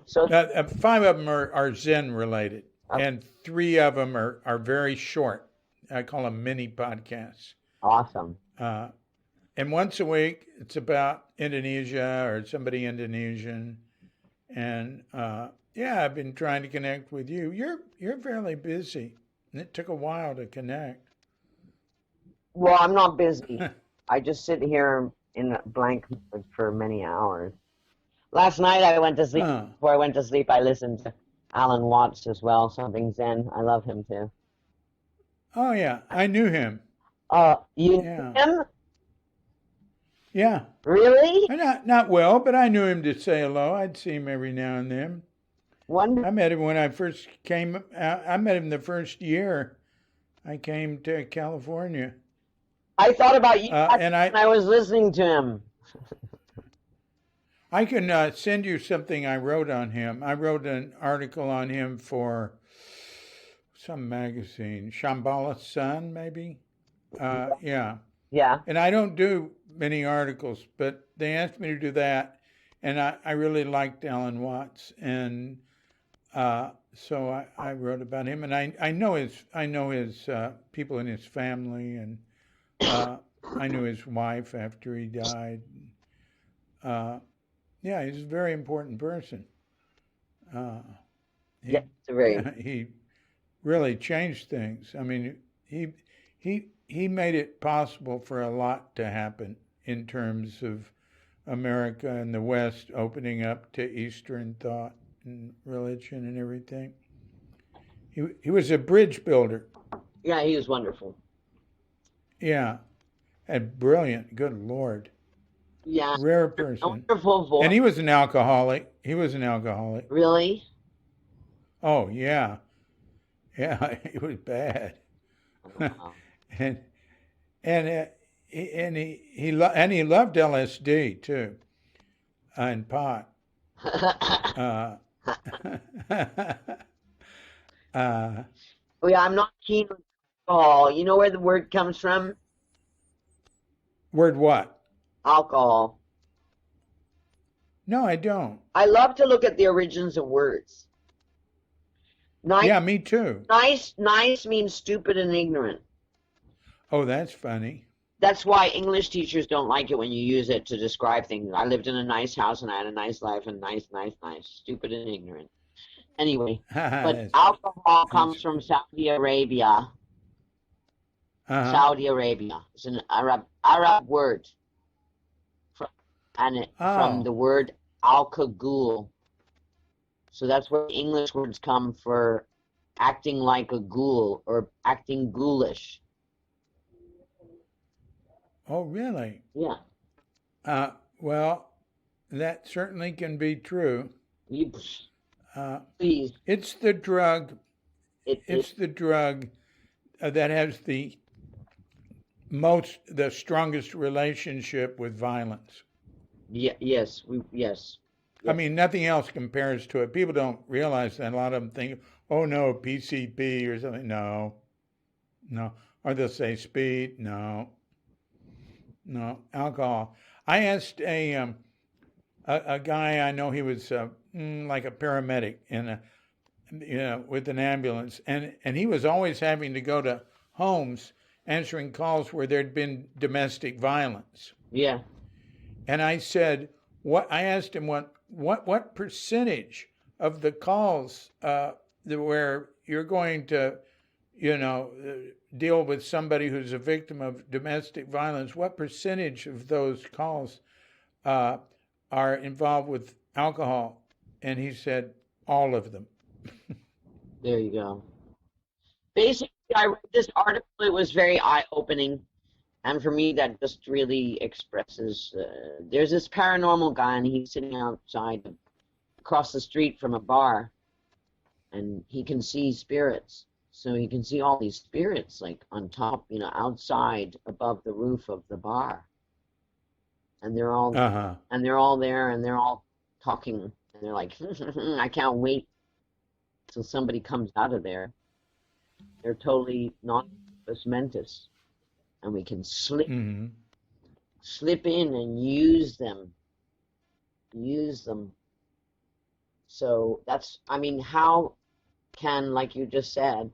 So 5 of them are Zen related, okay, and 3 of them are very short. I call them mini podcasts. awesome. Uh, and once a week, it's about Indonesia or somebody Indonesian. And yeah, I've been trying to connect with you. You're fairly busy, and it took a while to connect. Well, I'm not busy. I just sit here in blank mode for many hours. Last night I went to sleep. Huh. Before I went to sleep, I listened to Alan Watts as well. Something Zen. I love him too. Oh yeah, I knew him. You knew Yeah, him? yeah. Really? Not well, but I knew him to say hello. I'd see him every now and then. Wonderful. I met him when I first came. I met him the first year I came to California, I thought about you and when I was listening to him. I can send you something I wrote on him. I wrote an article on him for some magazine, Shambhala Sun, maybe. Yeah, Yeah. and I don't do many articles, but they asked me to do that, and I really liked Alan Watts, and so I wrote about him, and I know his people in his family, and I knew his wife after he died. Uh, yeah, he's a very important person. Uh, Yeah, he it's a very he really changed things. I mean, he made it possible for a lot to happen in terms of America and the West opening up to Eastern thought and religion and everything. He was a bridge builder. yeah, he was wonderful. Yeah, and brilliant. Good Lord, Yeah, rare a person. wonderful And voice. he was an alcoholic. He was an alcoholic. Really? Oh yeah, yeah. He was bad. Oh, wow. and and and he loved LSD too, and pot. Uh, uh, Oh, yeah, I'm not keen on alcohol. You know where the word comes from? word what? Alcohol. No, I don't. I love to look at the origins of words. Nice, Yeah, me too. nice means stupid and ignorant. Oh, that's funny. That's why English teachers don't like it when you use it to describe things. I lived in a nice house and I had a nice life and nice, nice, nice. Stupid and ignorant. Anyway, but that's alcohol that's comes from Saudi Arabia. uh-huh. Saudi Arabia. It's an Arab word from, from Oh, the word alcohol. So that's where English words come for acting like a ghoul or acting ghoulish. oh, really? Yeah. Uh, well, that certainly can be true. You Uh, please. it's the drug. It It's the drug that has the strongest relationship with violence. yeah, yes, yes. I Yes. mean, nothing else compares to it. People don't realize that. A lot of them think, "Oh no, PCP or something." No, no. Or they'll say speed. No, no. Alcohol. I asked a guy I know. He was like a paramedic in a with an ambulance, and he was always having to go to homes answering calls where there'd been domestic violence. Yeah. And I said, what? I asked him what percentage of the calls where you're going to, deal with somebody who's a victim of domestic violence. What percentage of those calls uh, are involved with alcohol? And he said, all of them. There you go. Basically, I read this article. It was very eye-opening, and for me, that just really expresses. There's this paranormal guy, and he's sitting outside across the street from a bar, and he can see spirits. So he can see all these spirits like on top, outside above the roof of the bar, and Uh huh. they're all there, and they're all talking, and they're like, I can't wait till somebody comes out of there. They're totally non-compos mentis, and we can Mm-hmm. slip in and use them. So that's, I mean, how can, like you just said,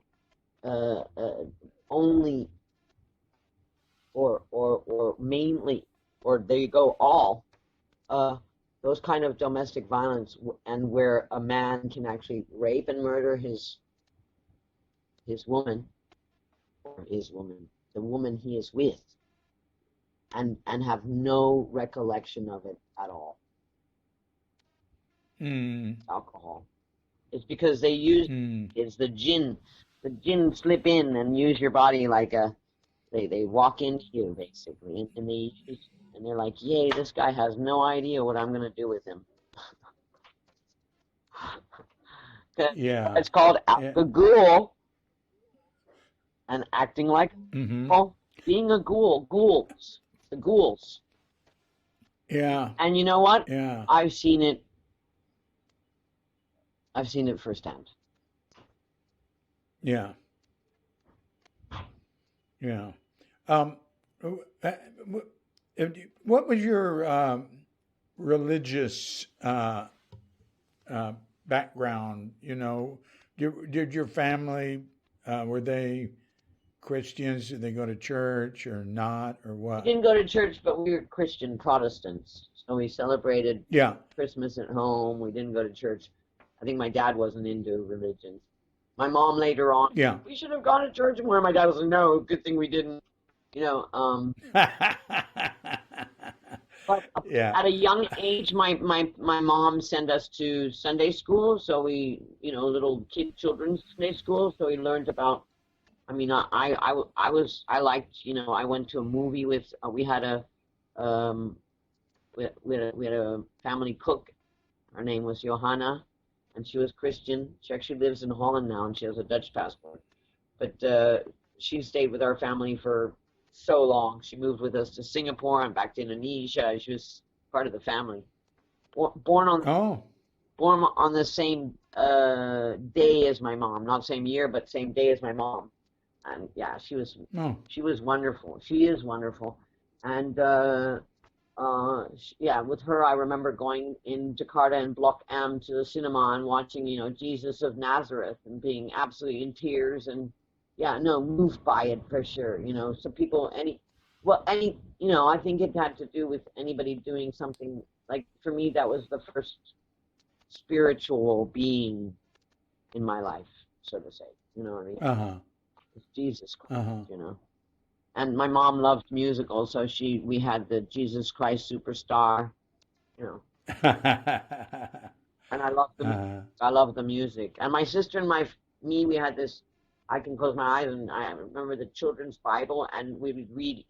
only or mainly, or there you go, all uh, those kind of domestic violence, and where a man can actually rape and murder his woman, or his woman, the woman he is with, and have no recollection of it at all. Mm. Alcohol. It's because they use, Mm. it's the jinn. The jinn slip in and use your body like a, they walk into you basically, and they use, and they're like, yay, this guy has no idea what I'm gonna do with him. Yeah. It's called Yeah. the ghoul and acting like Mm-hmm. well, being a ghoul, the ghouls. Yeah. And you know what? Yeah. I've seen it. I've seen it firsthand. Yeah. Yeah. Um, uh, what was your religious uh, background? You know, did your family were they Christians? Did they go to church or not, or We what? didn't go to church, but we were Christian Protestants. So we celebrated Yeah. Christmas at home. We didn't go to church. I think my dad wasn't into religion. My mom later on, Yeah. we should have gone to church more. My dad was like, no, good thing we didn't. You know, but Yeah. at a young age, my mom sent us to Sunday school. So we, little children's Sunday school. So we learned about. I mean, I liked, I went to a movie with. We had a, um, we had a family cook. Her name was Johanna, and she was Christian. She actually lives in Holland now, and she has a Dutch passport. But she stayed with our family for so long. She moved with us to Singapore and back to Indonesia. She was part of the family. Born on Oh. born on the same day as my mom, not same year, but same day as my mom. And yeah, Oh. she was wonderful. She is wonderful, and yeah, with her, I remember going in Jakarta and Block M to the cinema and watching, Jesus of Nazareth and being absolutely in tears and, yeah, no, moved by it for sure. Some people, I think it had to do with anybody doing something like for me, that was the first spiritual being in my life, so to say. You know what I mean? Uh-huh. It's Jesus Uh-huh. Christ. And my mom loved musicals, so we had the Jesus Christ Superstar, you know. And I love the music. And my sister and me, we had this. I can close my eyes and I remember the children's Bible, and we would read.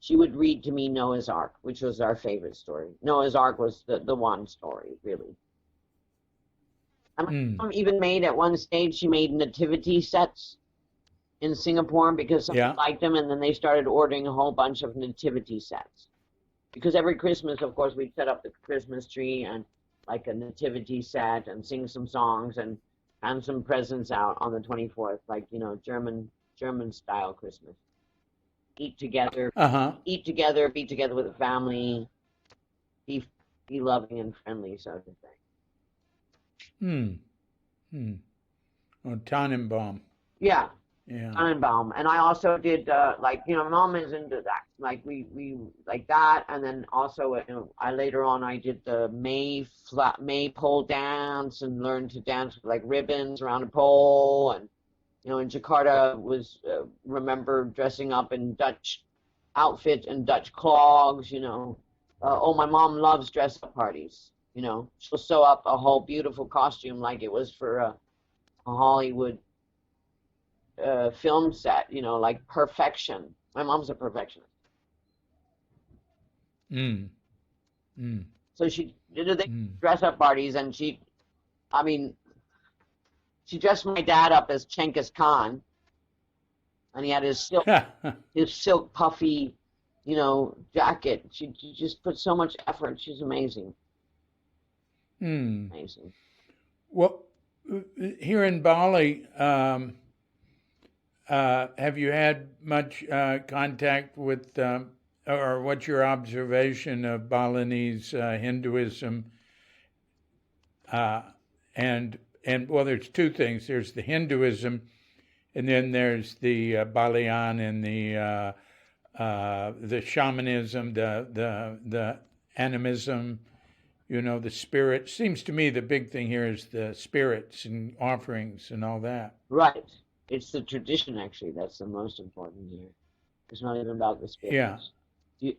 She would read to me Noah's Ark, which was our favorite story. Noah's Ark was the one story, really. And my Mm. mom even made at one stage. She made nativity sets in Singapore because somebody Yeah. liked them, and then they started ordering a whole bunch of nativity sets. Because every Christmas, of course, we'd set up the Christmas tree and like a nativity set and sing some songs and hand some presents out on the 24th, like German style Christmas. Eat together, Uh-huh. be together with the family, be be loving and friendly, so to say. Hmm. Hmm. Oh, Tannenbaum. Yeah, Yeah. Tannenbaum. And I also did my mom is into that. Like we like that, and then also I later on I did the maypole dance and learned to dance with like ribbons around a pole, and in Jakarta was remember dressing up in Dutch outfits and Dutch clogs. Oh, my mom loves dress up parties. She'll sew up a whole beautiful costume like it was for a Hollywood film set, like perfection. My mom's a perfectionist. Mm. Mm. So she did the Mm. dress up parties, and I mean, she dressed my dad up as Chengiz Khan, and he had his silk puffy, jacket. She just put so much effort. She's amazing. Mm. Amazing. Well, here in Bali, have you had much contact with, or what's your observation of Balinese Hinduism? Uh, and well, there's two things. There's the Hinduism, and then there's the Balian and the shamanism, the animism. The spirit. Seems to me the big thing here is the spirits and offerings and all that. Right. It's the tradition, actually, that's the most important here. It's not even about the Yeah. spirits.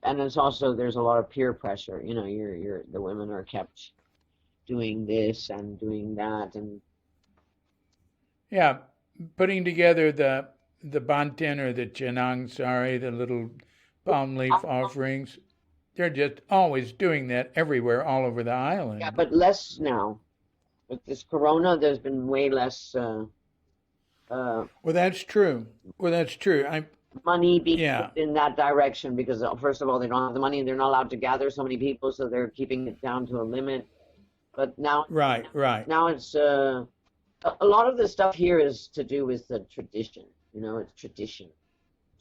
And it's also there's a lot of peer pressure. The women are kept doing this and doing that, and Yeah. Putting together the banten or the chenang sari, the little palm leaf offerings. They're just always doing that everywhere, all over the yeah, island. but less now. With this corona, there's been way less Well, that's true. Well, that's true. money being Yeah. put in that direction because, first of all, they don't have the money and they're not allowed to gather so many people, so they're keeping it down to a limit. But Right. Right. now it's a lot of the stuff here is to do with the tradition. It's tradition,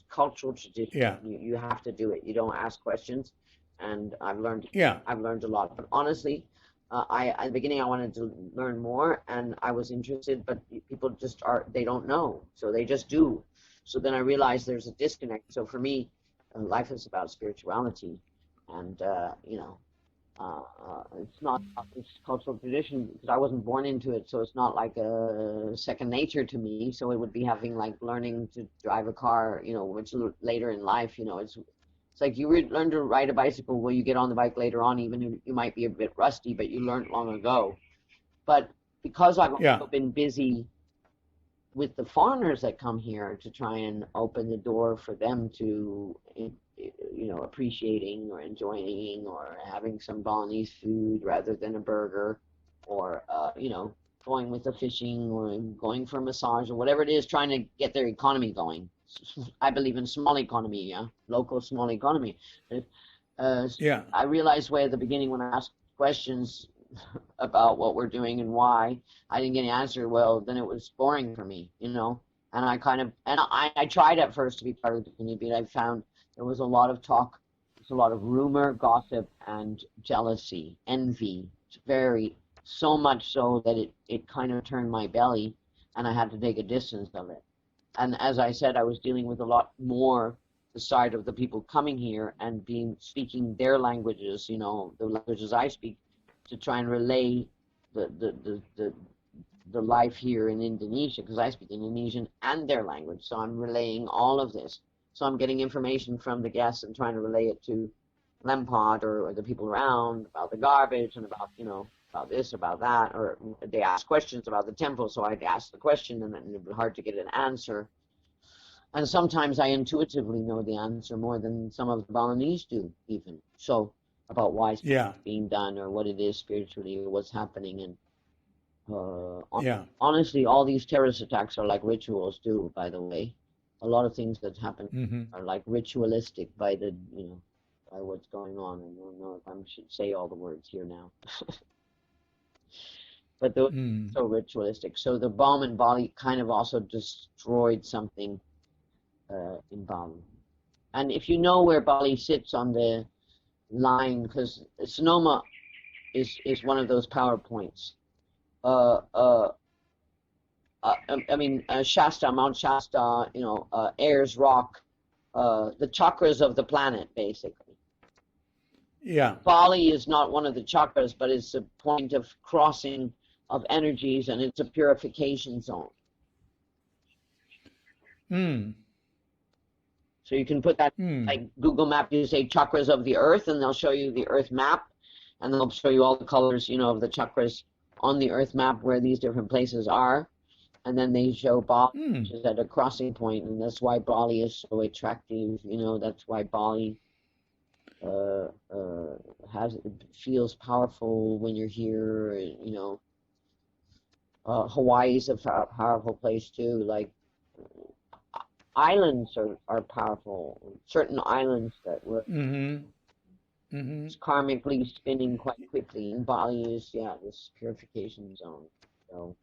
cultural tradition. Yeah. You have to do it. You don't ask questions, and Yeah. I've learned a lot. But honestly, at the beginning I wanted to learn more, and I was interested, but people just they don't know, so they just do. So then I realized there's a disconnect. So for me, life is about spirituality, and it's not it's cultural tradition because I wasn't born into it, so it's not like a second nature to me. So it would be having like learning to drive a car, which later in life, it's like you learn to ride a bicycle. Well, you get on the bike later on, even if you might be a bit rusty, but you learned long ago. But because I've also been busy with the foreigners that come here to try and open the door for them to appreciating or enjoying or having some Balinese food rather than a burger, or going with the fishing or going for a massage or whatever it is, trying to get their economy going. I believe in small economy, local small economy. I realized way at the beginning when I asked questions about what we're doing and why I didn't get an answer, well, then it was boring for me, and I tried at first to be part of the community, but I found there was a lot of talk, there's a lot of rumor, gossip, and jealousy, envy, so much so that it kind of turned my belly, and I had to take a distance of it. And as I said, I was dealing with a lot more the side of the people coming here and speaking their languages, the languages I speak, to try and relay the life here in Indonesia, because I speak Indonesian and their language, so I'm relaying all of this. So I'm getting information from the guests and trying to relay it to Lempot or the people around about the garbage and about about this, about that, or they ask questions about the temple, so I'd ask the question and then it'd be hard to get an answer. And sometimes I intuitively know the answer more than some of the Balinese do, even. So about why it's being done or what it is spiritually or what's happening. And honestly, all these terrorist attacks are like rituals too, by the way. A lot of things that happen are like ritualistic by by what's going on. I don't know if I should say all the words here now. But those are so ritualistic. So the bomb in Bali kind of also destroyed something in Bali. And if you know where Bali sits on the line, because Sonoma is one of those power points. Shasta, Mount Shasta, Ayers Rock, the chakras of the planet, basically. Yeah. Bali is not one of the chakras, but it's a point of crossing of energies, and it's a purification zone. So you can put that, like Google Map, you say chakras of the earth, and they'll show you the earth map, and they'll show you all the colors, of the chakras on the earth map where these different places are. And then they show Bali, which is at a crossing point, and that's why Bali is so attractive. That's why Bali feels powerful when you're here. Hawaii's a powerful place too. Like islands are powerful. Certain islands that were karmically spinning quite quickly, and Bali is this purification zone. So.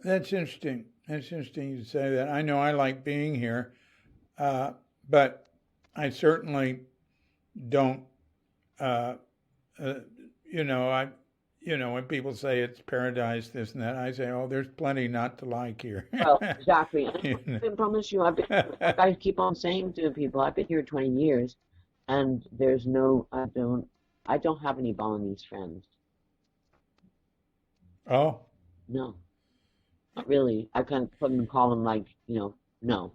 That's interesting. That's interesting to say that. I know I like being here, but I certainly don't. When people say it's paradise, this and that, I say, oh, there's plenty not to like here. Well, exactly. I promise you, I keep on saying to people, I've been here 20 years, and I don't have any Balinese friends. Oh. No. Not really. I couldn't call them no.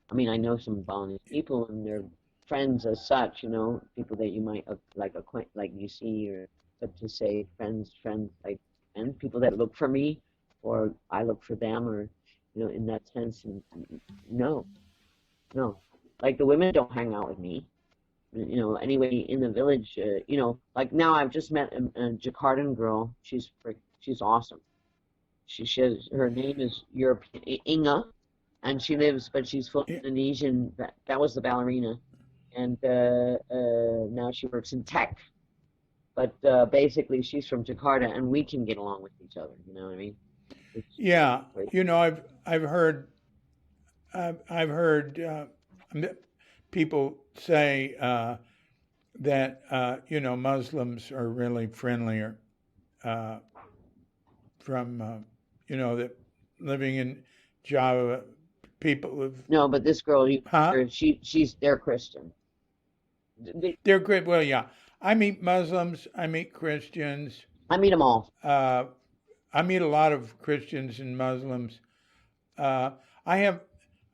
I mean, I know some Balinese people and they're friends as such, people that you might like you see, but to say friends, and people that look for me or I look for them, or, in that sense, no. Like the women don't hang out with me, anyway, in the village, like now I've just met a Jakartan girl. She's awesome. her name is European Inga, and she lives, but she's full Yeah. Indonesian. That was the ballerina, and now she works in tech. But basically, she's from Jakarta, and we can get along with each other. You know what I mean? It's Yeah. great. I've heard people say that Muslims are really friendlier uh, from that living in Java, people have, No, but this girl, huh? they're Christian. They, They're great. Well, yeah. I meet Muslims. I meet Christians. I meet them all. Uh, I meet a lot of Christians and Muslims. Uh, I have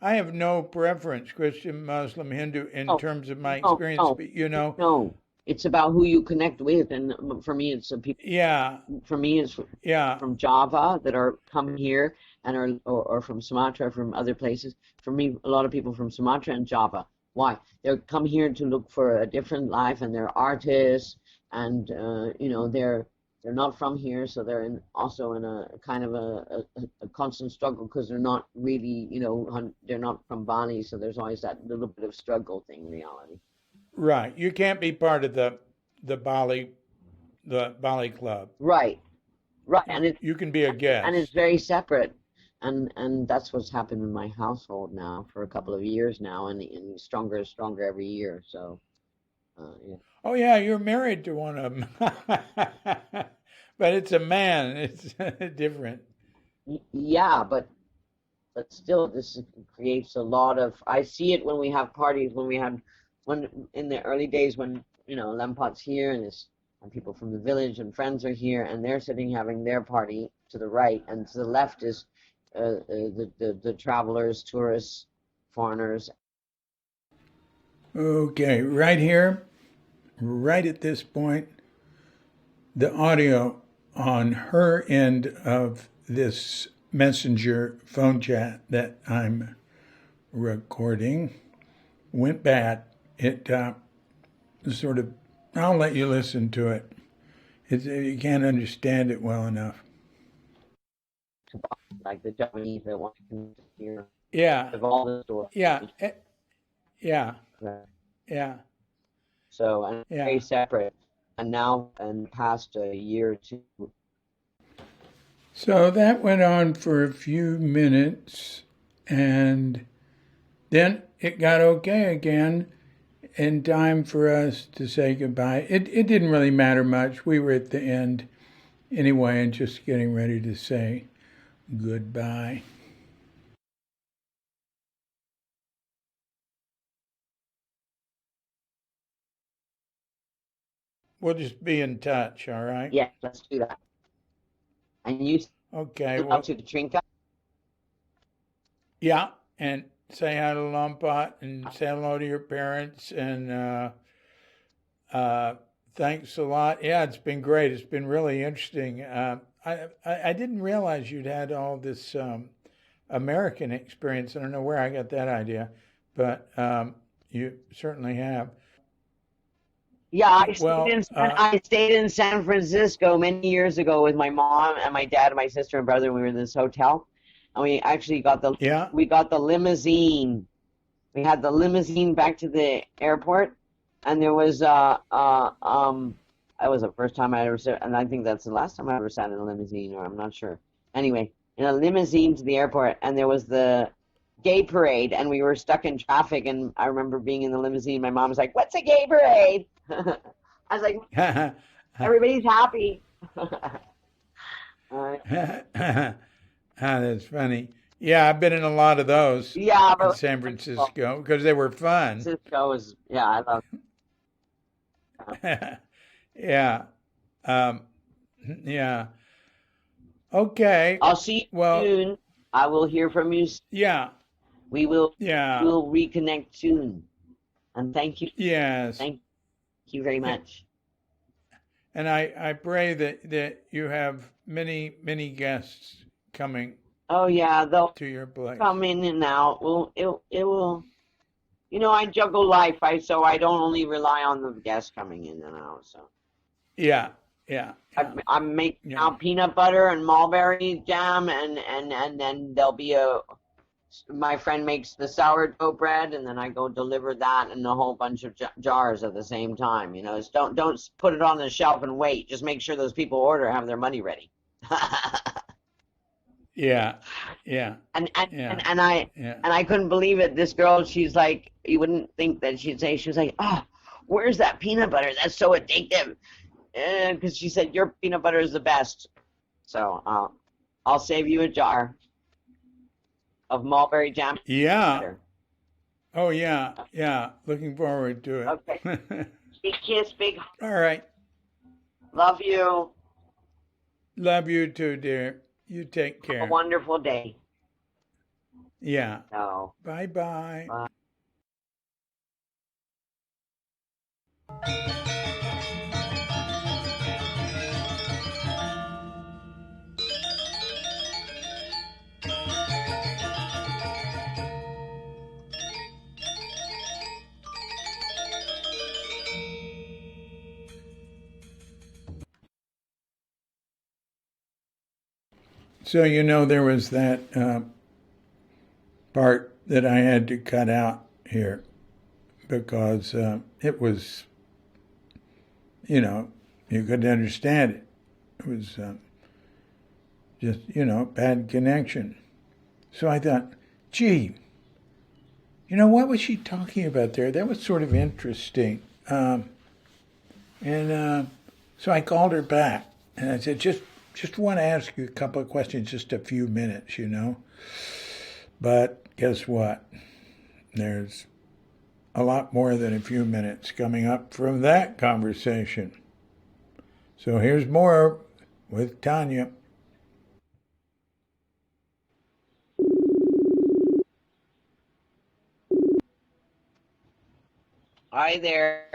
I have no preference, Christian, Muslim, Hindu, in Oh, terms of my no, experience. no, But no. It's about who you connect with, and for me, it's the people. yeah, For me, it's yeah, from Java that are coming here and or from Sumatra, from other places. For me, a lot of people from Sumatra and Java. Why? They're come here to look for a different life, and they're artists, and they're not from here, so they're also in a kind of a constant struggle because they're not really, they're not from Bali, so there's always that little bit of struggle thing in reality. right. You can't be part of the Bali the Bali Club. Right, right, You can be a and it's guest. very separate, and that's what's happened in my household now for a couple of years now, and stronger and stronger every year. So yeah. Oh yeah, you're married to one of them, but it's a man. It's different. Yeah, but still, this creates a lot of. I see it when we have parties, when in the early days when Lempot's here and people from the village and friends are here and they're sitting having their party to the right, and to the left is the travelers, tourists, foreigners. Okay, right here, right at this point, the audio on her end of this messenger phone chat that I'm recording went bad. It sort of, I'll let you listen to it. You can't understand it well enough. Like the Japanese that want to hear Yeah, of all the stories. yeah, yeah, Right. yeah, So, and it's yeah. very separate. And now, and past a year or two, So that went on for a few minutes, and then it got okay again in time for us to say goodbye. It didn't really matter much. We were at the end anyway and just getting ready to say goodbye. We'll just be in touch, all right? yeah, let's do that. And you Okay, still out well, to the Trinka? yeah, and say hi to Lempot and say hello to your parents and uh, thanks a lot. Yeah, it's been great. It's been really interesting. I didn't realize you'd had all this American experience. I don't know where I got that idea, but you certainly have. Yeah, Well, I stayed in San Francisco many years ago with my mom and my dad and my sister and brother. We were in this hotel, and we actually yeah. got the limousine. We had the limousine back to the airport, and there was that was the first time I ever sat, and I think that's the last time I ever sat in a limousine, or I'm not sure. Anyway, in a limousine to the airport, and there was the gay parade, and we were stuck in traffic, and I remember being in the limousine. My mom was like, "What's a gay parade?" I was like, "Everybody's happy." uh, That's funny. Yeah, I've been in a lot of those yeah, in but San Francisco because they were fun. Cisco is yeah, I love. Yeah. Um, yeah. Okay. I'll see you Well, soon. I will hear from you. yeah. We will Yeah. we'll reconnect soon. And Yes. thank you very Yeah. much. And I pray that you have many guests coming Oh yeah, they'll to your place. come in and out. Well, it will. I juggle life, so I don't only rely on the guests coming in and out. So Yeah. Yeah. I'm making Yeah. now peanut butter and mulberry jam, and then there'll be my friend makes the sourdough bread, and then I go deliver that in a whole bunch of jars at the same time. You know, it's don't put it on the shelf and wait. Just make sure those people order have their money ready. Yeah. Yeah. and and Yeah. and, and I Yeah. and I couldn't believe it. This girl, she's like, you wouldn't think that she'd say. She was like, "Oh, where's that peanut butter? That's so addictive." Because she said your peanut butter is the best. So I'll save you a jar of mulberry jam Yeah. butter. Oh, yeah. Yeah. Looking forward to Okay. it. Big kiss, big All right. love you. Love you too, dear. You take Have a care. wonderful day. Yeah. So, Bye bye. bye. So, there was that part that I had to cut out here because it was, you couldn't understand it. It was just, bad connection. So I thought, gee, what was she talking about there? That was sort of interesting. And so I called her back and I said, just want to ask you a couple of questions, just a few minutes, But guess what? There's a lot more than a few minutes coming up from that conversation. So here's more with Tania. Hi there.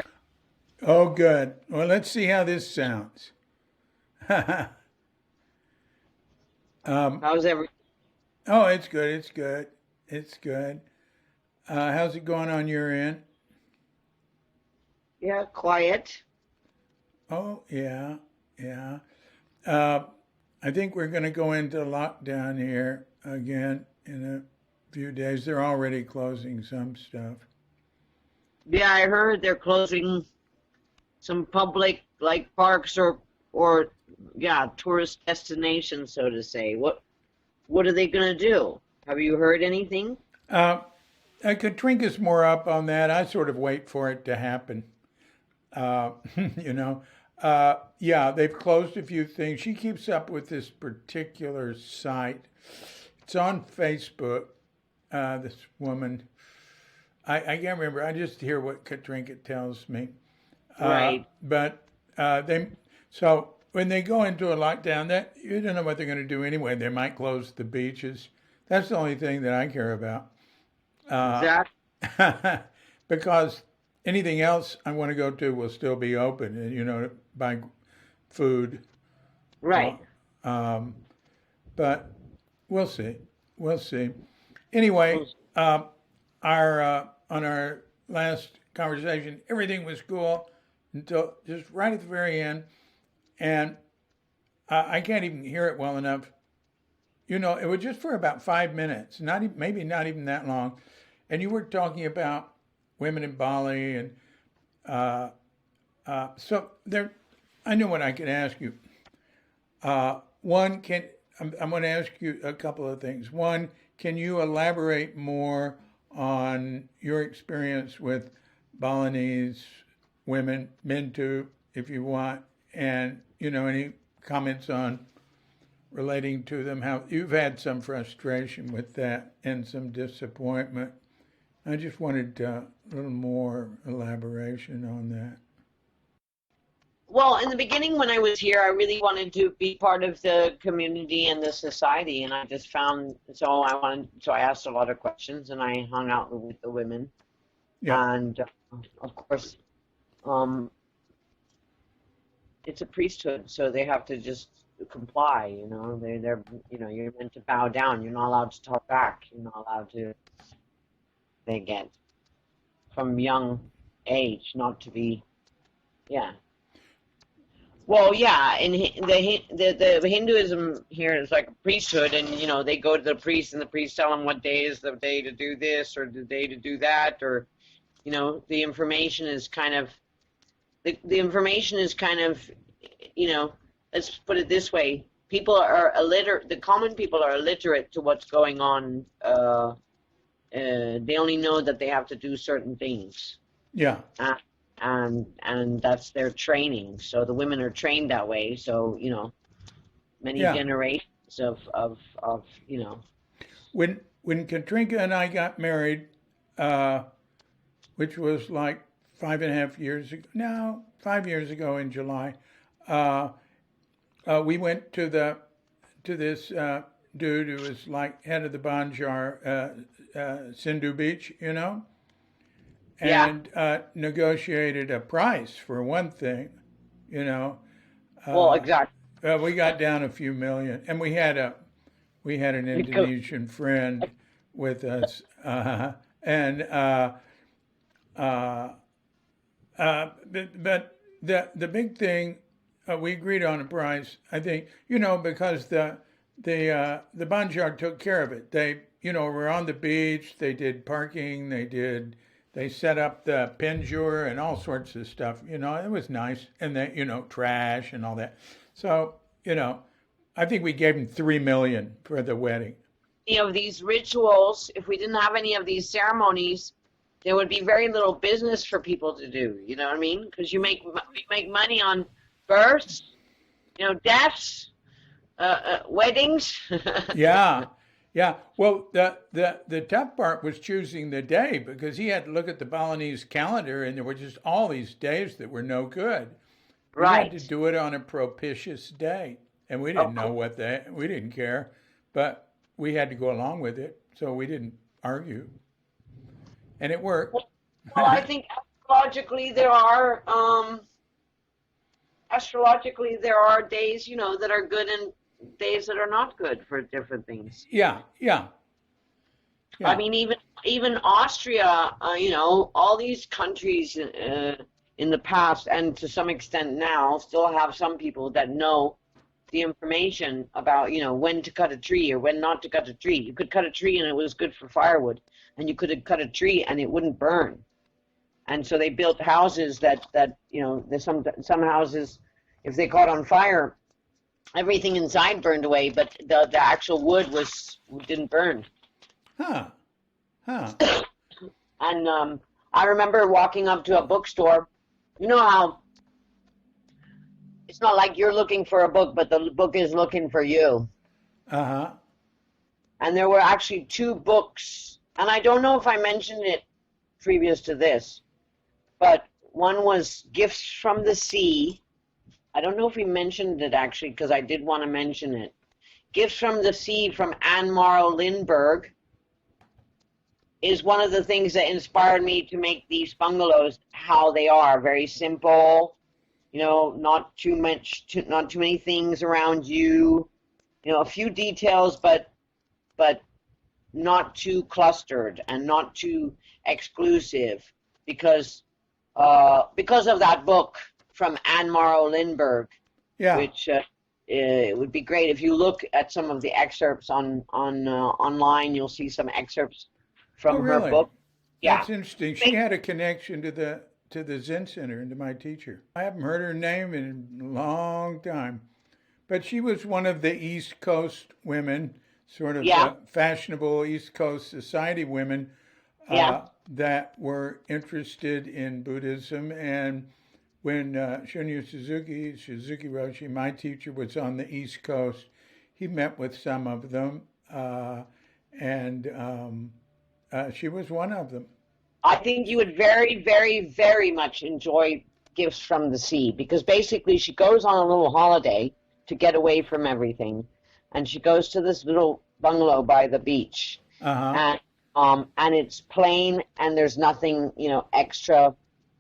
Oh, good. Well, let's see how this sounds. How's every? Oh, it's good. It's good. It's good. How's it going on your end? Yeah, quiet. Oh, yeah. Yeah. Uh, I think we're going to go into lockdown here again in a few days. They're already closing some stuff. Yeah, I heard they're closing some public like parks or yeah, tourist destinations, so to say. What are they gonna do? Have you heard anything? Uh, Katrinka's more up on that. I sort of wait for it to happen. Uh, you know, yeah, they've closed a few things. She keeps up with this particular site. It's on Facebook. This woman, I can't remember. I just hear what Katrinka tells me. Right. But they, so when they go into a lockdown, that you don't know what they're going to do anyway. They might close the beaches. That's the only thing that I care about. Exactly. Because anything else I want to go to will still be open, and to buy food. Uh, Right. um, but we'll see. We'll see. Anyway, our on our last conversation, everything was cool until just right at the very end, and I can't even hear it well enough. It was just for about 5 minutes, not even, maybe not even that long, and you were talking about women in Bali, and so there. I know what I could ask you. One, I'm going to ask you a couple of things. One, can you elaborate more on your experience with Balinese women, men too, if you want, and any comments on relating to them? How you've had some frustration with that and some disappointment. I just wanted a little more elaboration on that. Well, in the beginning when I was here, I really wanted to be part of the community and the society, and I just found so I asked a lot of questions and I hung out with the women, Yeah. and of course, um, it's a priesthood, so they have to just comply. You're meant to bow down. You're not allowed to talk back. You're not allowed to. They get from young age not to be, yeah. Well, yeah, in the Hinduism here is like a priesthood, and they go to the priest, and the priest tell them what day is the day to do this or the day to do that, or the information is kind of the information is kind of you know let's put it this way: people are illiterate. The common people are illiterate to what's going on. They only know that they have to do certain things. Yeah. And that's their training. So the women are trained that way. So many Yeah. generations of When Katrinka and I got married, which was like 5.5 years ago, no, 5 years ago in July, we went to this dude who was like head of the Banjar Sindhu Beach, Yeah. and negotiated a price for one thing, Well, exactly. we got down a few million, and we had an Indonesian friend with us, and but the big thing, we agreed on a price. I think because the Banjar took care of it. They were on the beach. They did parking. They set up the penjure and all sorts of stuff. It was nice, and then trash and all that. So I think we gave them 3 million for the wedding. Of these rituals, if we didn't have any of these ceremonies, there would be very little business for people to do. You know what I mean? Because you make money on births, deaths, weddings. Yeah. Yeah, well, the tough part was choosing the day, because he had to look at the Balinese calendar, and there were just all these days that were no good. We had to Right. do it on a propitious day, and we didn't know we didn't care, but we had to go along with it, so we didn't argue, and it worked. Well, I think astrologically there are days that are good and days that are not good for different things. Yeah, yeah, I yeah, mean, even Austria, all these countries in the past and to some extent now still have some people that know the information about when to cut a tree or when not to cut a tree. You could cut a tree and it was good for firewood, and you could have cut a tree and it wouldn't burn. And so they built houses that there's some houses, if they caught on fire, everything inside burned away, but the actual wood didn't burn. huh, huh, And I remember walking up to a bookstore. You know how it's not like you're looking for a book, but the book is looking for you. uh-huh, And there were actually two books, and I don't know if I mentioned it previous to this, but one was Gifts from the Sea. I don't know if we mentioned it actually, because I did want to mention it. Gifts from the Sea from Anne Morrow Lindbergh is one of the things that inspired me to make these bungalows how they are. Very simple, not too many things around you, a few details, but not too clustered and not too exclusive, because of that book from Anne Morrow Lindbergh, yeah. which it would be great if you look at some of the excerpts online. You'll see some excerpts Oh, from her really? book. Yeah. That's interesting. She had a connection to the Zen Center and to my teacher. I haven't heard her name in a long time, but she was one of the East Coast women, sort of Yeah. fashionable East Coast society women Yeah. that were interested in Buddhism. And when Shunryu Suzuki Roshi, my teacher, was on the East Coast, he met with some of them, and she was one of them. I think you would very, very, very much enjoy Gifts from the Sea, because basically she goes on a little holiday to get away from everything, and she goes to this little bungalow by the beach, Uh-huh. and it's plain, and there's nothing extra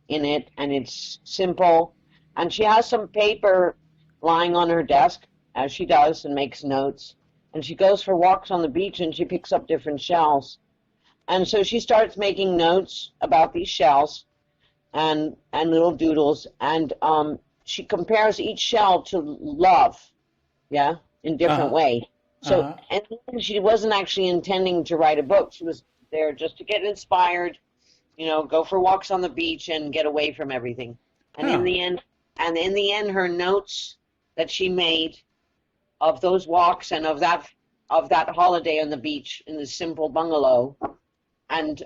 in it, and it's simple, and she has some paper lying on her desk, as she does, and makes notes, and she goes for walks on the beach, and she picks up different shells. And so she starts making notes about these shells and little doodles, and she compares each shell to love, yeah, in different Uh-huh. way. So, Uh-huh. and she wasn't actually intending to write a book. She was there just to get inspired, go for walks on the beach and get away from everything. And in Huh. the end, her notes that she made of those walks and of that holiday on the beach in this simple bungalow, and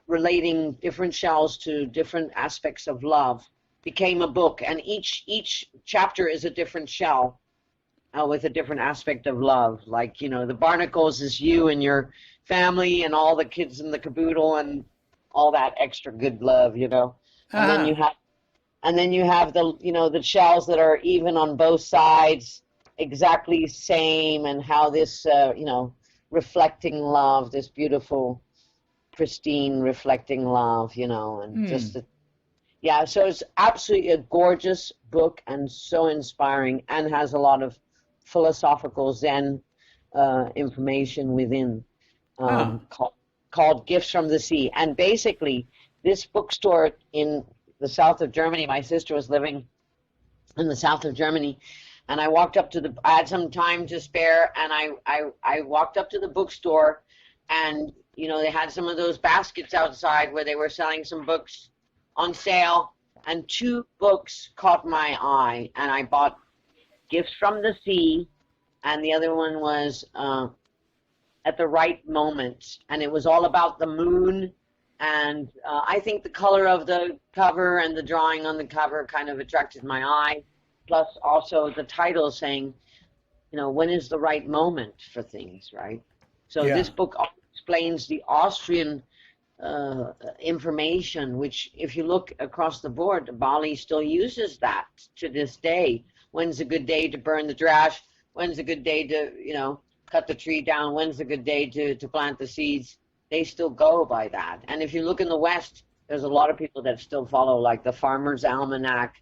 relating different shells to different aspects of love, became a book. And each chapter is a different shell with a different aspect of love. Like, the barnacles is you and your family and all the kids in the caboodle and all that extra good love. And then Uh-huh. you have the the shells that are even on both sides, exactly same, and how this reflecting love, this beautiful pristine reflecting love, and Hmm. yeah, so it's absolutely a gorgeous book and so inspiring, and has a lot of philosophical Zen information within, Huh. called Gifts from the Sea. And basically, this bookstore in the south of Germany, my sister was living in the south of Germany, and I had some time to spare, and I walked up to the bookstore, and they had some of those baskets outside where they were selling some books on sale, and two books caught my eye, and I bought Gifts from the Sea, and the other one was At the Right Moment, and it was all about the moon. And I think the color of the cover and the drawing on the cover kind of attracted my eye. Plus, also the title saying, when is the right moment for things, right? So Yeah. this book explains the Austrian information, which, if you look across the board, Bali still uses that to this day. When's a good day to burn the trash? When's a good day to, cut the tree down? When's a good day to plant the seeds? They still go by that. And if you look in the West, there's a lot of people that still follow, like the Farmer's Almanac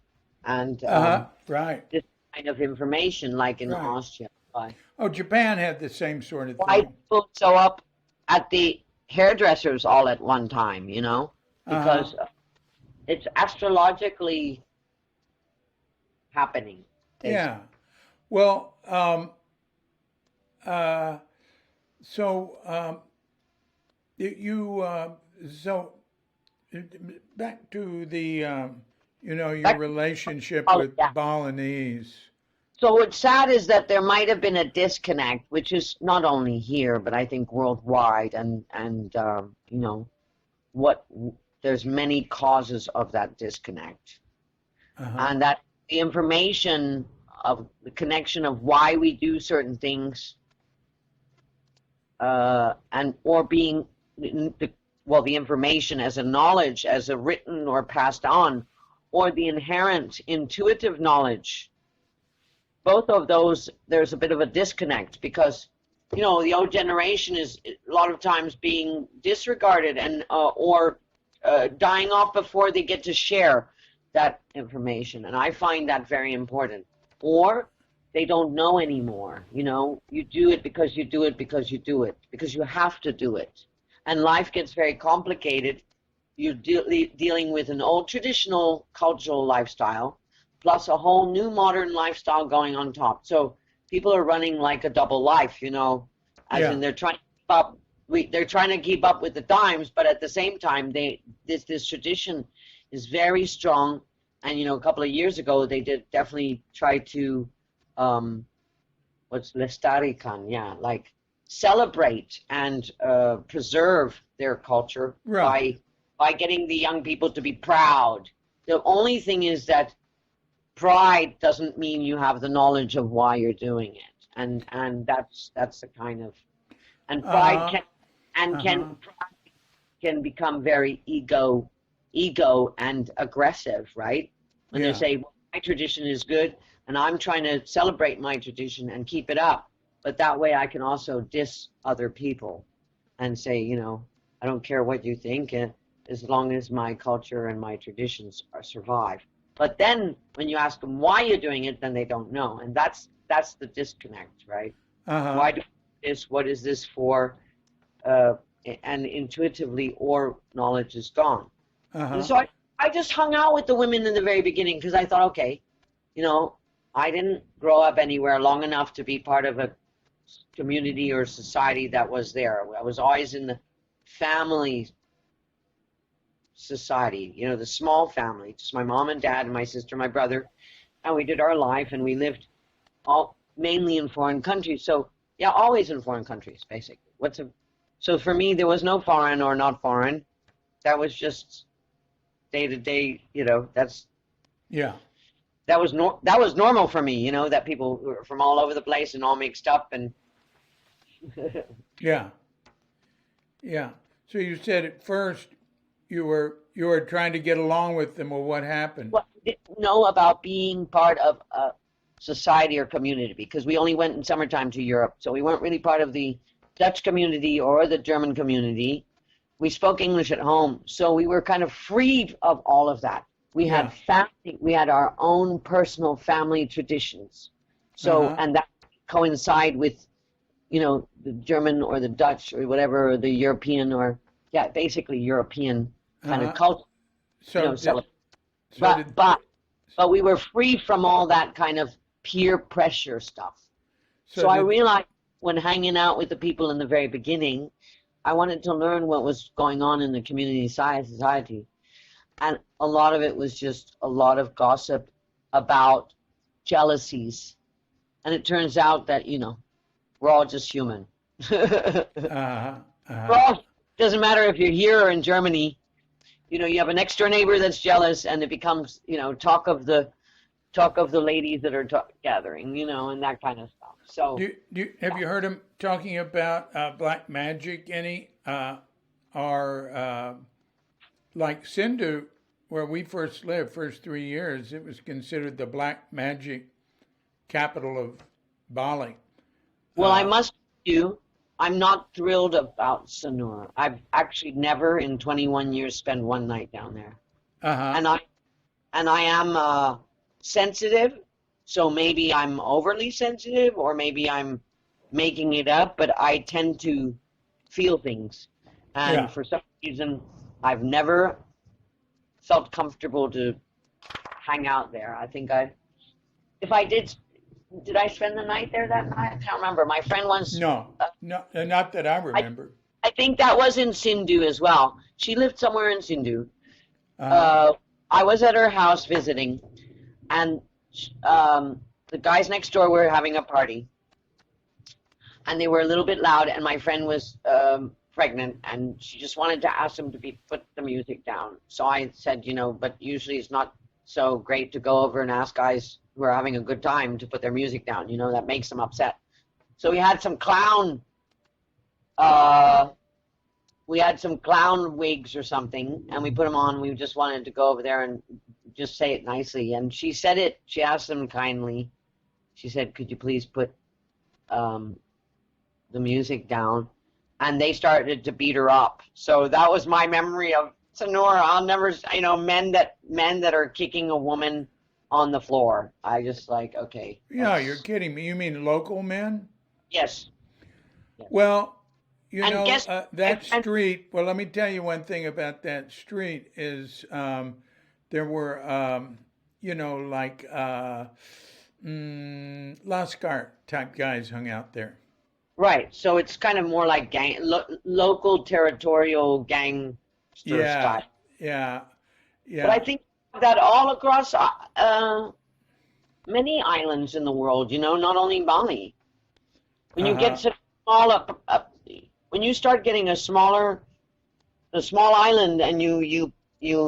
and Uh-huh. Right. this kind of information, like in Right. Austria. But Oh, Japan had the same sort of why thing. people show up at the hairdressers all at one time, Uh-huh. because it's astrologically happening. Yeah. Well, uh, so you so back to the your That, relationship oh, with yeah. Balinese. So what's sad is that there might have been a disconnect, which is not only here, but I think worldwide, and what there's many causes of that disconnect, Uh-huh. and that the information of the connection of why we do certain things, and or being the information as a knowledge, as a written or passed on, or the inherent intuitive knowledge. Both of those, there's a bit of a disconnect, because the old generation is a lot of times being disregarded, and or dying off before they get to share that information, and I find that very important. Or they don't know anymore. You do it because you do it because you do it because you have to do it, and life gets very complicated. You're dealing with an old traditional cultural lifestyle, plus a whole new modern lifestyle going on top. So people are running like a double life, as Yeah. in they're trying to keep up. They're trying to keep up with the times, but at the same time, this tradition is very strong. And a couple of years ago, they did definitely try to, what's lestarikan, yeah, like celebrate and preserve their culture Right. by getting the young people to be proud. The only thing is that pride doesn't mean you have the knowledge of why you're doing it, and that's the kind of, and pride Uh-huh. Uh-huh. can become very ego and aggressive, right? When they Yeah. say, well, my tradition is good and I'm trying to celebrate my tradition and keep it up, but that way I can also diss other people and say, I don't care what you think, as long as my culture and my traditions are survive. But then when you ask them why you're doing it, then they don't know, and that's the disconnect, right? Uh-huh. Why do this? What is this for? Uh, and intuitively, or knowledge is gone. And Uh-huh. so I just hung out with the women in the very beginning, because I thought, okay, you know, I didn't grow up anywhere long enough to be part of a community or society that was there. I was always in the family society, you know, the small family, just my mom and dad and my sister, my brother, and we did our life, and we lived all mainly in foreign countries. So yeah, always in foreign countries, basically. So for me, there was no foreign or not foreign. That was just day to day, you know. Yeah. That was normal for me, you know, that people were from all over the place and all mixed up and. Yeah. Yeah. So you said at first you were trying to get along with them, or what happened? Well, I didn't know about being part of a society or community because we only went in summertime to Europe, so we weren't really part of the Dutch community or the German community. We spoke English at home, so we were kind of free of all of that. We had family, we had our own personal family traditions. So, and that coincide with, you know, the German or the Dutch or whatever, or the European or, yeah, basically European kind of culture. So, you know, but we were free from all that kind of peer pressure stuff. So I realized when hanging out with the people in the very beginning, I wanted to learn what was going on in the community society. And a lot of it was just a lot of gossip about jealousies. And it turns out that, you know, we're all just human. Doesn't matter if you're here or in Germany, you know, you have a next door neighbor that's jealous, and it becomes, you know, talk of the ladies that are gathering, you know, and that kind of stuff. So, have you heard him talking about black magic any? Or like Sindhu, where we first lived, first 3 years, it was considered the black magic capital of Bali. Well, I must tell you, I'm not thrilled about Sanur. I've actually never in 21 years spent one night down there. And I am sensitive, so maybe I'm overly sensitive, or maybe I'm making it up, but I tend to feel things. And for some reason, I've never felt comfortable to hang out there. I think if I did I spend the night there that night? I can't remember. My friend once. No, not that I remember. I think that was in Sindhu as well. She lived somewhere in Sindhu. I was at her house visiting, and the guys next door were having a party, and they were a little bit loud, and my friend was pregnant, and she just wanted to ask them to put the music down. So I said, you know, but usually it's not so great to go over and ask guys who are having a good time to put their music down. You know, that makes them upset. So we had some clown wigs or something, and we put them on. We just wanted to go over there and just say it nicely. And she said it. She asked them kindly. She said, "Could you please put the music down?" And they started to beat her up. So that was my memory of Sonora. I'll never, you know, men that are kicking a woman on the floor. I just like, okay. Yeah, you're kidding me. You mean local men? Yes. Well, you and know, that street, well, let me tell you one thing about that street is there were, you know, like Lascar type guys hung out there. Right. So it's kind of more like local territorial gangster style. Yeah. But I think that all across many islands in the world, you know, not only Bali. When you get to when you start getting a small island, and you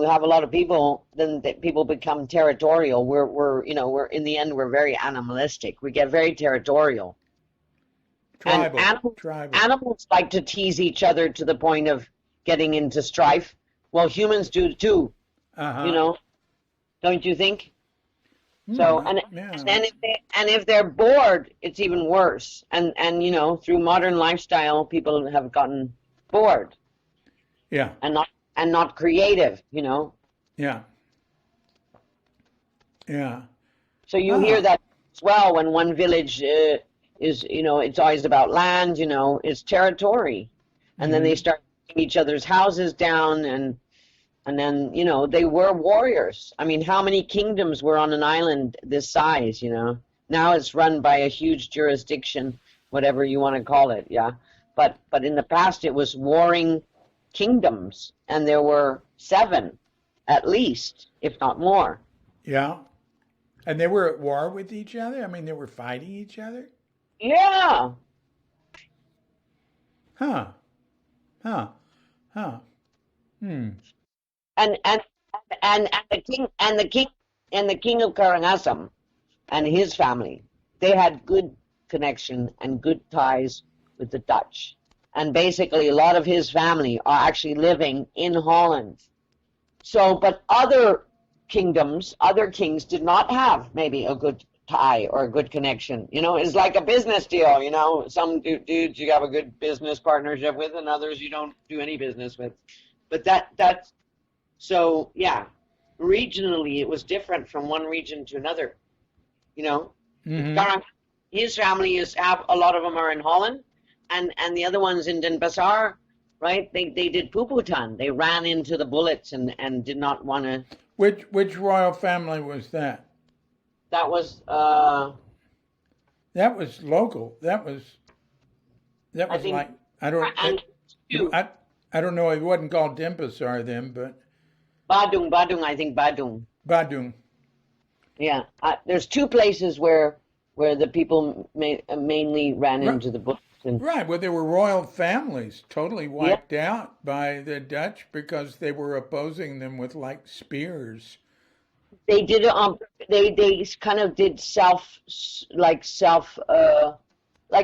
have a lot of people, then people become territorial. We're in the end we're very animalistic. We get very territorial. Tribal. And animals like to tease each other to the point of getting into strife. Well, humans do too. You know, don't you think? So if they're bored, it's even worse. And you know, through modern lifestyle, people have gotten bored. Yeah. And not creative. You know. Yeah. Yeah. So you hear that as well when one village is, you know, it's always about land. You know, it's territory, and then they start each other's houses down, and And then, they were warriors. I mean, how many kingdoms were on an island this size, Now it's run by a huge jurisdiction, whatever you want to call it, yeah. But in the past it was warring kingdoms, and there were 7 at least, if not more. Yeah. And they were at war with each other? I mean, they were fighting each other? Yeah. Huh. Huh. Huh. Hmm. And the king of Karangasem and his family, they had good connection and good ties with the Dutch. And basically, a lot of his family are actually living in Holland. So, but other kingdoms, other kings did not have maybe a good tie or a good connection. It's like a business deal. Some dudes you have a good business partnership with, and others you don't do any business with. But that's so, yeah. Regionally, it was different from one region to another. Mm-hmm. His family have a lot of them are in Holland, and the other ones in Denpasar, right? They did Puputan. They ran into the bullets and did not want to. Which royal family was that? That was That was local. That was I think like I don't and two. I, I don't know. It wasn't called Denpasar then, but Badung, I think Badung. Badung. Yeah, there's 2 places where the people mainly ran Right. into the bullets. And Right. Well, there were royal families totally yeah, wiped out by the Dutch because they were opposing them with like spears. they did it on. They kind of did like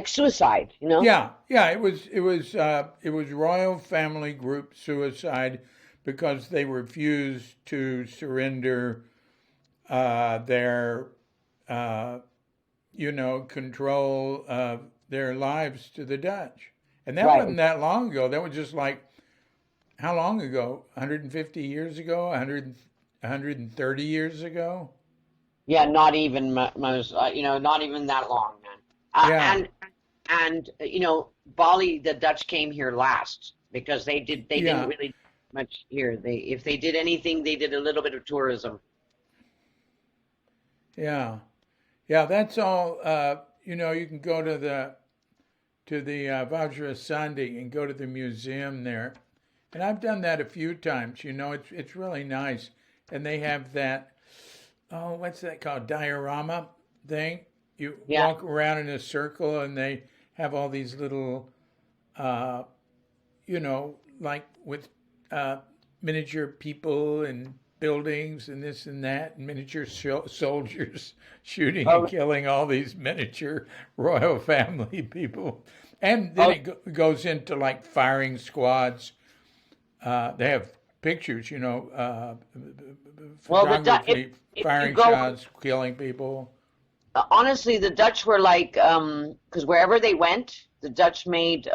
suicide. Yeah, yeah. It was royal family group suicide because they refused to surrender their uh, control of their lives to the Dutch. And that Right. wasn't that long ago. That was just like, how long ago? 150 years ago? 130 years ago? Yeah, not even most, not even that long, man. Yeah, And Bali, the Dutch came here last because they didn't yeah, really do much here. If they did anything, they did a little bit of tourism. yeah. Yeah, that's all. You can go to the Vajrasandi and go to the museum there. And I've done that a few times. It's really nice. And they have that, oh, what's that called? Diorama thing. You Yeah. walk around in a circle and they have all these little, uh, like with uh, miniature people and buildings and this and that, and miniature soldiers shooting and Oh, killing all these miniature royal family people. And then oh, it goes into like firing squads. They have pictures, well, photography, if you firing go, shots, killing people. honestly, the Dutch were like, because wherever they went, the Dutch made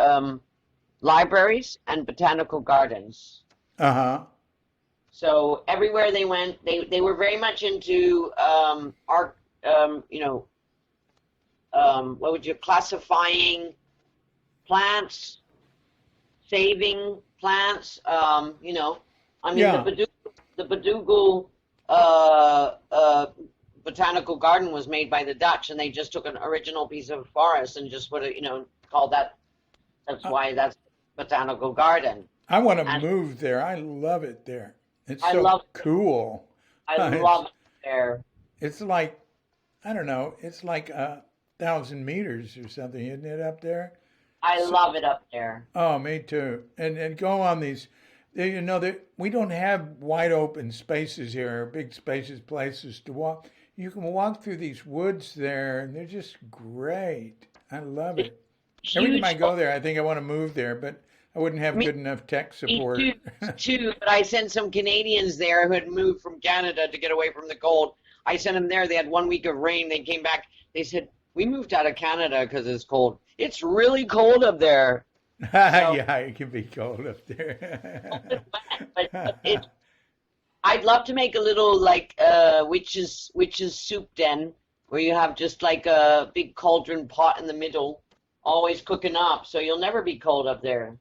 libraries and botanical gardens. Uh huh. So everywhere they went, they were very much into art, what would you classifying plants, saving plants. I mean Yeah. The Badoogle uh, uh, botanical garden was made by the Dutch, and they just took an original piece of forest and just put it, called that. That's I, why that's botanical garden. I want to And move there. I love it there. It's I so love cool. I It's love it there. it's like I don't know. It's like 1,000 meters or something, isn't it up there? I So, love it up there. oh, me too. And go on these. We don't have wide open spaces here, or big spaces, places to walk. You can walk through these woods there, and they're just great. I love It's it. Every time I huge. go there, I think I want to move there, but I wouldn't have Me, good enough tech me too, support. too. But I sent some Canadians there who had moved from Canada to get away from the cold. I sent them there. They had 1 week of rain. They came back. They said, "We moved out of Canada because it's cold. It's really cold up there." So Yeah, it can be cold up cold and there. wet, but it. I'd love to make a little like witches soup den where you have just like a big cauldron pot in the middle, always cooking up, so you'll never be cold up there.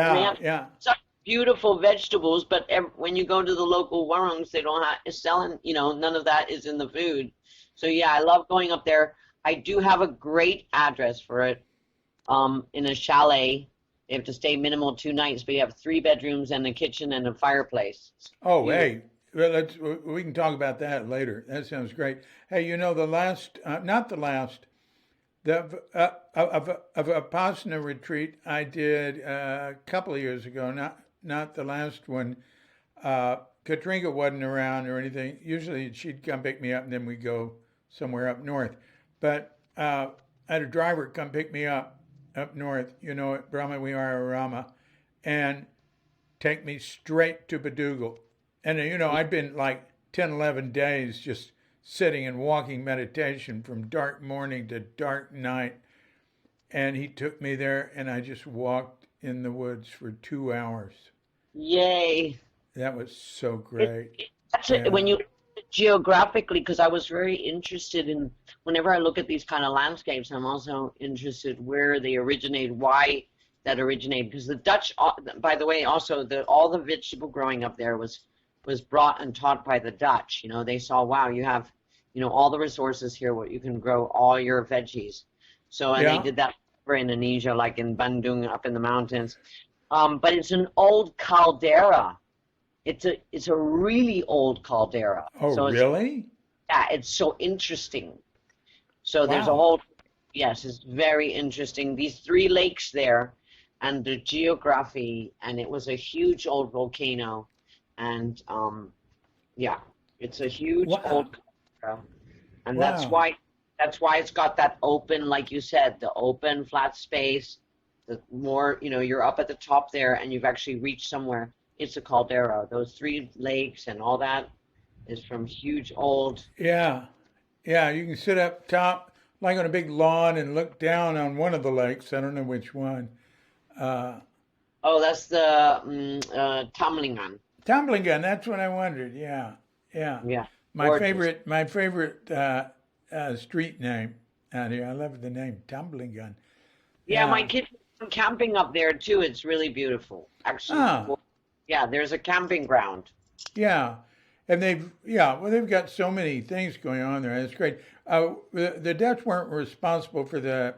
And they Yeah, have yeah. such beautiful vegetables, but when you go to the local warungs, they don't have is selling, none of that is in the food. So yeah, I love going up there. I do have a great address for it. In a chalet. You have to stay minimal 2 nights, but you have 3 bedrooms and a kitchen and a fireplace. Oh, Beautiful. hey, well, we can talk about that later. That sounds great. Hey, the last, not the last, of a Vipassana retreat I did a couple of years ago, not the last one. Katrinka wasn't around or anything. Usually she'd come pick me up and then we'd go somewhere up north. But I had a driver come pick me up north, at Brahma Vihara Rama, and take me straight to Badoogal. And, I'd been like 10, 11 days just sitting and walking meditation from dark morning to dark night. And he took me there, and I just walked in the woods for 2 hours. Yay. That was so It, great. that's it, when Yeah. you geographically, because I was very interested in, whenever I look at these kind of landscapes, I'm also interested where they originate, why that originated. Because the Dutch, by the way, also all the vegetable growing up there was brought and taught by the Dutch. They saw, wow, you have, all the resources here where you can grow all your veggies. So, and they Yeah. did that for Indonesia, like in Bandung up in the mountains. But it's an old caldera. It's a really old caldera. Oh, So it's really? yeah, it's so interesting. So there's a Wow. whole yes, it's very interesting. These 3 lakes there and the geography, and it was a huge old volcano, and yeah, it's a huge Wow. old caldera, and Wow. that's why it's got that open, like you said, the open flat space. The more, you're up at the top there and you've actually reached somewhere. It's a caldera. Those 3 lakes and all that is from huge old. Yeah. Yeah. You can sit up top, like on a big lawn, and look down on one of the lakes. I don't know which one. Uh, Oh, that's the Tamlingan. Tumbling Gun. That's what I wondered. Yeah. Yeah. Yeah, My gorgeous. favorite. My favorite street name out here. I love the name Tumbling Gun. Yeah, my Yeah. kids went camping up there too. It's really beautiful. Actually, Ah. yeah, there's a camping ground. Yeah. And they've got so many things going on there. It's great. The Dutch weren't responsible for the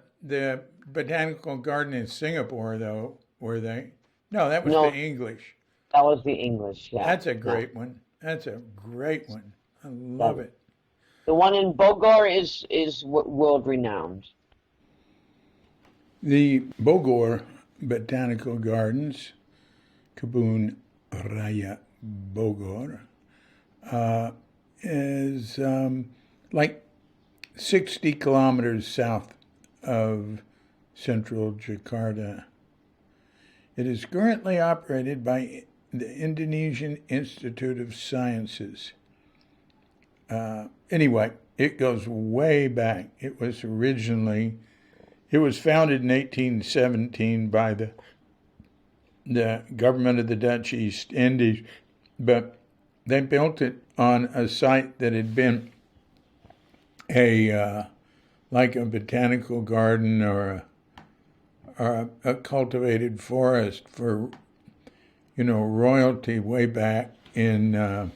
botanical garden in Singapore, though, were they? No, that was the No, English. that was the English. Yeah, That's a yeah. great one. That's a great one. I love That, it. the one in Bogor is world renowned. The Bogor Botanical Gardens, Kebun Raya Bogor, uh, is like 60 kilometers south of central Jakarta. It is currently operated by the Indonesian Institute of Sciences. Anyway, it goes way back. It was founded in 1817 by the government of the Dutch East Indies, but they built it on a site that had been a like a botanical garden or a cultivated forest for royalty way back in a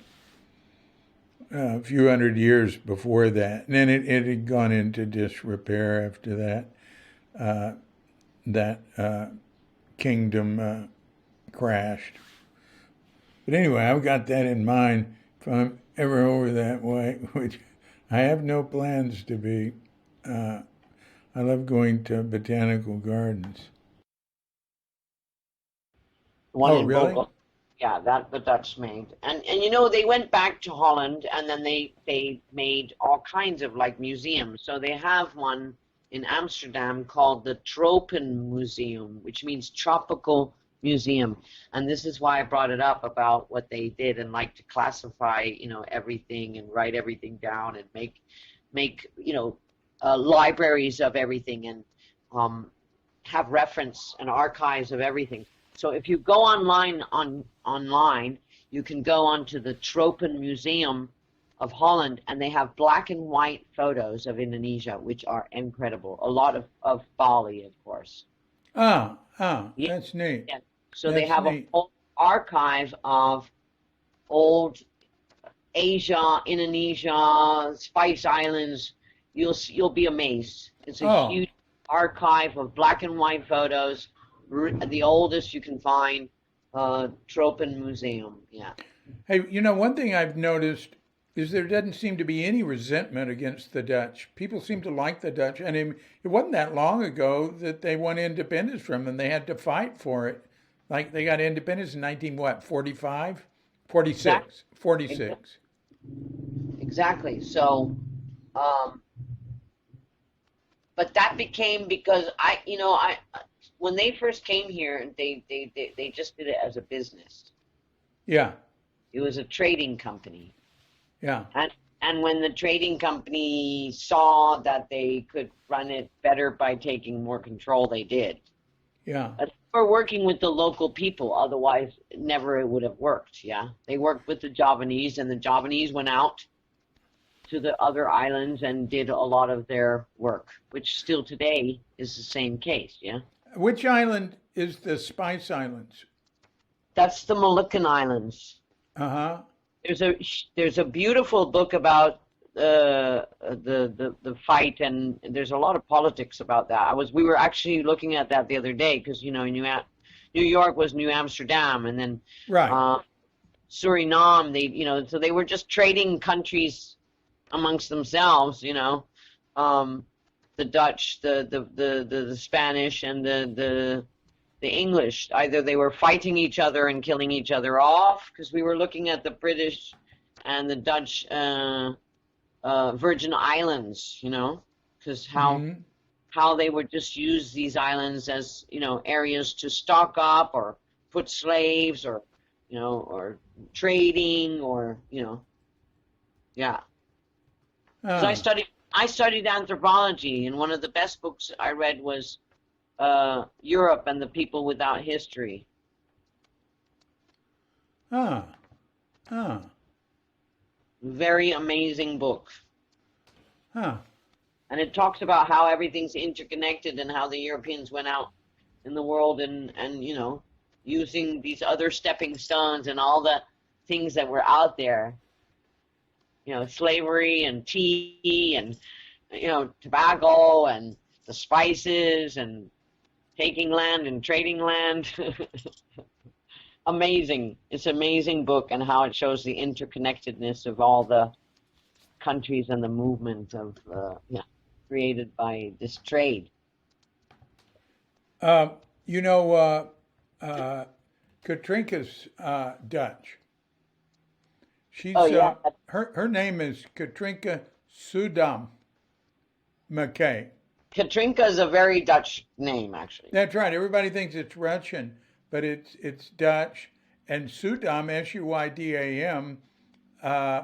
few hundred years before that. And then it had gone into disrepair after that. That kingdom crashed. But anyway, I've got that in mind if I'm ever over that way, which I have no plans to be. Uh, I love going to botanical gardens. The one Oh, in really? Bogor. Yeah, that the Dutch made. And they went back to Holland and then they made all kinds of like museums. So they have one in Amsterdam called the Tropen Museum, which means tropical museum. And this is why I brought it up about what they did and like to classify, everything and write everything down and make libraries of everything and um, have reference and archives of everything. So if you go online, you can go onto the Tropen Museum of Holland, and they have black and white photos of Indonesia, which are incredible. A lot of Bali, of course. Ah, Yeah, that's neat. yeah. So they That's have a neat. whole archive of old Asia, Indonesia, Spice Islands. You'll be amazed. It's a Oh, huge archive of black and white photos, the oldest you can find. Tropen Museum. Yeah. hey, you know, one thing I've noticed is there doesn't seem to be any resentment against the Dutch. People seem to like the Dutch, and it wasn't that long ago that they won independence from them. They had to fight for it. Like they got independence in 19 what, 45? Exactly. 46. 46. Exactly. So, um, but that became because I when they first came here, they just did it as a business. Yeah. It was a trading company. Yeah. And when the trading company saw that they could run it better by taking more control, they did. Yeah. But we're working with the local people, otherwise never it would have worked, yeah? They worked with the Javanese, and the Javanese went out to the other islands and did a lot of their work, which still today is the same case, yeah? Which island is the Spice Islands? That's the Moluccan Islands. Uh-huh. There's a beautiful book about the fight, and there's a lot of politics about that. We were actually looking at that the other day because New York was New Amsterdam, and then Right. Suriname. So they were just trading countries amongst themselves. The Dutch, the Spanish, and the English. Either they were fighting each other and killing each other off, because we were looking at the British and the Dutch Virgin Islands, because Hmm. how they would just use these islands as areas to stock up or put slaves, or trading, or yeah. Because Ah. I studied anthropology, and one of the best books I read was Europe and the People Without History. Ah. Ah. Very amazing book. Huh. And it talks about how everything's interconnected and how the Europeans went out in the world and using these other stepping stones and all the things that were out there, slavery and tea and, tobacco and the spices and taking land and trading land. Amazing. It's an amazing book, and how it shows the interconnectedness of all the countries and the movement of created by this trade. Uh, you know, Katrinka's Dutch. Oh She's yeah, her name is Katrinka Sudam McKay. Katrinka is a very Dutch name, actually. That's right. Everybody thinks it's Russian, but it's Dutch. And Sudam, Suydam. Uh,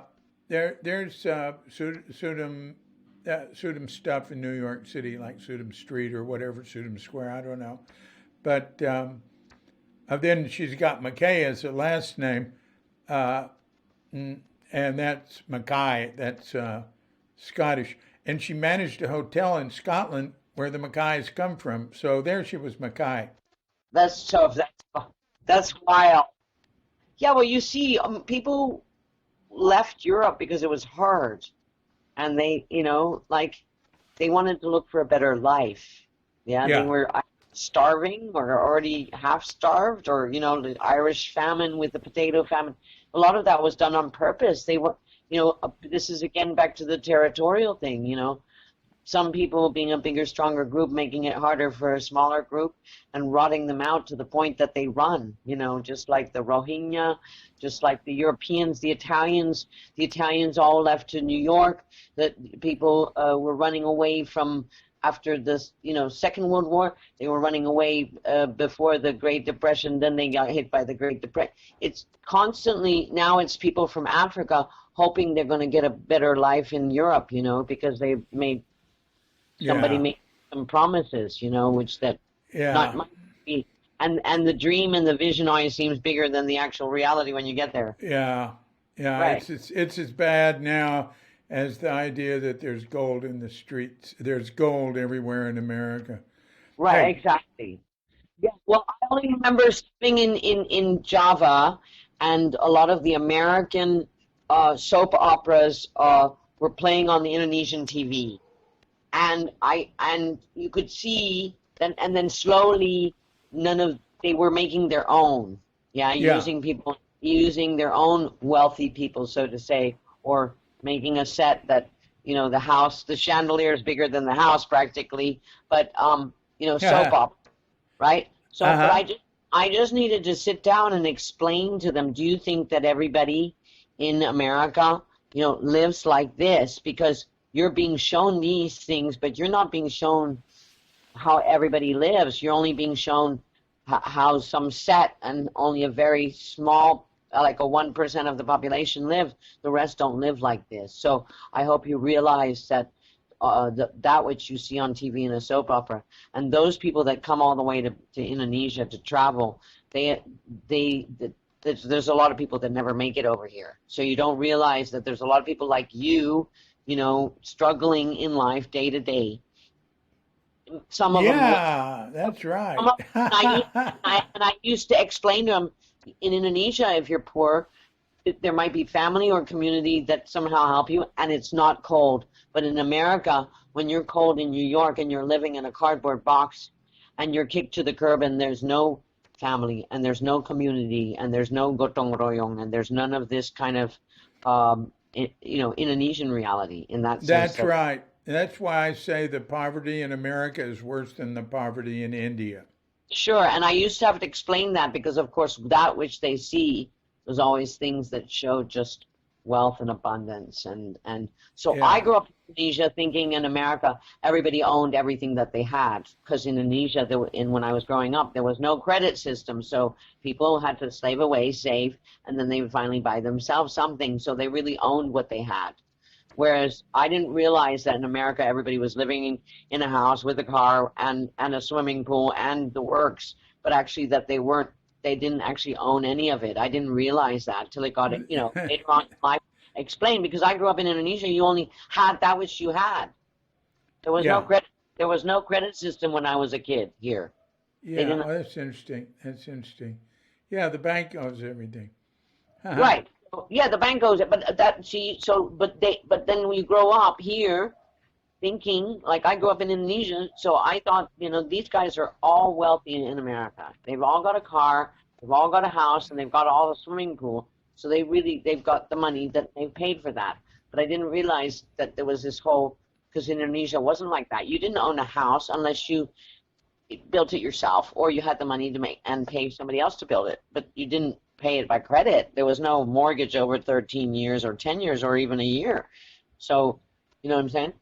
there's Sudam Sudam stuff in New York City, like Sudam Street or whatever, Sudam Square. I don't know. But then she's got McKay as her last name, uh, and that's Mackay. That's Scottish. And she managed a hotel in Scotland where the Mackays come from. So there she was Mackay. That's tough. That's wild. Yeah, well, you see, people left Europe because it was hard, and they, like they wanted to look for a better life. Yeah, they Yeah, were starving or already half starved, or the Irish famine with the potato famine. A lot of that was done on purpose. They were, this is again back to the territorial thing. Some people being a bigger, stronger group, making it harder for a smaller group and rotting them out to the point that they run, just like the Rohingya, just like the Europeans, the Italians all left to New York, that people were running away from after this, Second World War. They were running away before the Great Depression, then they got hit by the Great Depression. It's constantly, now it's people from Africa hoping they're going to get a better life in Europe, because somebody yeah, made some promises, which that not yeah, might be, and the dream and the vision always seems bigger than the actual reality when you get there. yeah, yeah. Right, It's as bad now as the idea that there's gold in the streets. There's gold everywhere in America. right, Hey, exactly. Yeah, well, I only remember living in Java, and a lot of the American soap operas were playing on the Indonesian TV, and you could see then and then slowly none of they were making their own, yeah, Yeah. using their own wealthy people, so to say, or making a set that the house, the chandelier is bigger than the house practically, but soap opera, right? So, but Uh-huh. I just needed to sit down and explain to them, do you think that everybody in America, lives like this? Because you're being shown these things, but you're not being shown how everybody lives. You're only being shown how some set and only a very small, like a 1% of the population live. The rest don't live like this. So I hope you realize that that which you see on TV in a soap opera, and those people that come all the way to Indonesia to travel, they they there's a lot of people that never make it over here. So you don't realize that there's a lot of people like struggling in life day to day. Some of them, Yeah, that's some right. of, and I used to explain to them, in Indonesia, if you're poor, there might be family or community that somehow help you, and it's not cold. But in America, when you're cold in New York and you're living in a cardboard box and you're kicked to the curb and there's no family and there's no community and there's no gotong royong and there's none of this kind of Indonesian reality, in that sense That's that. right. That's why I say the poverty in America is worse than the poverty in India. Sure, and I used to have to explain that because, of course, that which they see was always things that showed just wealth and abundance, and so I Yeah. grew up in Indonesia thinking in America everybody owned everything that they had, because in Indonesia when I was growing up there was no credit system, so people had to slave away, save, and then they would finally buy themselves something, so they really owned what they had. Whereas I didn't realize that in America everybody was living in a house with a car and a swimming pool and the works, but actually that they didn't actually own any of it. I didn't realize that till it got, later on in life explained, because I grew up in Indonesia, you only had that which you had. There was no Yeah. credit there was no credit system when I was a kid here. They Yeah. didn't. Oh, that's interesting. That's interesting. Yeah, the bank owns everything. Haha. Right. Yeah, the bank goes, but that see so but then we grow up here thinking, like, I grew up in Indonesia, so I thought, these guys are all wealthy in America. They've all got a car, they've all got a house, and they've got all the swimming pool. So they've got the money that they've paid for that. But I didn't realize that there was this whole, because Indonesia wasn't like that. You didn't own a house unless you built it yourself, or you had the money to make and pay somebody else to build it. But you didn't pay it by credit. There was no mortgage over 13 years or 10 years or even a year. So, you know what I'm saying?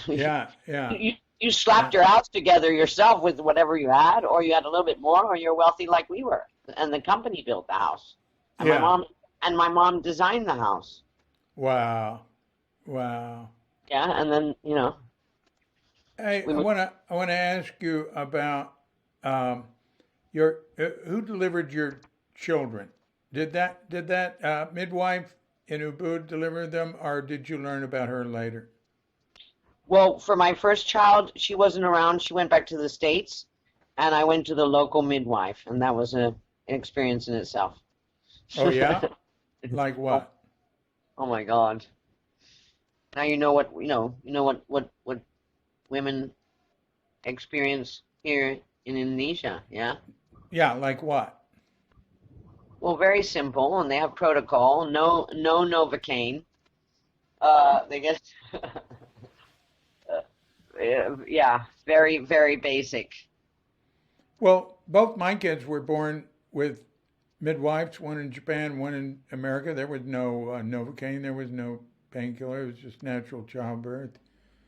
Yeah. Yeah. You Yeah. slapped your house together yourself with whatever you had, or you had a little bit more, or you're wealthy like we were. And the company built the house, and my Yeah. mom and my mom designed the house. Wow. Wow. Yeah, and then Hey, we I moved. want to I want to ask you about um, your who delivered your children? Did that midwife in Ubud deliver them, or did you learn about her later? Well, for my first child, she wasn't around. She went back to the States, and I went to the local midwife, and that was an experience in itself. Oh yeah, like Oh, what? oh my God! Now you know what what women experience here in Indonesia. Yeah. Yeah, like what? Well, very simple, and they have protocol. No Novocaine. They get, yeah, very very basic. Well, both my kids were born with midwives, one in Japan, one in America. There was no Novocaine, there was no painkiller. It was just natural childbirth.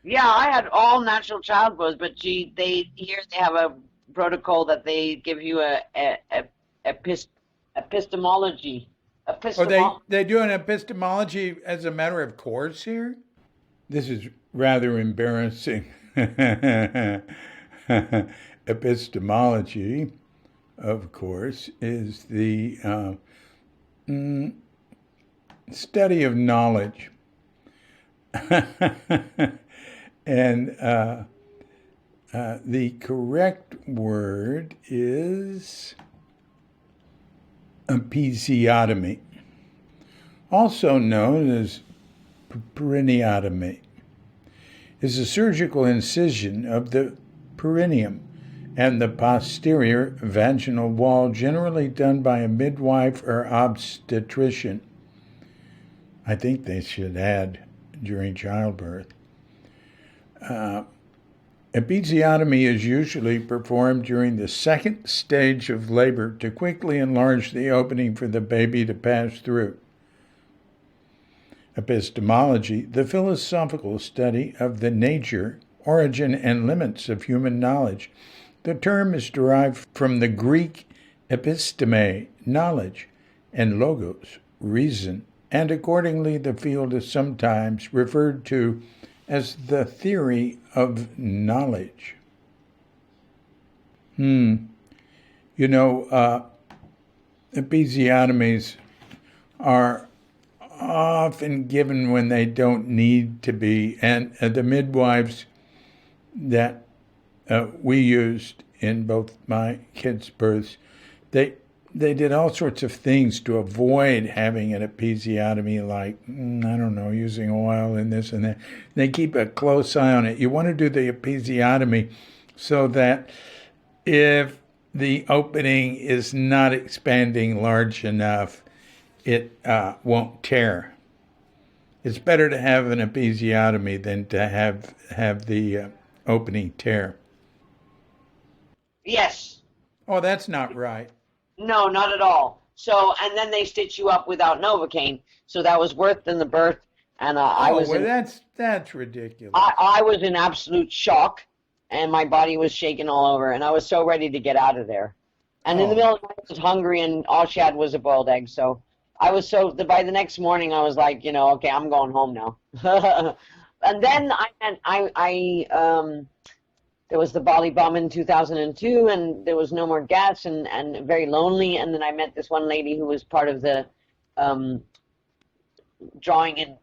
Yeah, I had all natural childbirths, but they have a protocol that they give you a epist, epistemology, Or they epistemol. they do an epistemology as a matter of course here. This is rather embarrassing. Epistemology, of course, is the mm, study of knowledge. And The correct word is episiotomy, also known as perineotomy, is a surgical incision of the perineum and the posterior vaginal wall, generally done by a midwife or obstetrician. I think they should add during childbirth. Episiotomy is usually performed during the second stage of labor to quickly enlarge the opening for the baby to pass through. Epistemology, the philosophical study of the nature, origin, and limits of human knowledge. The term is derived from the Greek episteme, knowledge, and logos, reason, and accordingly the field is sometimes referred to as the theory of knowledge. Episiotomies are often given when they don't need to be, and the midwives that we used in both my kids' births, they did all sorts of things to avoid having an episiotomy, like, I don't know, using oil and this and that. They keep a close eye on it. You want to do the episiotomy so that if the opening is not expanding large enough, it won't tear. It's better to have an episiotomy than to have the opening tear. Yes. Oh, that's not right. No, not at all. So, and then they stitch you up without Novocaine. So that was worse than the birth. And I was that's ridiculous. I was in absolute shock, and my body was shaking all over, and I was so ready to get out of there. And in the middle of the night, I was hungry, and all she had was a boiled egg. So I was by the next morning, I was like, okay, I'm going home now. And then there was the Bali bomb in 2002, and there was no more gas, and very lonely. And then I met this one lady who was part of the drawing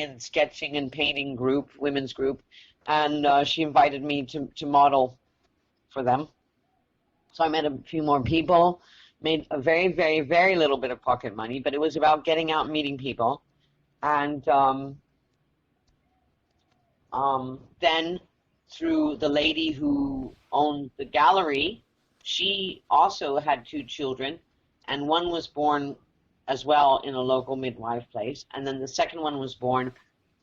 and sketching and painting group, women's group, and she invited me to model for them. So I met a few more people, made a very, very, very little bit of pocket money, but it was about getting out and meeting people. And then through the lady who owned the gallery, she also had 2 children, and one was born as well in a local midwife place, and then the second one was born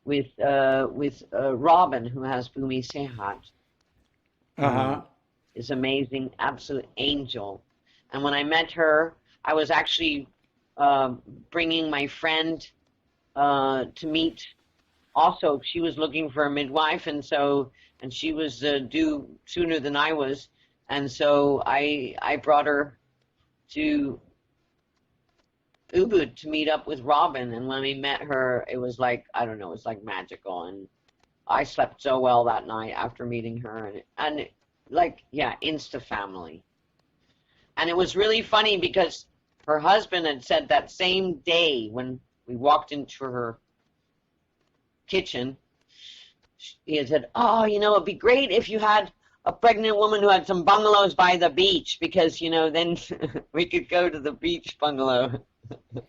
with Robin, who has Bumi Sehat. Is amazing, absolute angel. And when I met her, I was actually bringing my friend to meet. Also, she was looking for a midwife, and she was due sooner than I was, and so I brought her to Ubud to meet up with Robin. And when we met her, it was like, I don't know, it was like magical. And I slept so well that night after meeting her, and insta family. And it was really funny because her husband had said that same day when we walked into her kitchen, he had said, it'd be great if you had a pregnant woman who had some bungalows by the beach, because, then we could go to the beach bungalow. You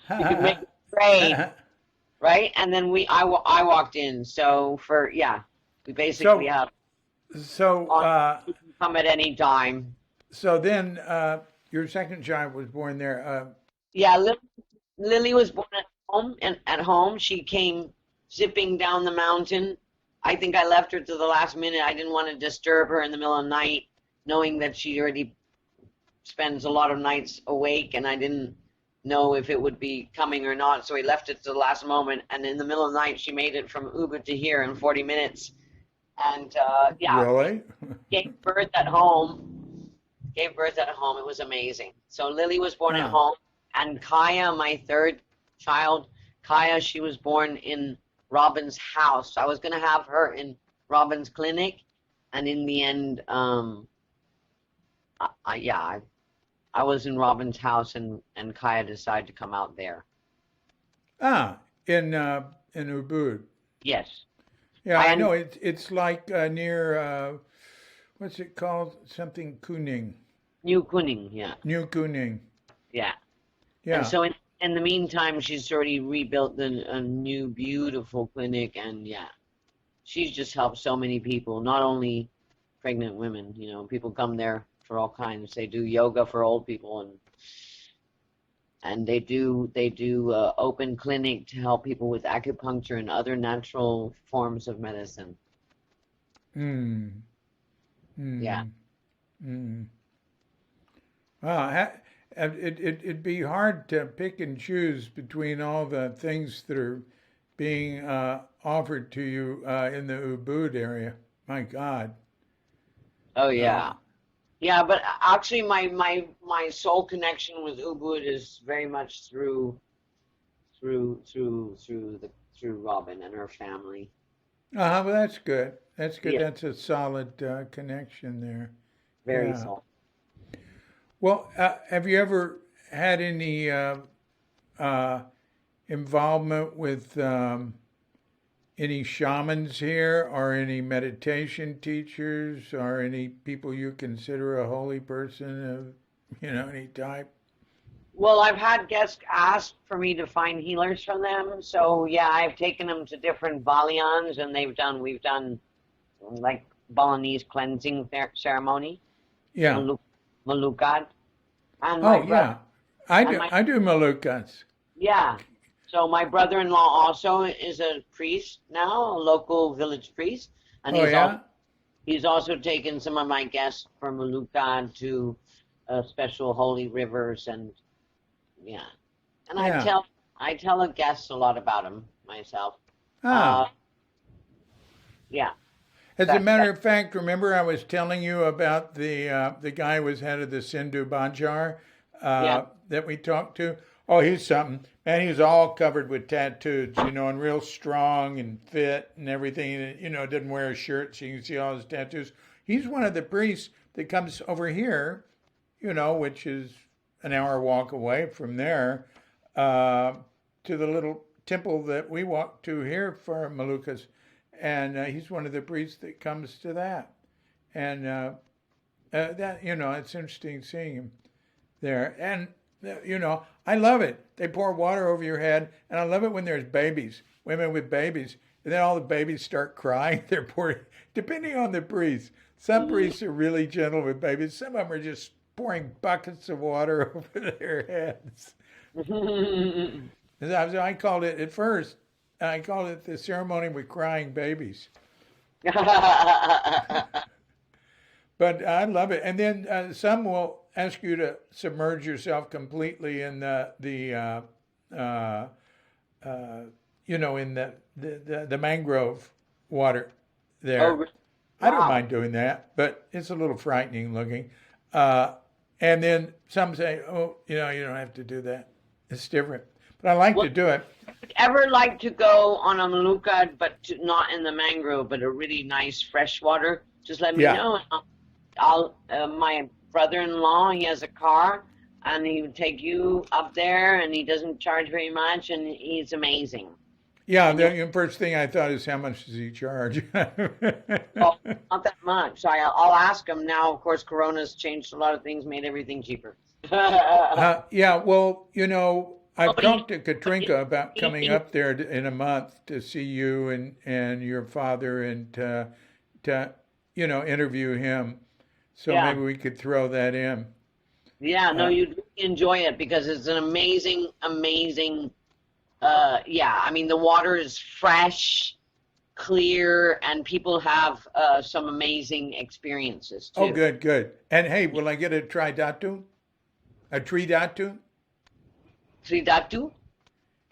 could make it great, right? And then I walked in. So we basically have. So you can come at any time. So then your second child was born there. Lily was born at home, and at home she came zipping down the mountain. I think I left her to the last minute. I didn't want to disturb her in the middle of the night, knowing that she already spends a lot of nights awake, and I didn't know if it would be coming or not, so we left it to the last moment. And in the middle of the night, she made it from Ubud to here in 40 minutes. And really? gave birth at home. It was amazing. So Lily was born at home, and Kaya, my third child, she was born in Robin's house. I was going to have her in Robin's clinic, and in the end, I was in Robin's house, and Kaya decided to come out there. In Ubud. Yes. Yeah, I I am know. It's like near what's it called? Something Kuning, New Kuning, yeah, New Kuning. yeah. And Yeah. so in the meantime, she's already rebuilt a new beautiful clinic, and yeah, she's just helped so many people, not only pregnant women, people come there for all kinds. They do yoga for old people, and they do open clinic to help people with acupuncture and other natural forms of medicine. Mm. Yeah. Mm. Mm. Wow. It'd be hard to pick and choose between all the things that are being offered to you in the Ubud area. My God. Oh Uh, yeah. Yeah, but actually my soul connection with Ubud is very much through Robin and her family. well, that's good. That's good. Yeah, That's a solid connection there. very Yeah. soul. Well, have you ever had any uh, involvement with any shamans here, or any meditation teachers, or any people you consider a holy person of, any type? Well, I've had guests ask for me to find healers from them. So yeah, I've taken them to different Valians, and we've done like Balinese cleansing ceremony, Yeah. Maluk, Malukad, and my Oh, brother yeah. I and do. my I do Malukas. yeah. So my brother-in-law also is a priest now, a local village priest, and Oh, yeah. he's also taken some of my guests from Malukad to special holy rivers, and yeah. And Yeah. I tell the guests a lot about him myself. Uh, Ah. yeah, As a that matter of fact, remember I was telling you about the guy who was head of the Sindhu Banjar yeah. that we talked to? Oh, he's something. Man, he's all covered with tattoos, and real strong and fit and everything. And, didn't wear a shirt, so you can see all his tattoos. He's one of the priests that comes over here, which is an hour walk away from there, uh, to the little temple that we walk to here for Malukas. And he's one of the priests that comes to that. And that, it's interesting seeing him there. And, I love it. They pour water over your head. And I love it when there's babies, women with babies. And then all the babies start crying. They're pouring, depending on the priest. Some priests are really gentle with babies. Some of them are just pouring buckets of water over their heads. I called it at first. I called it the ceremony with crying babies. But I love it. And then some will ask you to submerge yourself completely in uh, uh, in the mangrove water there. Oh, I don't wow. mind doing that, but it's a little frightening looking. Uh, and then some say, "Oh, you don't have to do that. It's different." But I like Well, to do it. ever like to go on a Maluka, but not in the mangrove, but a really nice freshwater? Just let me Yeah, know. My brother-in-law, he has a car, and he would take you up there, and he doesn't charge very much, and he's amazing. yeah. And you'll, The first thing I thought is, how much does he charge? oh, not that much. So I'll ask him now. Of course, Corona's changed a lot of things, made everything cheaper. Yeah, well, I've Nobody, talked to Katrinka about coming anything, up there in a month to see you and your father, and to interview him. So yeah. maybe we could throw that in. Yeah, no, Uh, you'd enjoy it because it's an amazing, amazing. Yeah, I mean the water is fresh, clear, and people have some amazing experiences oh, too. good, good. And hey, will I get a tridatu? A tridatu? Tridatu?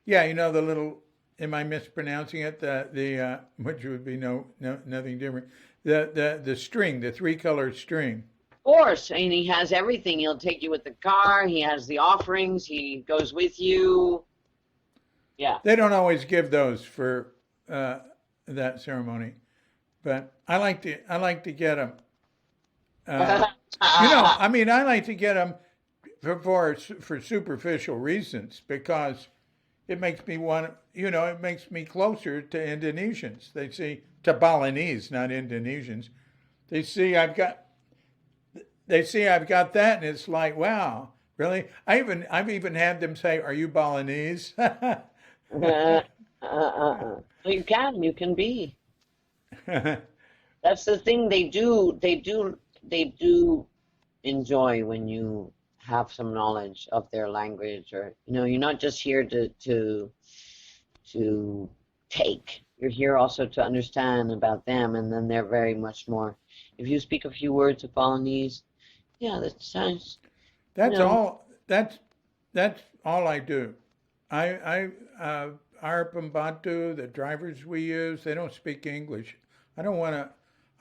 Yeah, the little. Am I mispronouncing it? The which would be no nothing different. The string, the three-color string. Of course, and he has everything. He'll take you with the car. He has the offerings. He goes with you. Yeah. They don't always give those for uh, that ceremony, but I like to get them. I mean, I like to get them for superficial reasons, because it makes me want. It makes me closer to Indonesians. They see to Balinese, not Indonesians. They see I've got that, and it's like, wow, really? I've even had them say, "Are you Balinese?" You can be. That's the thing. They do enjoy when you have some knowledge of their language, or you're not just here to take. You're here also to understand about them, and then they're very much more. If you speak a few words of Balinese, yeah, that sounds. That's all. That's all I do. Our Pembantu, the drivers we use, they don't speak English. I don't want to.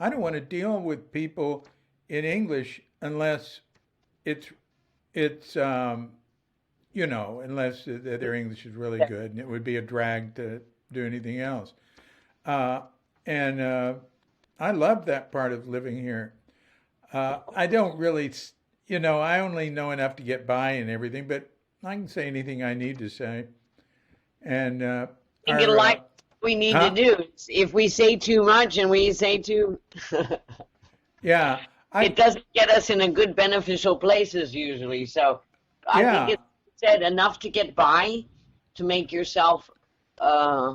I don't want to deal with people in English unless it's unless their English is really good, and it would be a drag to do anything else. Uh, and I love that part of living here. I don't really, I only know enough to get by and everything, but I can say anything I need to say. And think in life we need to huh? do. If we say too much and we say too, Yeah, it I doesn't get us in a good beneficial places usually. So I think yeah, it's said enough to get by, to make yourself uh,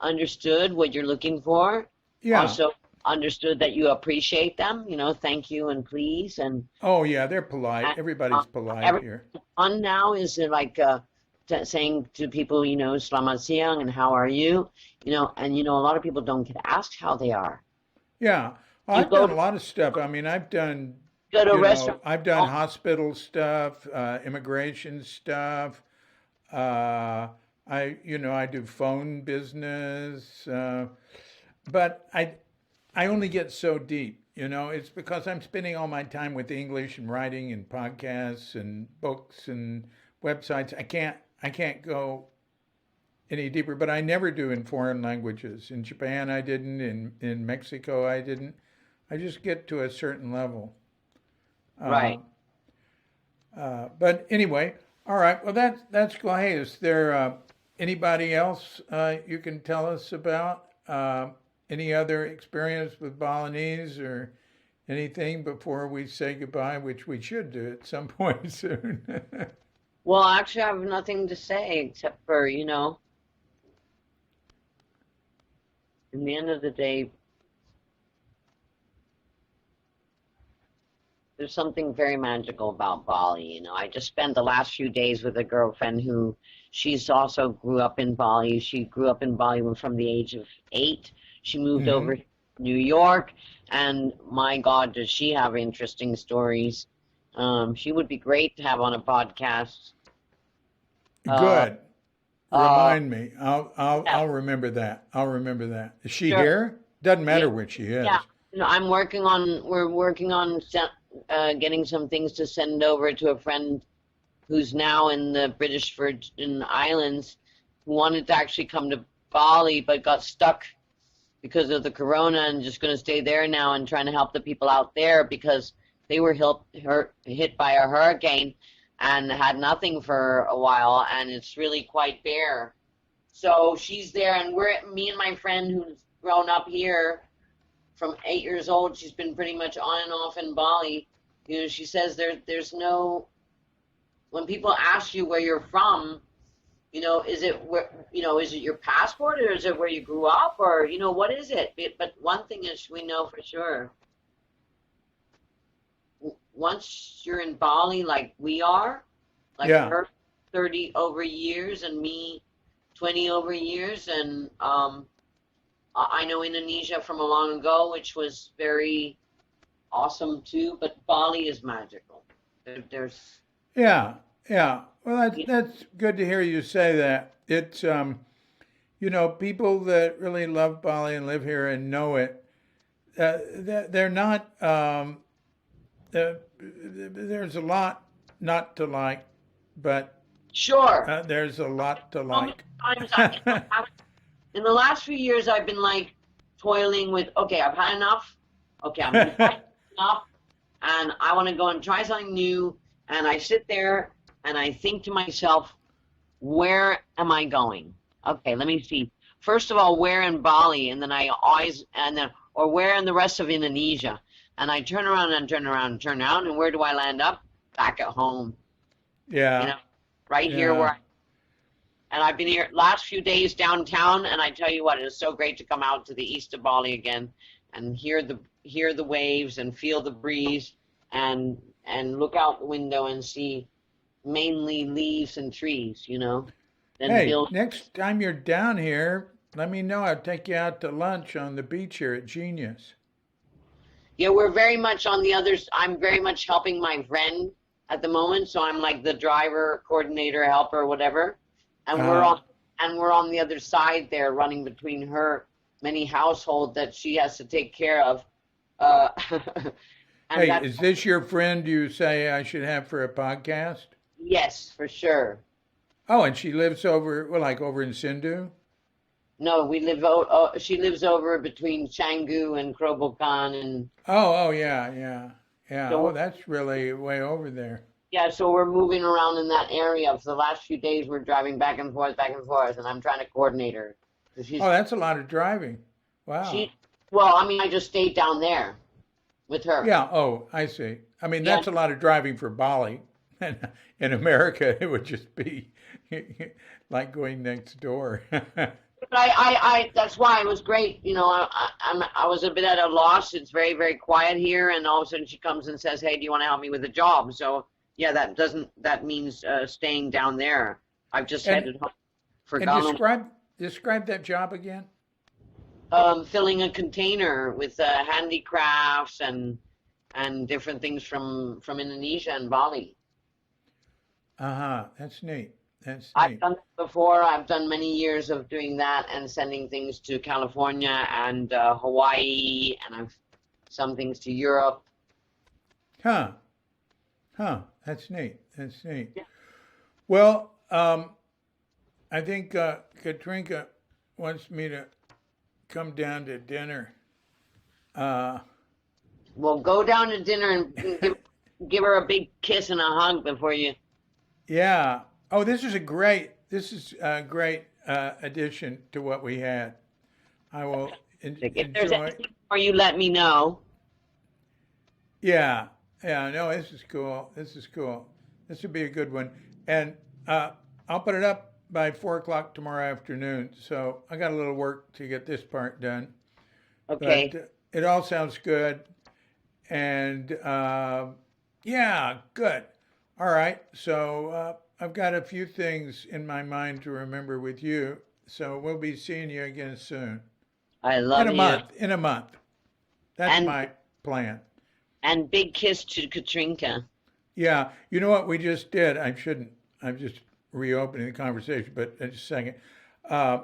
understood what you're looking for. yeah. Also understood that you appreciate them. Thank you and please Oh yeah, they're polite. and Everybody's polite every here. on now is like saying to people, Selamat siang and how are you, and a lot of people don't get asked how they are. Yeah, well, You I've go done a to lot of stuff. I mean, go to a restaurant. I've done hospital stuff, immigration stuff. I do phone business, but I only get so deep. It's because I'm spending all my time with English and writing and podcasts and books and websites. I can't go any deeper, but I never do in foreign languages. In Japan, I didn't. In Mexico, I didn't. I just get to a certain level. Uh, Right. but anyway, all right. Well, that's cool. Hey, is there anybody else you can tell us about? Any other experience with Balinese or anything before we say goodbye, which we should do at some point soon? Well, actually, I have nothing to say except for, in the end of the day, there's something very magical about Bali. I just spent the last few days with a girlfriend who she's also grew up in Bali. She grew up in Bali from the age of 8. She moved Hmm. over to New York, and my God, does she have interesting stories. She would be great to have on a podcast. Uh, Good. uh, Remind me. I'll yeah, remember that. I'll remember that. Is she sure. here? Doesn't Yeah, matter where she yeah. is. We're working on getting some things to send over to a friend who's now in the British Virgin Islands, who wanted to actually come to Bali but got stuck because of the corona and just going to stay there now and trying to help the people out there because they were hit by a hurricane and had nothing for a while, and it's really quite bare. So she's there, and me and my friend who's grown up here from 8 years old. She's been pretty much on and off in Bali. She says there's no, when people ask you where you're from, is it your passport, or is it where you grew up, or what is it? But one thing is we know for sure: once you're in Bali, like we are, like Yeah. her 30 over years and me 20 over years, and I know Indonesia from a long ago, which was very awesome too. But Bali is magical. There's Yeah. Yeah. Well, that's good to hear you say that. It's people that really love Bali and live here and know it. They're not. There's a lot not to like, but sure. there's a lot to How many like. times in the last few years I've been like toiling with, okay, I've had enough. Okay, I'm enough, and I want to go and try something new. And I sit there and I think to myself, where am I going? Okay, let me see. first of all, where in Bali, and then or where in the rest of Indonesia. And I turn around and turn around and turn around, and where do I land up? Back at home. Yeah. Right here Yeah. and I've been here last few days downtown, and I tell you what, it is so great to come out to the east of Bali again and hear the waves and feel the breeze and look out the window and see mainly leaves and trees, then Hey, build. next time you're down here, let me know. I'll take you out to lunch on the beach here at Genius. Yeah, we're very much on the others. I'm very much helping my friend at the moment, so I'm like the driver, coordinator, helper, whatever. And Uh, we're on the other side there, running between her many household that she has to take care of. Uh, and hey, that's, is this your friend you say I should have for a podcast? yes, for sure. Oh, and she lives like over in Sindhu? No, she lives over between Canggu and Krobokan, and Oh, yeah, yeah, yeah. Oh, so that's really way over there. yeah, so we're moving around in that area. For the last few days, we're driving back and forth, and I'm trying to coordinate her. 'Cause Oh, that's a lot of driving. Wow. she, well, I mean, I just stayed down there with her. Yeah. Oh, I see. I mean, Yeah, that's a lot of driving for Bali. And in America, it would just be like going next door. but that's why it was great. I was a bit at a loss. It's very, very quiet here, and all of a sudden she comes and says, "Hey, do you want to help me with a job?" So yeah, that means staying down there. I've just And headed home, and forgotten. describe that job again. Filling a container with handicrafts and different things from Indonesia and Bali. Uh-huh. That's neat. That's I've neat. done it before. I've done many years of doing that and sending things to California and Hawaii, and I've some things to Europe. Huh. Huh. That's neat. That's neat. Yeah. Well, I think Katrinka wants me to come down to dinner. Uh, Well, go down to dinner and give her a big kiss and a hug before you. yeah. Oh, this is a great addition to what we had. I will If there's enjoy. anything more, you let me know. Yeah. Yeah. No, this is cool. This is cool. This would be a good one. And I'll put it up by 4 o'clock tomorrow afternoon. So I got a little work to get this part done. But Okay. it all sounds good. And yeah, good. All right. So I've got a few things in my mind to remember with you. So we'll be seeing you again soon. I In love a you. month. In a month. That's And my plan. and big kiss to Katrinka. Yeah. You know what we just did? I shouldn't. I'm just reopening the conversation, but in just a second. Uh,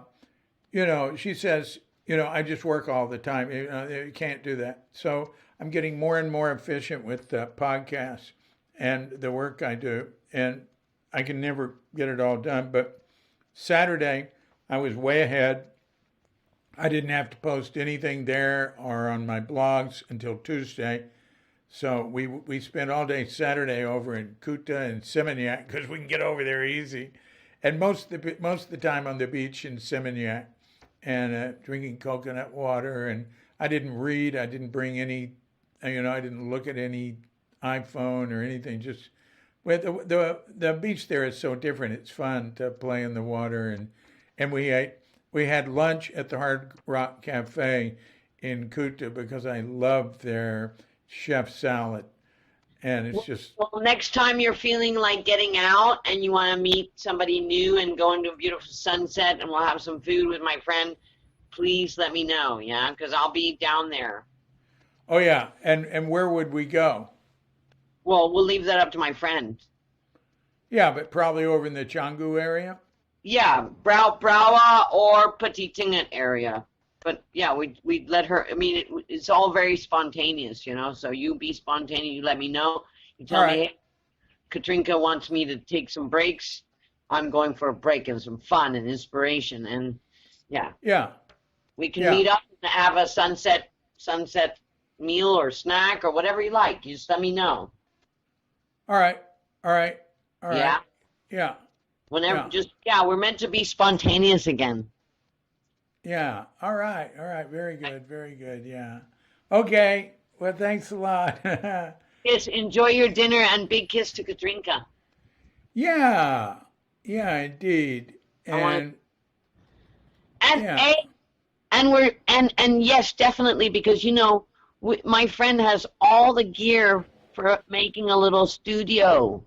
she says, I just work all the time. You can't do that. So I'm getting more and more efficient with podcasts and the work I do. And I can never get it all done. But Saturday, I was way ahead. I didn't have to post anything there or on my blogs until Tuesday. So we spent all day Saturday over in Kuta and Seminyak because we can get over there easy, and most of the time on the beach in Seminyak, and drinking coconut water. And I didn't read. I didn't bring any. I didn't look at any iPhone or anything. Just with the beach there is so different. It's fun to play in the water, and we had lunch at the Hard Rock Cafe in Kuta because I love their chef salad, and it's just Well, next time you're feeling like getting out and you want to meet somebody new and go into a beautiful sunset and we'll have some food with my friend, please let me know, yeah? Because I'll be down there. oh yeah, and where would we go? Well, we'll leave that up to my friend. Yeah, but probably over in the Canggu area. Yeah, Brawa or Petitingat area. But yeah, we'd let her. I mean, it's all very spontaneous, So you be spontaneous. You let me know. You All tell me, right. hey, Katrinka wants me to take some breaks. I'm going for a break and some fun and inspiration. And yeah, Yeah, we can yeah. meet up and have a sunset meal or snack or whatever you like. You just let me know. All right, all right, all right. Yeah. Yeah, Whenever, yeah. we're meant to be spontaneous again. Yeah. All right. All right. Very good. Very good. Yeah. Okay. Well, thanks a lot. Yes, enjoy your dinner and big kiss to Katrinka. Yeah. Yeah, indeed. I want And to, and yeah. a and we're and yes, definitely because my friend has all the gear for making a little studio.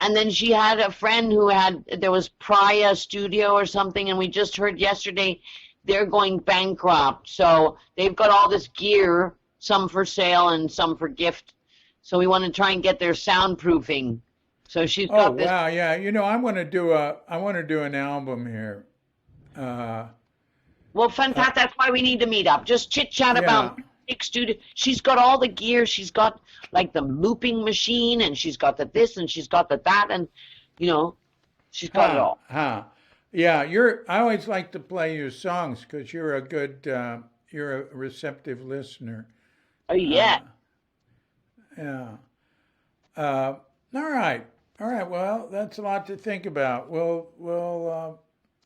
And then she had a friend who there was Praya Studio or something, and we just heard yesterday they're going bankrupt. So they've got all this gear, some for sale and some for gift. So we want to try and get their soundproofing. So she's Oh, got this. wow. Yeah. I want to do an album here. Uh, Well, uh, fantastic. That's why we need to meet up. Just chit chat yeah. about big studio. She's got all the gear. She's got like the looping machine, and she's got the this, and she's got the that, and you know, she's got it Huh. all. Huh. Yeah. I always like to play your songs because you're a receptive listener. Oh Uh, yeah, yeah. Uh, all right. All right. Well, that's a lot to think about. We'll yeah.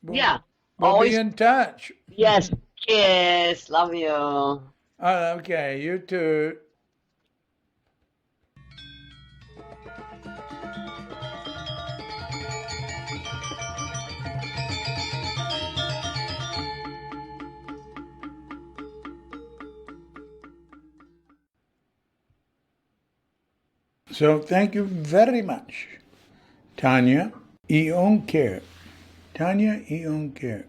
we'll be Always in touch. yes. Kiss. Love you. Okay. You too. So thank you very much, Tania Ionker. Tania Ionker.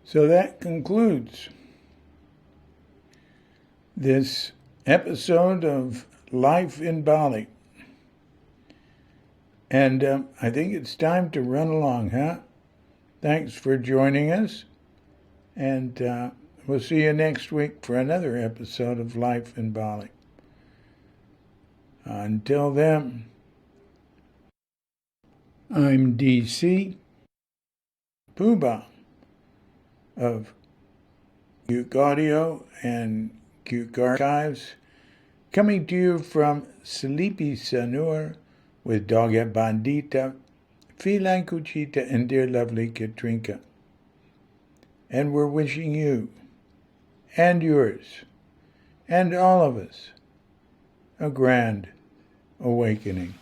So that concludes this episode of Life in Bali. And I think it's time to run along, huh? Thanks for joining us. And we'll see you next week for another episode of Life in Bali. Until then, I'm DC Poobah of Cuke Audio and Cuke Archives, coming to you from Sleepy Sanur with Doga Bandita, Filan Cuchita, and dear lovely Katrinka. And we're wishing you, and yours, and all of us, a grand awakening.